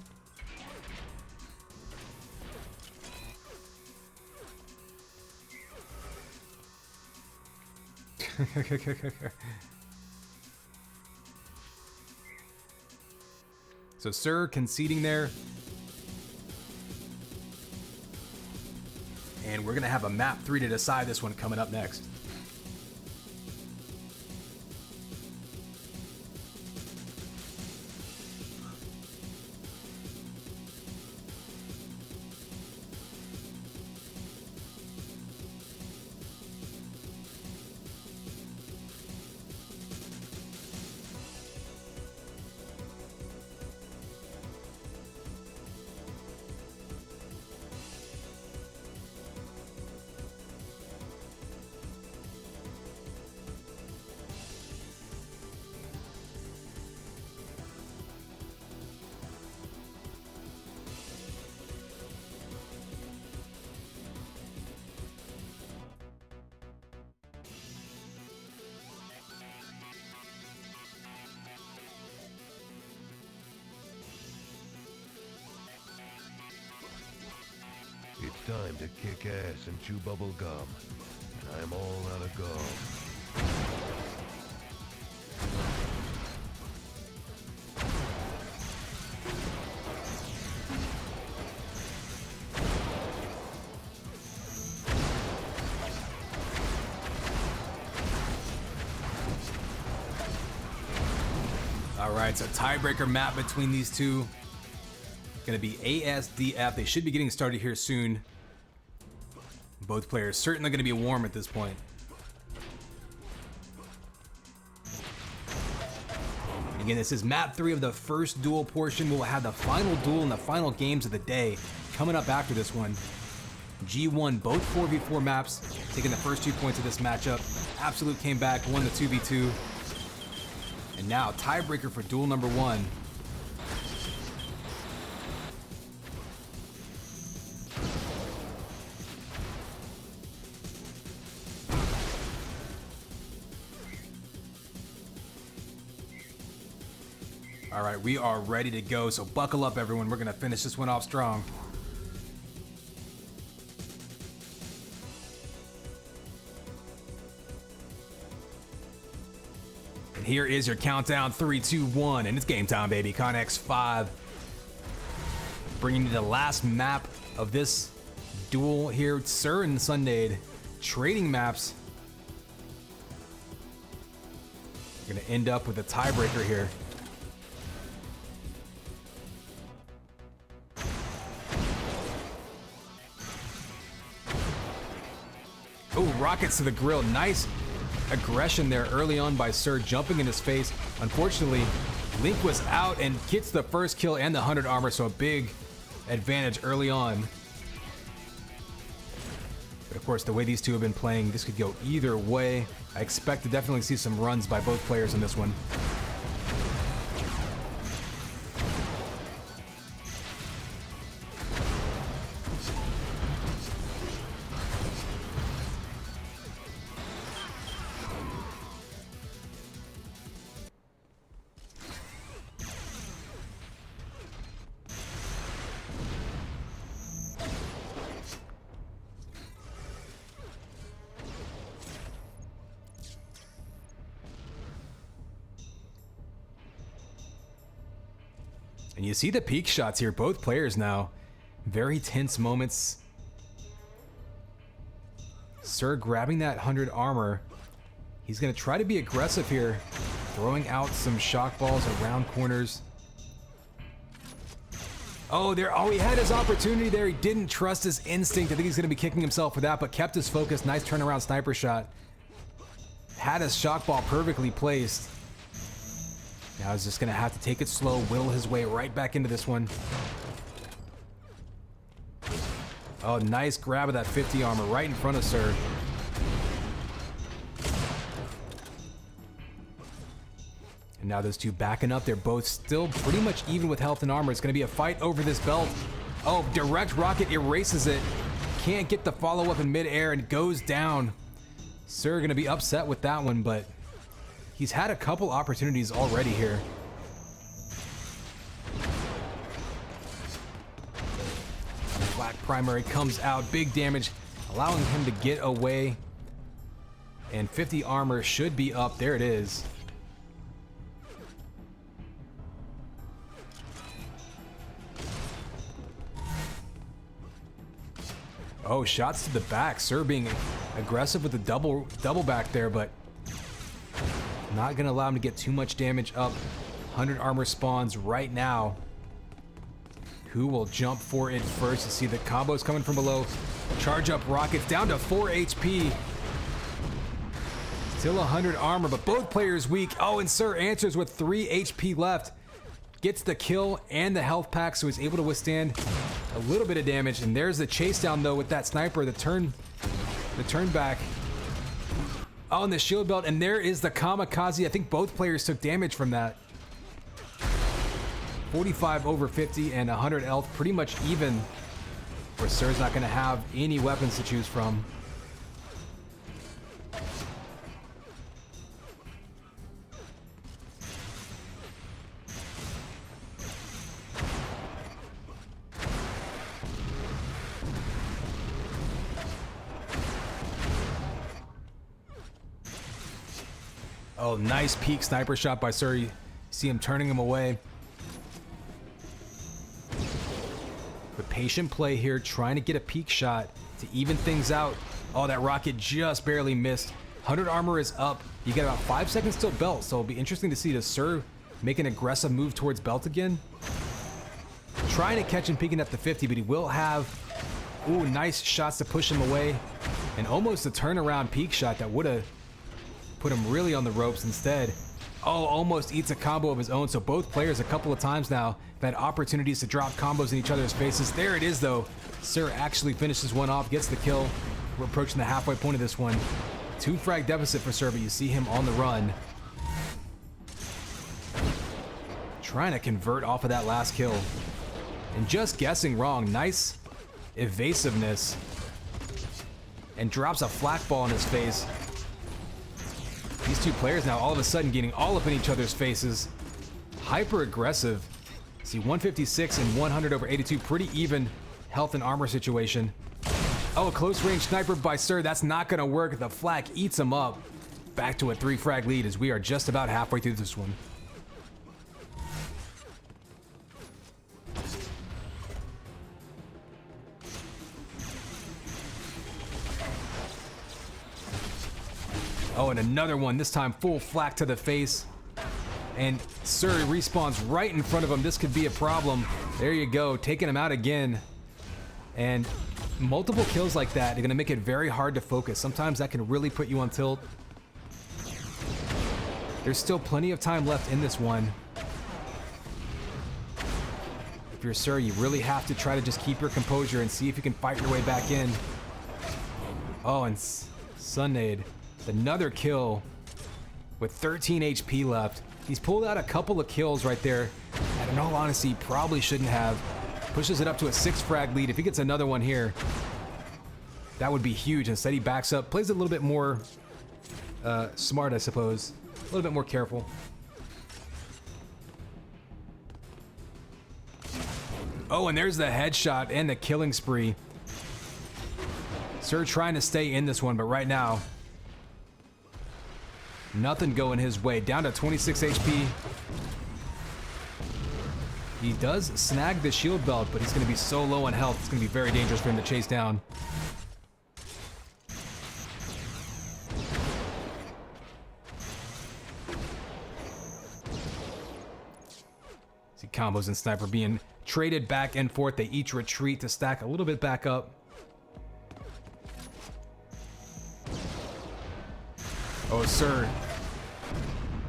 So Sir conceding there. And we're gonna have a map 3 to decide this one coming up next. It's time to kick ass and chew bubble gum. And I'm all out of gum. All right, so tiebreaker map between these two. Gonna be ASDF. They should be getting started here soon. Both players certainly gonna be warm at this point. And again, this is map 3 of the first duel portion. We'll have the final duel and the final games of the day coming up after this one. G1, both 4v4 maps, taking the first 2 points of this matchup. Absolute came back, won the 2v2. And now, tiebreaker for duel number 1. All right, we are ready to go, so buckle up, everyone. We're gonna finish this one off strong. And here is your countdown, 3, 2, 1, and it's game time, baby. Connex 5. Bringing you the last map of this duel here. Sir and Sundade trading maps. We're gonna end up with a tiebreaker here. Oh, rockets to the grill. Nice aggression there early on by Sir, jumping in his face. Unfortunately, Link was out and gets the first kill and the 100 armor, so a big advantage early on. But of course, the way these two have been playing, this could go either way. I expect to definitely see some runs by both players in this one. And you see the peak shots here, both players now. Very tense moments. Sir grabbing that 100 armor. He's gonna try to be aggressive here, throwing out some shock balls around corners. Oh, he had his opportunity there. He didn't trust his instinct. I think he's gonna be kicking himself for that, but kept his focus. Nice turnaround sniper shot. Had his shock ball perfectly placed. Now he's just gonna have to take it slow, whittle his way right back into this one. Oh, nice grab of that 50 armor right in front of Sir. And now those two backing up. They're both still pretty much even with health and armor. It's going to be a fight over this belt. Oh, direct rocket erases it. Can't get the follow-up in midair and goes down. Sir going to be upset with that one, but he's had a couple opportunities already here. Black primary comes out, big damage, allowing him to get away. And 50 armor should be up. There it is. Oh, shots to the back. Sir being aggressive with the double back there, but not gonna allow him to get too much damage up. 100 armor spawns right now. Who will jump for it first? To see the combos coming from below. Charge up rockets down to 4 HP. Still 100 armor, but both players weak. Oh, and Sir answers with 3 HP left. Gets the kill and the health pack, so he's able to withstand a little bit of damage. And there's the chase down though with that sniper, the turn back. Oh, and the shield belt, and there is the kamikaze. I think both players took damage from that. 45 over 50 and 100 health, pretty much even. Where Sir's not gonna have any weapons to choose from. Oh, nice peek sniper shot by Sir. You see him turning him away. But patient play here, trying to get a peek shot to even things out. Oh, that rocket just barely missed. 100 armor is up. You get about 5 seconds till belt, so it'll be interesting to see does Sir make an aggressive move towards belt again. Trying to catch him peeking at the 50, but he will have, ooh, nice shots to push him away. And almost a turnaround peek shot that would have put him really on the ropes instead. Oh, almost eats a combo of his own. So both players a couple of times now have had opportunities to drop combos in each other's faces. There it is though. Sir actually finishes one off, gets the kill. We're approaching the halfway point of this one. 2 frag deficit for Sir, but you see him on the run. Trying to convert off of that last kill. And just guessing wrong. Nice evasiveness. And drops a flak ball in his face. These two players now all of a sudden getting all up in each other's faces. Hyper aggressive. See 156 and 100 over 82. Pretty even health and armor situation. Oh, a close range sniper by Sir. That's not going to work. The flak eats him up. Back to a 3 frag lead as we are just about halfway through this one. Oh, and another one, this time full flak to the face. And Sir respawns right in front of him. This could be a problem. There you go, taking him out again. And multiple kills like that are gonna make it very hard to focus. Sometimes that can really put you on tilt. There's still plenty of time left in this one. If you're Sir, you really have to try to just keep your composure and see if you can fight your way back in. Oh, and Sunnade. Another kill with 13 HP left. He's pulled out a couple of kills right there. And in all honesty, he probably shouldn't have. Pushes it up to a 6 frag lead. If he gets another one here, that would be huge. Instead, he backs up, plays a little bit more smart, I suppose. A little bit more careful. Oh, and there's the headshot and the killing spree. Sir trying to stay in this one, but right now, nothing going his way. Down to 26 HP. He does snag the shield belt, but he's going to be so low on health, it's going to be very dangerous for him to chase down. See combos and sniper being traded back and forth. They each retreat to stack a little bit back up. Oh, Sir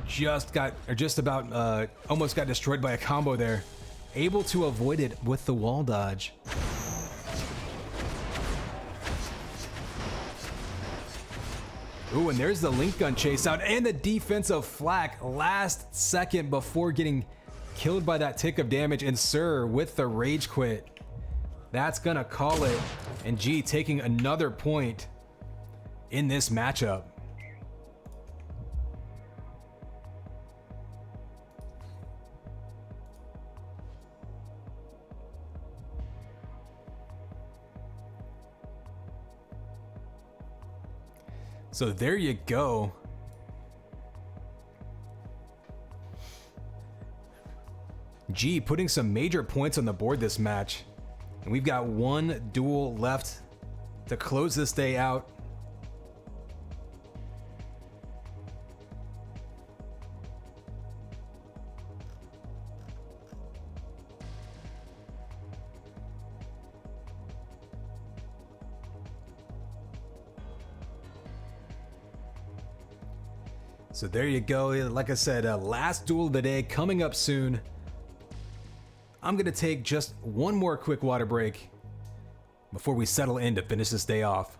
just about almost got destroyed by a combo there. Able to avoid it with the wall dodge. Ooh, and there's the link gun chase out and the defensive flak last second before getting killed by that tick of damage. And Sir with the rage quit. That's gonna call it. And G taking another point in this matchup. So there you go. G putting some major points on the board this match. And we've got one duel left to close this day out. So there you go. Like I said, last duel of the day coming up soon. I'm gonna take just one more quick water break before we settle in to finish this day off.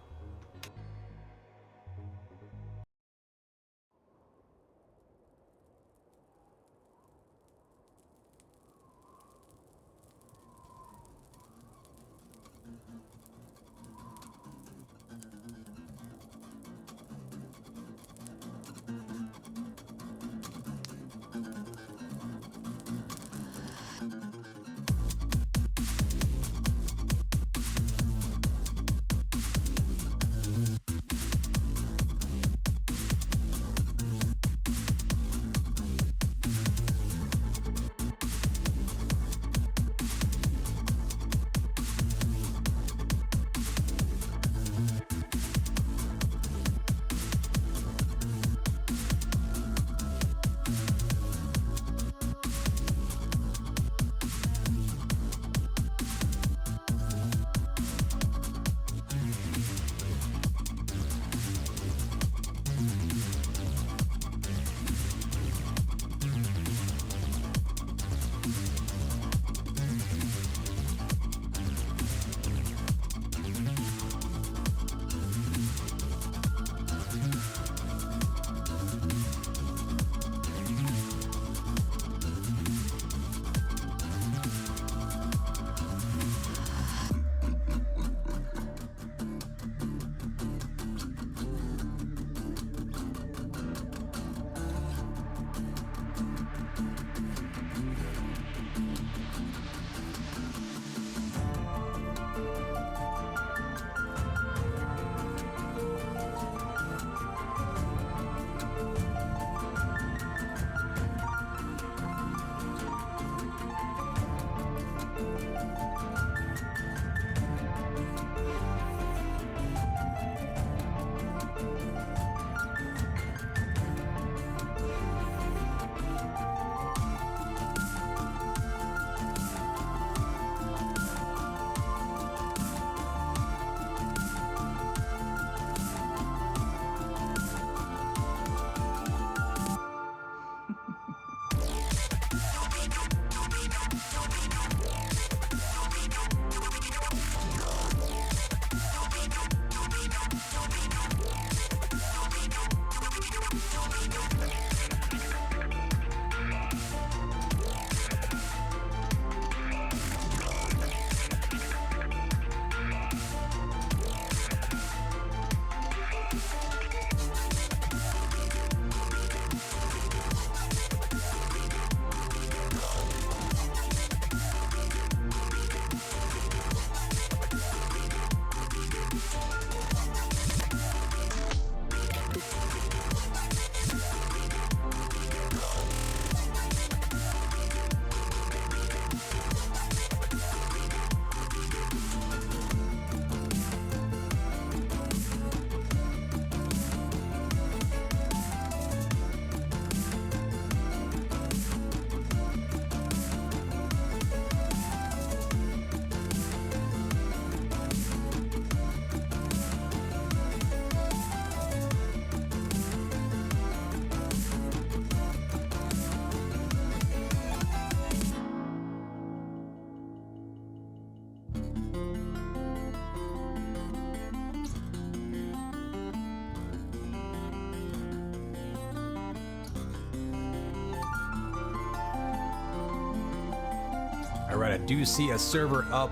All right, I do see a server up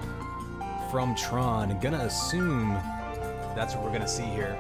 from Tron. Gonna assume that's what we're gonna see here.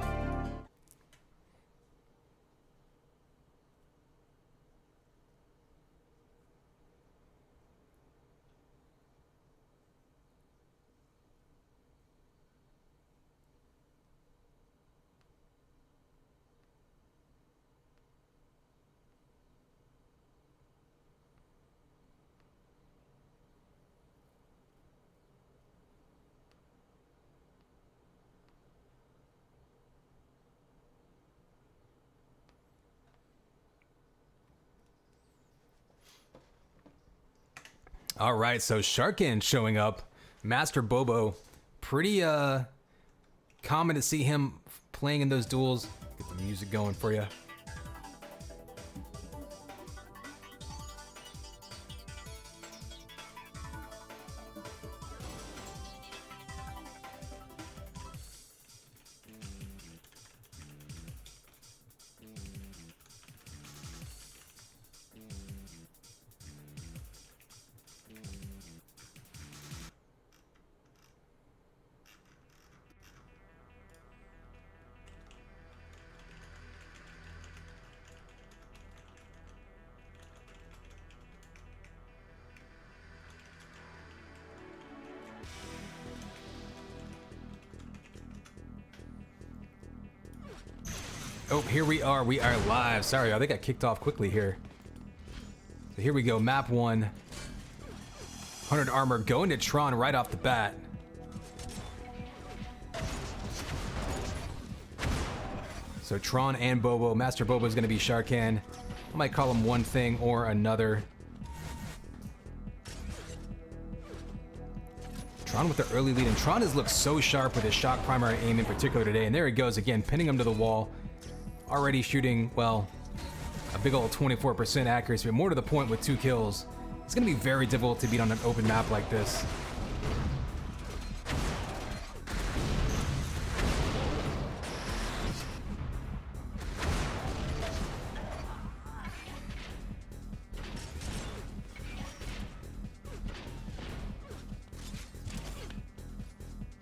All right, so Sharkin showing up. Master Bobo. Pretty common to see him playing in those duels. Get the music going for you. Oh, here we are. We are live. Sorry, I think I kicked off quickly here. So here we go. Map 1. 100 armor going to Tron right off the bat. So Tron and Bobo. Master Bobo is going to be Sharkan. I might call him one thing or another. Tron with the early lead. And Tron has looked so sharp with his shock primary aim in particular today. And there he goes again, pinning him to the wall. Already shooting, well, a big old 24% accuracy, but more to the point with 2 kills. It's going to be very difficult to beat on an open map like this.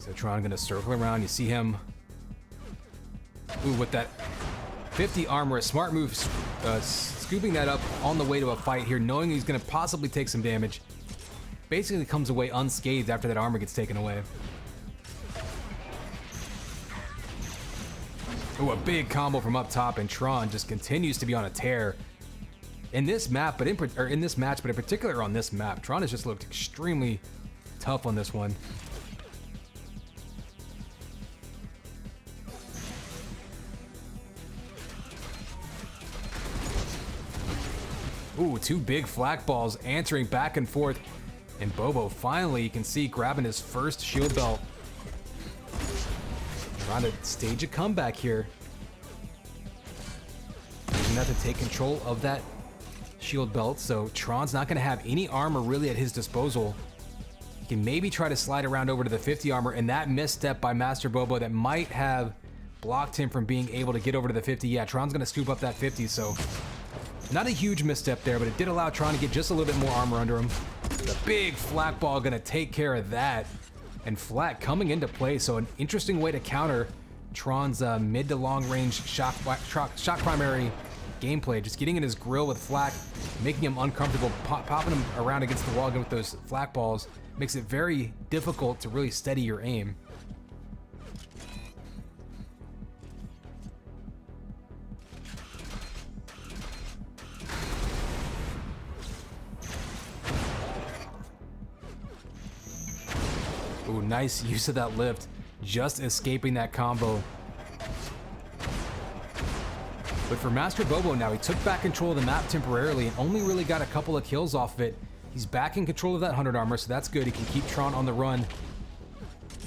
So Tron going to circle around. You see him, ooh, with that 50 armor, a smart move, scooping that up on the way to a fight here, knowing he's going to possibly take some damage. Basically comes away unscathed after that armor gets taken away. Ooh, a big combo from up top, and Tron just continues to be on a tear in this map, but in this match, but in particular on this map. Tron has just looked extremely tough on this one. Ooh, 2 big flak balls answering back and forth. And Bobo finally, you can see, grabbing his first shield belt. Trying to stage a comeback here. Using that to take control of that shield belt. So Tron's not going to have any armor really at his disposal. He can maybe try to slide around over to the 50 armor. And that misstep by Master Bobo that might have blocked him from being able to get over to the 50. Yeah, Tron's going to scoop up that 50, so not a huge misstep there, but it did allow Tron to get just a little bit more armor under him. The big flak ball gonna take care of that. And flak coming into play, so an interesting way to counter Tron's mid to long range shock primary gameplay. Just getting in his grill with flak, making him uncomfortable, popping him around against the wall again with those flak balls. Makes it very difficult to really steady your aim. Ooh, nice use of that lift, just escaping that combo. But for Master Bobo now, he took back control of the map temporarily and only really got a couple of kills off of it. He's back in control of that 100 armor, so that's good. He can keep Tron on the run.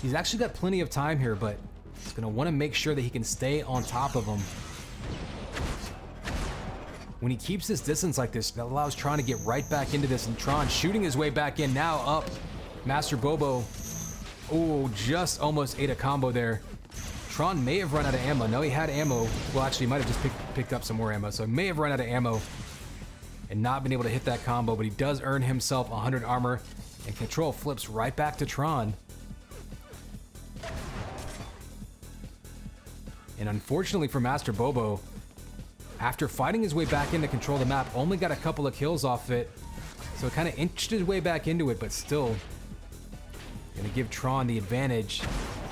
He's actually got plenty of time here, but he's gonna wanna make sure that he can stay on top of him. When he keeps this distance like this, that allows Tron to get right back into this, and Tron shooting his way back in, now up. Master Bobo, oh, just almost ate a combo there. Tron may have run out of ammo. No, he had ammo. Well, actually, he might have just picked up some more ammo, so he may have run out of ammo and not been able to hit that combo, but he does earn himself 100 armor. And control flips right back to Tron. And unfortunately for Master Bobo, after fighting his way back into control of the map, only got a couple of kills off it. So kind of inched his way back into it, but still gonna give Tron the advantage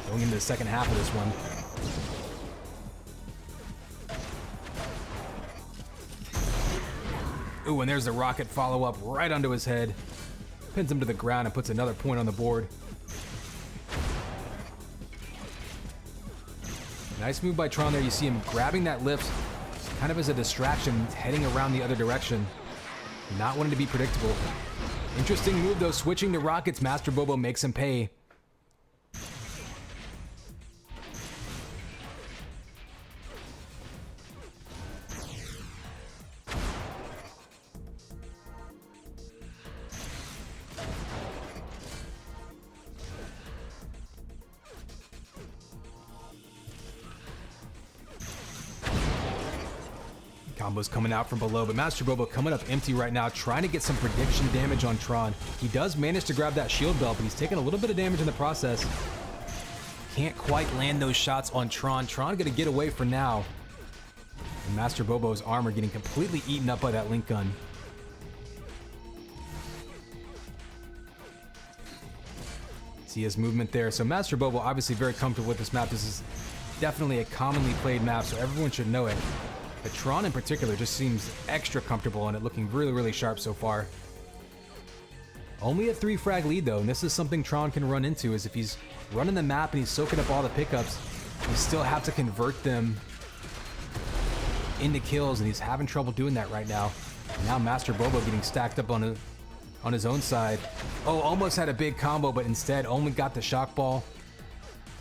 going into the second half of this one. Ooh, and there's the rocket follow-up right onto his head. Pins him to the ground and puts another point on the board. Nice move by Tron there. You see him grabbing that lift kind of as a distraction, heading around the other direction. Not wanting to be predictable. Interesting move though, switching to rockets. Master Bobo makes him pay. Combos coming out from below, but Master Bobo coming up empty right now, trying to get some prediction damage on Tron. He does manage to grab that shield belt, but he's taking a little bit of damage in the process. Can't quite land those shots on Tron. Tron gonna get away for now. And Master Bobo's armor getting completely eaten up by that link gun. See his movement there. So Master Bobo obviously very comfortable with this map. This is definitely a commonly played map, so everyone should know it. But Tron in particular just seems extra comfortable on it, looking really, really sharp so far. Only a 3 frag lead though, and this is something Tron can run into, is if he's running the map and he's soaking up all the pickups, you still have to convert them into kills, and he's having trouble doing that right now. And now Master Bobo getting stacked up on his own side. Oh, almost had a big combo, but instead only got the shock ball.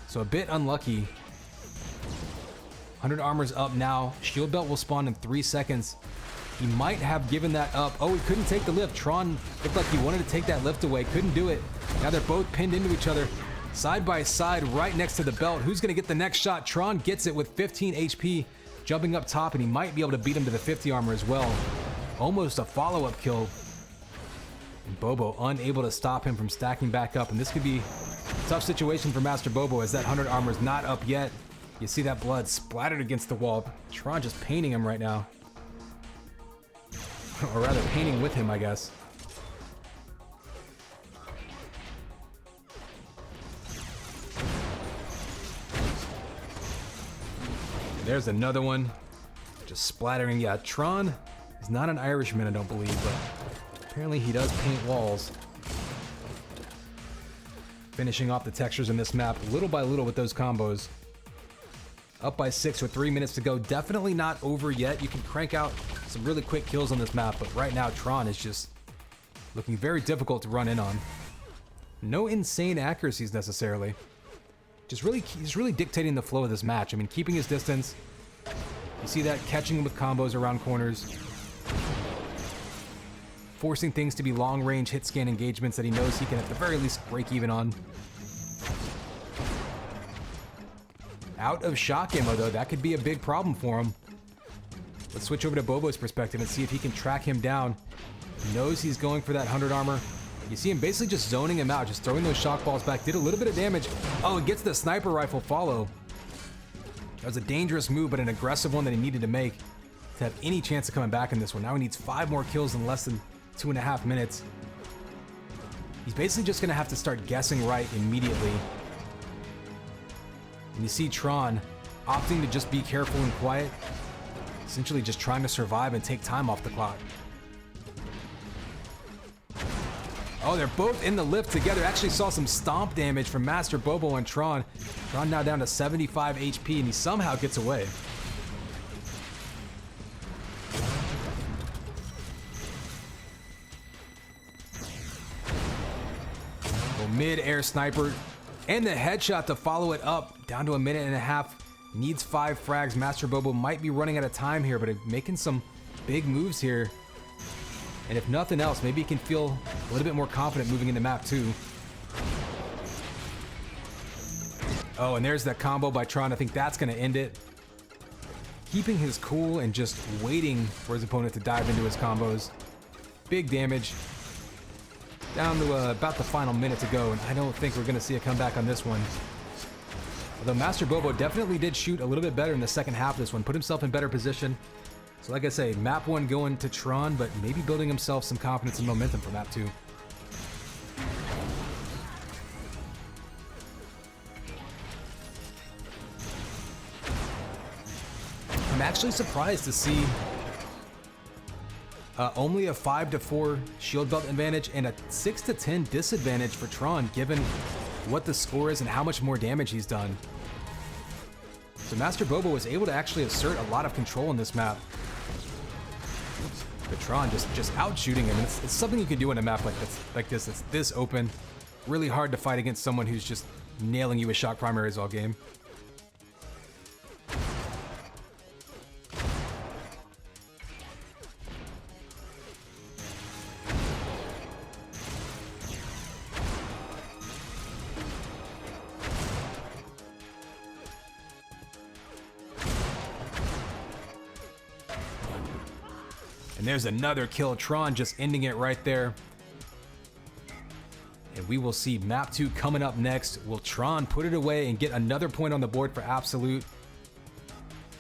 So a bit unlucky. 100 armor's up now. Shield belt will spawn in 3 seconds. He might have given that up. Oh, he couldn't take the lift. Tron looked like he wanted to take that lift away. Couldn't do it. Now they're both pinned into each other. Side by side, right next to the belt. Who's going to get the next shot? Tron gets it with 15 HP. Jumping up top, and he might be able to beat him to the 50 armor as well. Almost a follow-up kill. And Bobo unable to stop him from stacking back up. And this could be a tough situation for Master Bobo, as that 100 armor is not up yet. You see that blood splattered against the wall. Tron just painting him right now. Or rather, painting with him, I guess. And there's another one. Just splattering. Yeah, Tron is not an Irishman, I don't believe, but apparently he does paint walls. Finishing off the textures in this map little by little with those combos. Up by 6 with 3 minutes to go. Definitely not over yet. You can crank out some really quick kills on this map, but right now Tron is just looking very difficult to run in on. No insane accuracies necessarily. He's really dictating the flow of this match. I mean, keeping his distance. You see that, catching him with combos around corners. Forcing things to be long-range hit scan engagements that he knows he can at the very least break even on. Out of shock ammo though, that could be a big problem for him. Let's switch over to Bobo's perspective and see if he can track him down. He knows he's going for that 100 armor. You see him basically just zoning him out, just throwing those shock balls back. Did a little bit of damage. Oh, it gets the sniper rifle follow. That was a dangerous move, but an aggressive one that he needed to make to have any chance of coming back in this one. Now he needs 5 more kills in less than 2.5 minutes. He's basically just gonna have to start guessing right immediately. And you see Tron opting to just be careful and quiet, essentially just trying to survive and take time off the clock. Oh, they're both in the lift together. Actually saw some stomp damage from Master Bobo and Tron. Tron now down to 75 HP, and he somehow gets away. Well, mid-air sniper. And the headshot to follow it up, down to 1.5 minutes. Needs 5 frags. Master Bobo might be running out of time here, but making some big moves here. And if nothing else, maybe he can feel a little bit more confident moving into map 2. Oh, and there's that combo by Tron. I think that's going to end it. Keeping his cool and just waiting for his opponent to dive into his combos. Big damage. Down to about the final minute to go, and I don't think we're going to see a comeback on this one. Although Master Bobo definitely did shoot a little bit better in the second half of this one, put himself in better position. So like I say, map 1 going to Tron, but maybe building himself some confidence and momentum for map 2. I'm actually surprised to see only a 5-4 shield belt advantage and a 6-10 disadvantage for Tron, given what the score is and how much more damage he's done. So Master Bobo was able to actually assert a lot of control in this map. But Tron just out shooting him. And it's something you can do in a map like this. It's this open. Really hard to fight against someone who's just nailing you with shock primaries all game. And there's another kill. Tron just ending it right there. And we will see map 2 coming up next. Will Tron put it away and get another point on the board for Absolute?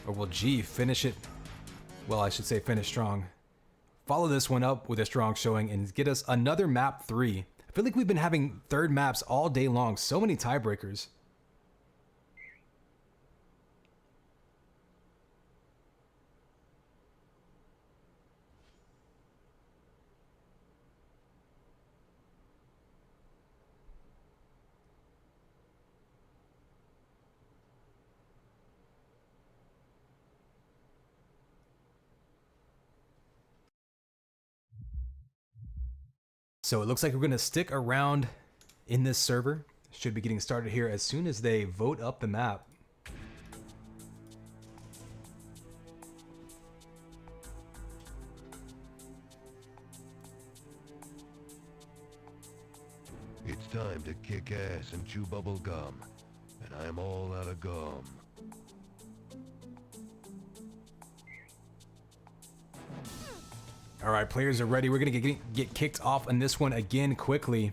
Or will G finish it? Well, I should say finish strong. Follow this one up with a strong showing and get us another map 3. I feel like we've been having third maps all day long. So many tiebreakers. So it looks like we're going to stick around in this server. Should be getting started here as soon as they vote up the map. It's time to kick ass and chew bubble gum, and I'm all out of gum. All right, players are ready. We're going to get kicked off on this one again quickly.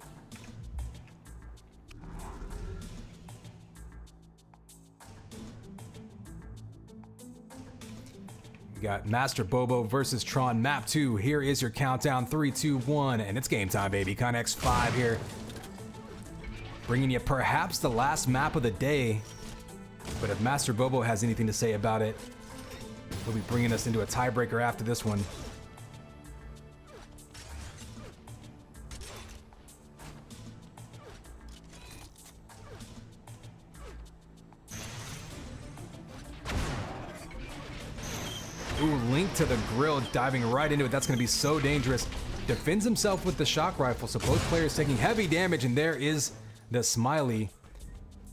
We got Master Bobo versus Tron map 2. Here is your countdown. 3, 2, 1, and it's game time, baby. Connex 5 here. Bringing you perhaps the last map of the day. But if Master Bobo has anything to say about it, he'll be bringing us into a tiebreaker after this one. Ooh, Link to the grill, diving right into it. That's going to be so dangerous. Defends himself with the shock rifle, so both players taking heavy damage, and there is the smiley.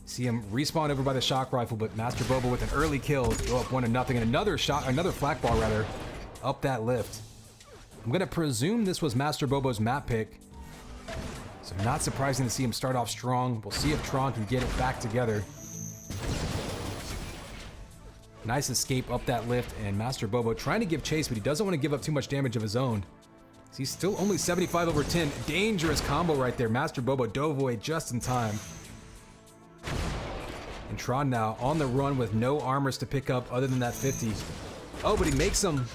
See him respawn over by the shock rifle, but Master Bobo with an early kill. Go up 1-0, and another flak ball rather, up that lift. I'm going to presume this was Master Bobo's map pick, so not surprising to see him start off strong. We'll see if Tron can get it back together. Nice escape up that lift, and Master Bobo trying to give chase, but he doesn't want to give up too much damage of his own. He's still only 75/10. Dangerous combo right there. Master Bobo dove away just in time. And Tron now on the run with no armors to pick up other than that 50. Oh, but he makes him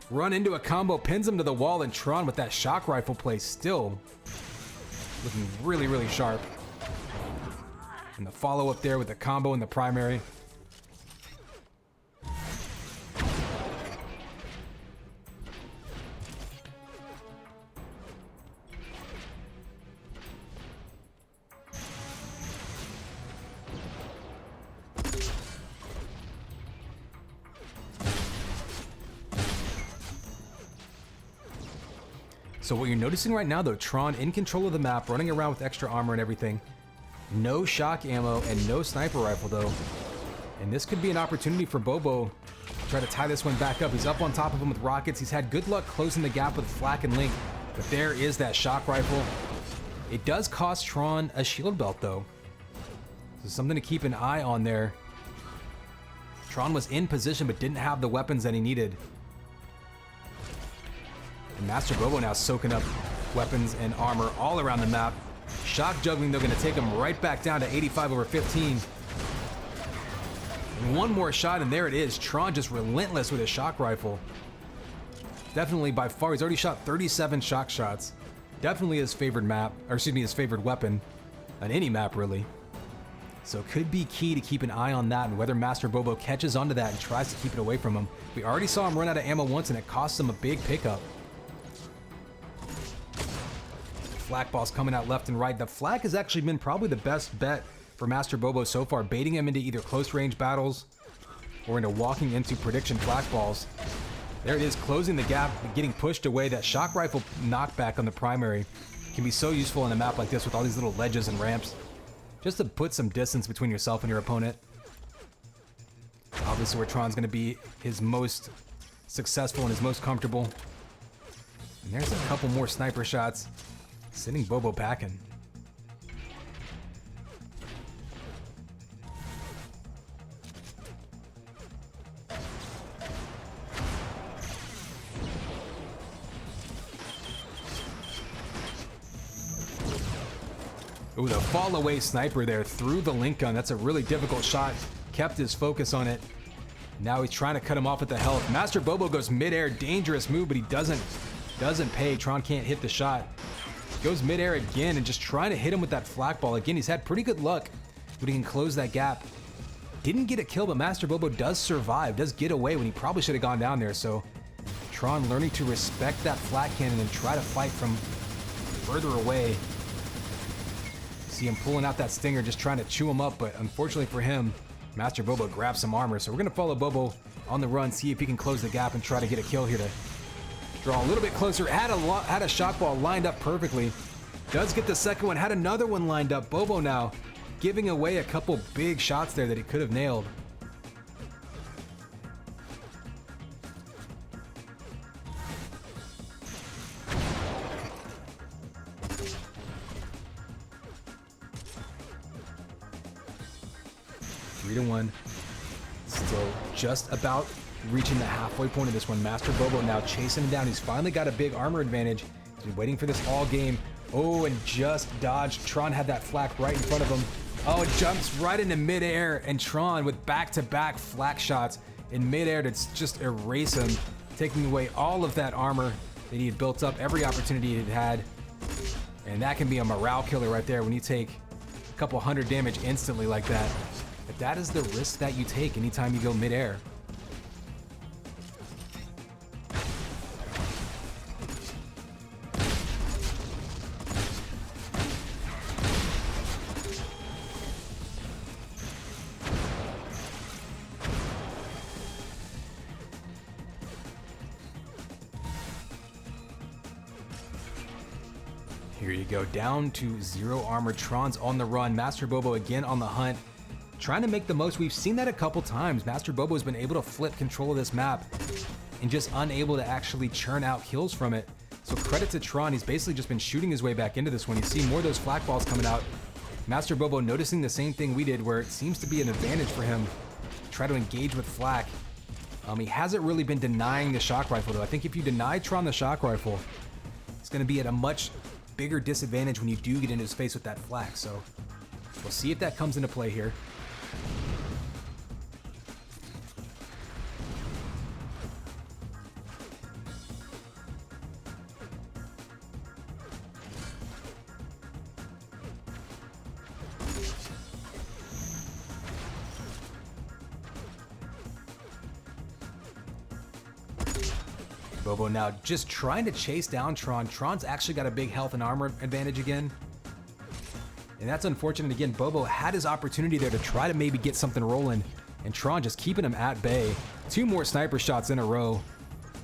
run into a combo, pins him to the wall, and Tron with that shock rifle play still looking really, really sharp. And the follow-up there with the combo in the primary. So what you're noticing right now though, Tron in control of the map, running around with extra armor and everything. No shock ammo and no sniper rifle though. And this could be an opportunity for Bobo to try to tie this one back up. He's up on top of him with rockets. He's had good luck closing the gap with Flak and Link. But there is that shock rifle. It does cost Tron a shield belt though. So something to keep an eye on there. Tron was in position but didn't have the weapons that he needed. And Master Bobo now soaking up weapons and armor all around the map. Shock juggling, though, going to take him right back down to 85 over 15. And one more shot, and there it is. Tron just relentless with his shock rifle. Definitely by far, he's already shot 37 shock shots. Definitely his favorite map, or excuse me, his favorite weapon on any map, really. So it could be key to keep an eye on that and whether Master Bobo catches onto that and tries to keep it away from him. We already saw him run out of ammo once, and it cost him a big pickup. Flak balls coming out left and right. The flak has actually been probably the best bet for Master Bobo so far, baiting him into either close range battles or into walking into prediction flak balls. There it is, closing the gap, getting pushed away. That shock rifle knockback on the primary can be so useful on a map like this with all these little ledges and ramps, just to put some distance between yourself and your opponent. Obviously where Tron's going to be his most successful and his most comfortable. And there's a couple more sniper shots, sending Bobo packing. Ooh, the fall away sniper there through the link gun. That's a really difficult shot. Kept his focus on it. Now he's trying to cut him off at the health. Master Bobo goes midair, dangerous move, but he doesn't pay. Tron can't hit the shot. Goes midair again and just trying to hit him with that flak ball. Again, he's had pretty good luck, but he can close that gap. Didn't get a kill, but Master Bobo does survive, does get away when he probably should have gone down there. So Tron learning to respect that flak cannon and try to fight from further away. See him pulling out that stinger, just trying to chew him up, but unfortunately for him, Master Bobo grabs some armor. So we're going to follow Bobo on the run, see if he can close the gap and try to get a kill here to draw a little bit closer. Had a shock ball lined up perfectly. Does get the second one, had another one lined up. Bobo now giving away a couple big shots there that he could have nailed. Three to one. Still just about reaching the halfway point of this one. Master Bobo now chasing him down. He's finally got a big armor advantage. He's been waiting for this all game. Oh, and just dodged. Tron had that flak right in front of him. Oh, it jumps right into midair, and Tron with back-to-back flak shots in midair to just erase him, taking away all of that armor that he had built up, every opportunity he had. And that can be a morale killer right there when you take a couple hundred damage instantly like that. But that is the risk that you take anytime you go midair. Here you go, down to 0 armor. Tron's on the run. Master Bobo again on the hunt, trying to make the most. We've seen that a couple times. Master Bobo has been able to flip control of this map and just unable to actually churn out kills from it. So credit to Tron, he's basically just been shooting his way back into this one. You see more of those flak balls coming out. Master Bobo noticing the same thing we did, where it seems to be an advantage for him to try to engage with flak. He hasn't really been denying the shock rifle though. I think if you deny Tron the shock rifle, it's going to be at a much bigger disadvantage when you do get into his face with that flak. So we'll see if that comes into play here. Bobo now just trying to chase down Tron. Tron's actually got a big health and armor advantage again. And that's unfortunate. Again, Bobo had his opportunity there to try to maybe get something rolling, and Tron just keeping him at bay. 2 more sniper shots in a row.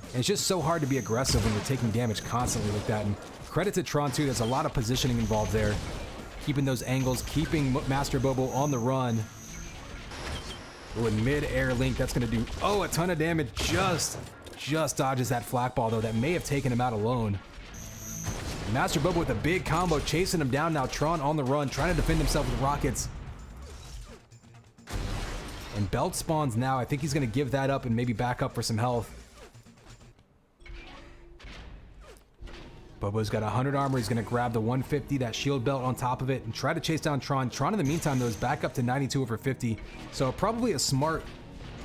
And it's just so hard to be aggressive when you're taking damage constantly like that. And credit to Tron too, there's a lot of positioning involved there. Keeping those angles, keeping Master Bobo on the run. Oh, in mid-air link, that's gonna do, a ton of damage. Just dodges that flak ball though, that may have taken him out alone. Master Bobo with a big combo, chasing him down now. Tron on the run, trying to defend himself with rockets. And belt spawns now. I think he's going to give that up and maybe back up for some health. Bobo's got 100 armor. He's going to grab the 150, that shield belt on top of it, and try to chase down Tron. Tron, in the meantime, though, is back up to 92 over 50. So probably a smart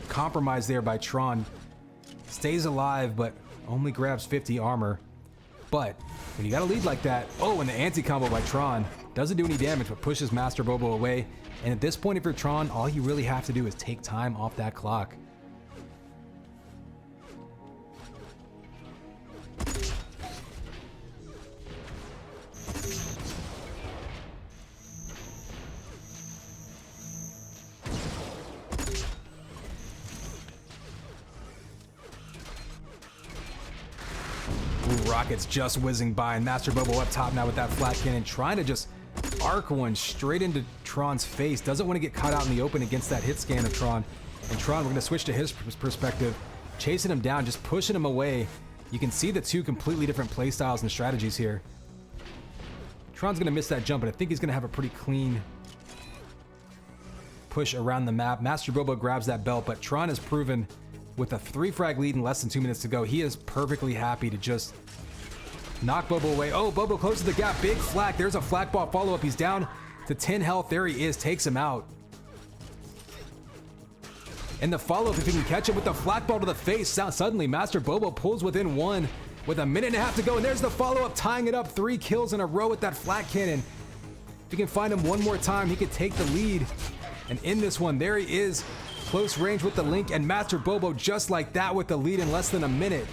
compromise there by Tron. Stays alive, but only grabs 50 armor. But when you got a lead like that, oh, and the anti-combo by Tron doesn't do any damage, but pushes Master Bobo away. And at this point, if you're Tron, all you really have to do is take time off that clock. Rockets just whizzing by, and Master Bobo up top now with that flat cannon, trying to just arc one straight into Tron's face. Doesn't want to get caught out in the open against that hit scan of Tron. And Tron, we're going to switch to his perspective, chasing him down, just pushing him away. You can see the two completely different play styles and strategies here. Tron's going to miss that jump, but I think he's going to have a pretty clean push around the map. Master Bobo grabs that belt, but Tron has proven with a 3-frag lead in less than 2 minutes to go, he is perfectly happy to just knock Bobo away. Oh, Bobo closes the gap. Big flak. There's a flak ball follow-up. He's down to 10 health. There he is. Takes him out. And the follow-up, if he can catch him with the flak ball to the face, suddenly Master Bobo pulls within one with a minute and a half to go. And there's the follow-up, tying it up. 3 kills in a row with that flak cannon. If he can find him one more time, he could take the lead. And in this one, there he is. Close range with the link, and Master Bobo, just like that with the lead in less than a minute,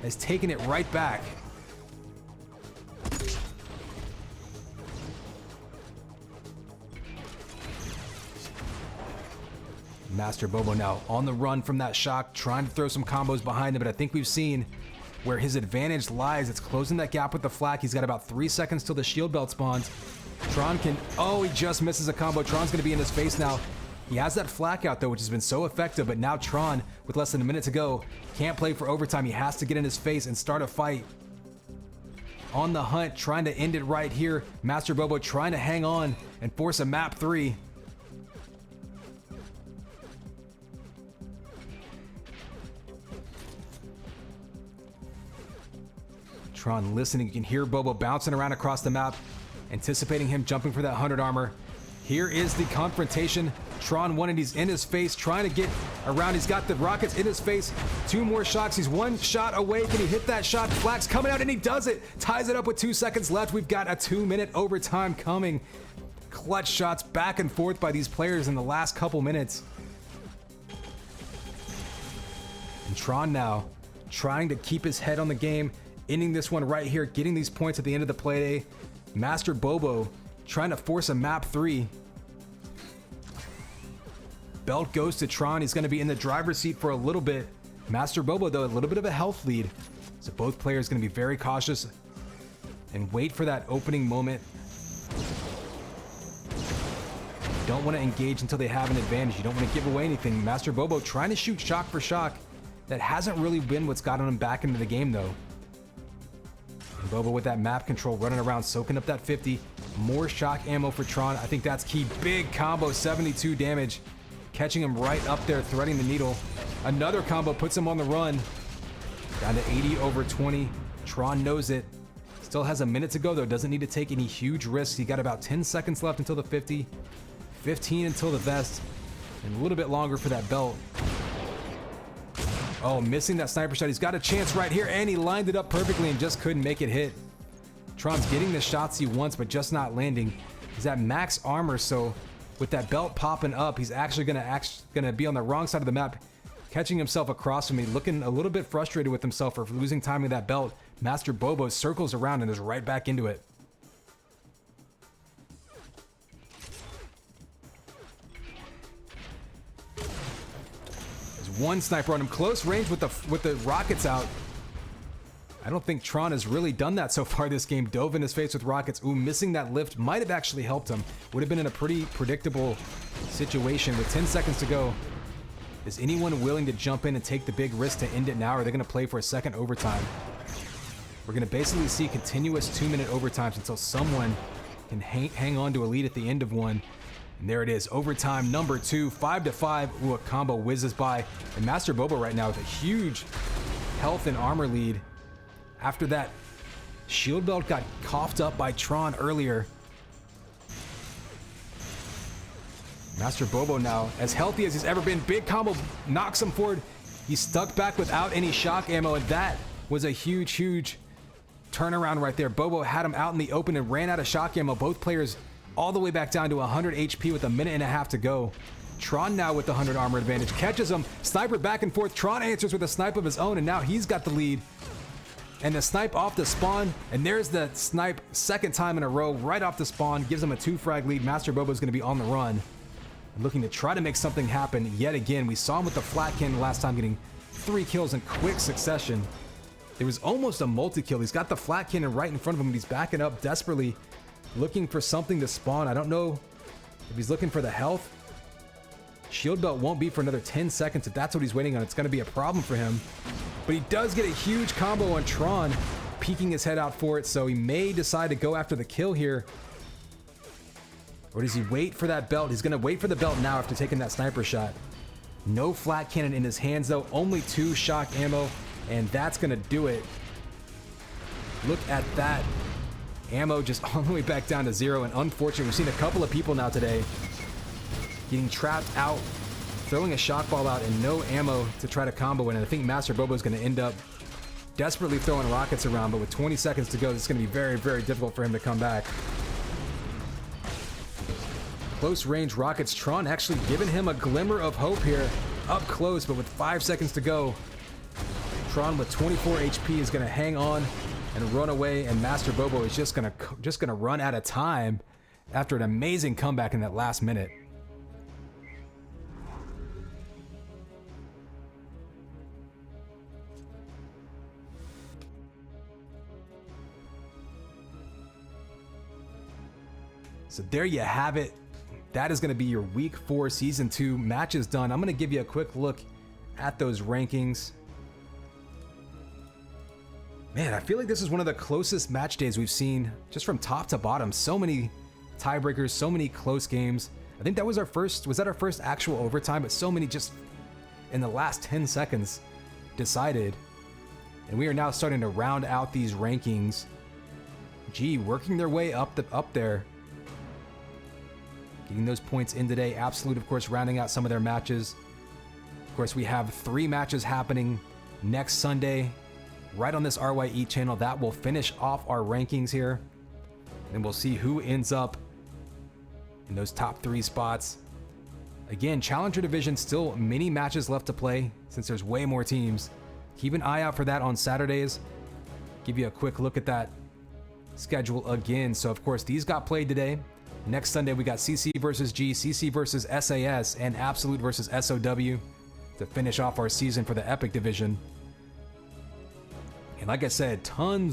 has taken it right back. Master Bobo now on the run from that shock, trying to throw some combos behind him, but I think we've seen where his advantage lies. It's closing that gap with the flak. He's got about 3 seconds till the shield belt spawns. Tron can, oh, he just misses a combo. Tron's gonna be in his face now. He has that flak out though, which has been so effective, but now Tron, with less than a minute to go, can't play for overtime. He has to get in his face and start a fight. On the hunt, trying to end it right here. Master Bobo trying to hang on and force a map 3. Tron listening, you can hear Bobo bouncing around across the map, anticipating him jumping for that 100 armor. Here is the confrontation. Tron wanted, he's in his face, trying to get around. He's got the rockets in his face. 2 more shots. He's 1 shot away. Can he hit that shot? Flak's coming out, and he does it. Ties it up with 2 seconds left. We've got a 2-minute overtime coming. Clutch shots back and forth by these players in the last couple minutes. And Tron now trying to keep his head on the game, ending this one right here, getting these points at the end of the play. Master Bobo trying to force a map 3. Belt goes to Tron. He's going to be in the driver's seat for a little bit. Master Bobo, though, a little bit of a health lead. So both players going to be very cautious and wait for that opening moment. You don't want to engage until they have an advantage. You don't want to give away anything. Master Bobo trying to shoot shock for shock. That hasn't really been what's gotten him back into the game, though. And Bobo with that map control, running around, soaking up that 50. More shock ammo for Tron. I think that's key. Big combo, 72 damage. Catching him right up there, threading the needle. Another combo puts him on the run. Down to 80 over 20. Tron knows it. Still has a minute to go, though. Doesn't need to take any huge risks. He got about 10 seconds left until the 50. 15 until the vest. And a little bit longer for that belt. Oh, missing that sniper shot. He's got a chance right here, and he lined it up perfectly and just couldn't make it hit. Tron's getting the shots he wants, but just not landing. He's at max armor, so with that belt popping up, he's actually gonna be on the wrong side of the map, catching himself across from me, looking a little bit frustrated with himself for losing time with that belt. Master Bobo circles around and is right back into it. There's one sniper on him, close range with the rockets out. I don't think Tron has really done that so far this game. Dove in his face with rockets. Ooh, missing that lift might have actually helped him. Would have been in a pretty predictable situation with 10 seconds to go. Is anyone willing to jump in and take the big risk to end it now, or are they going to play for a second overtime? We're going to basically see continuous 2-minute overtimes until someone can hang on to a lead at the end of one. And there it is, overtime number 2, 5-5. Ooh, a combo whizzes by. And Master Bobo right now with a huge health and armor lead. After that Shield belt got coughed up by Tron earlier. Master Bobo now, as healthy as he's ever been. Big combo knocks him forward. He's stuck back without any shock ammo, and that was a huge, huge turnaround right there. Bobo had him out in the open and ran out of shock ammo. Both players all the way back down to 100 HP with a minute and a half to go. Tron now with the 100 armor advantage. Catches him. Sniper back and forth. Tron answers with a snipe of his own, and now he's got the lead. And the snipe off the spawn, and there's the snipe second time in a row right off the spawn. Gives him a 2-frag lead. Master Bobo's going to be on the run, looking to try to make something happen yet again. We saw him with the flat cannon last time, getting 3 kills in quick succession. It was almost a multi-kill. He's got the flat cannon right in front of him, and he's backing up desperately, looking for something to spawn. I don't know if he's looking for the health. Shield belt won't be for another 10 seconds. If that's what he's waiting on, it's going to be a problem for him. But he does get a huge combo on Tron, peeking his head out for it, so he may decide to go after the kill here. Or does he wait for that belt? He's going to wait for the belt now after taking that sniper shot. No flat cannon in his hands, though. Only 2 shock ammo, and that's going to do it. Look at that. Ammo just all the way back down to 0, and unfortunately, we've seen a couple of people now today getting trapped out, throwing a shock ball out, and no ammo to try to combo in. And I think Master Bobo is going to end up desperately throwing rockets around, but with 20 seconds to go, it's going to be very, very difficult for him to come back. Close range rockets. Tron actually giving him a glimmer of hope here, up close, but with 5 seconds to go, Tron with 24 HP is going to hang on and run away, and Master Bobo is just gonna run out of time after an amazing comeback in that last minute. So there you have it. That is going to be your Week 4 Season 2 matches done. I'm going to give you a quick look at those rankings. Man, I feel like this is one of the closest match days we've seen, just from top to bottom. So many tiebreakers, so many close games. I think that was our first actual overtime, but so many just in the last 10 seconds decided. And we are now starting to round out these rankings. Gee, working their way up there. Getting those points in today. Absolute, of course, rounding out some of their matches. Of course, we have 3 matches happening next Sunday, right on this RYE channel. That will finish off our rankings here. And we'll see who ends up in those top 3 spots. Again, Challenger Division, still many matches left to play since there's way more teams. Keep an eye out for that on Saturdays. Give you a quick look at that schedule again. So, of course, these got played today. Next Sunday, we got CC versus G, CC versus SAS, and Absolute versus SOW to finish off our season for the Epic Division. And like I said, tons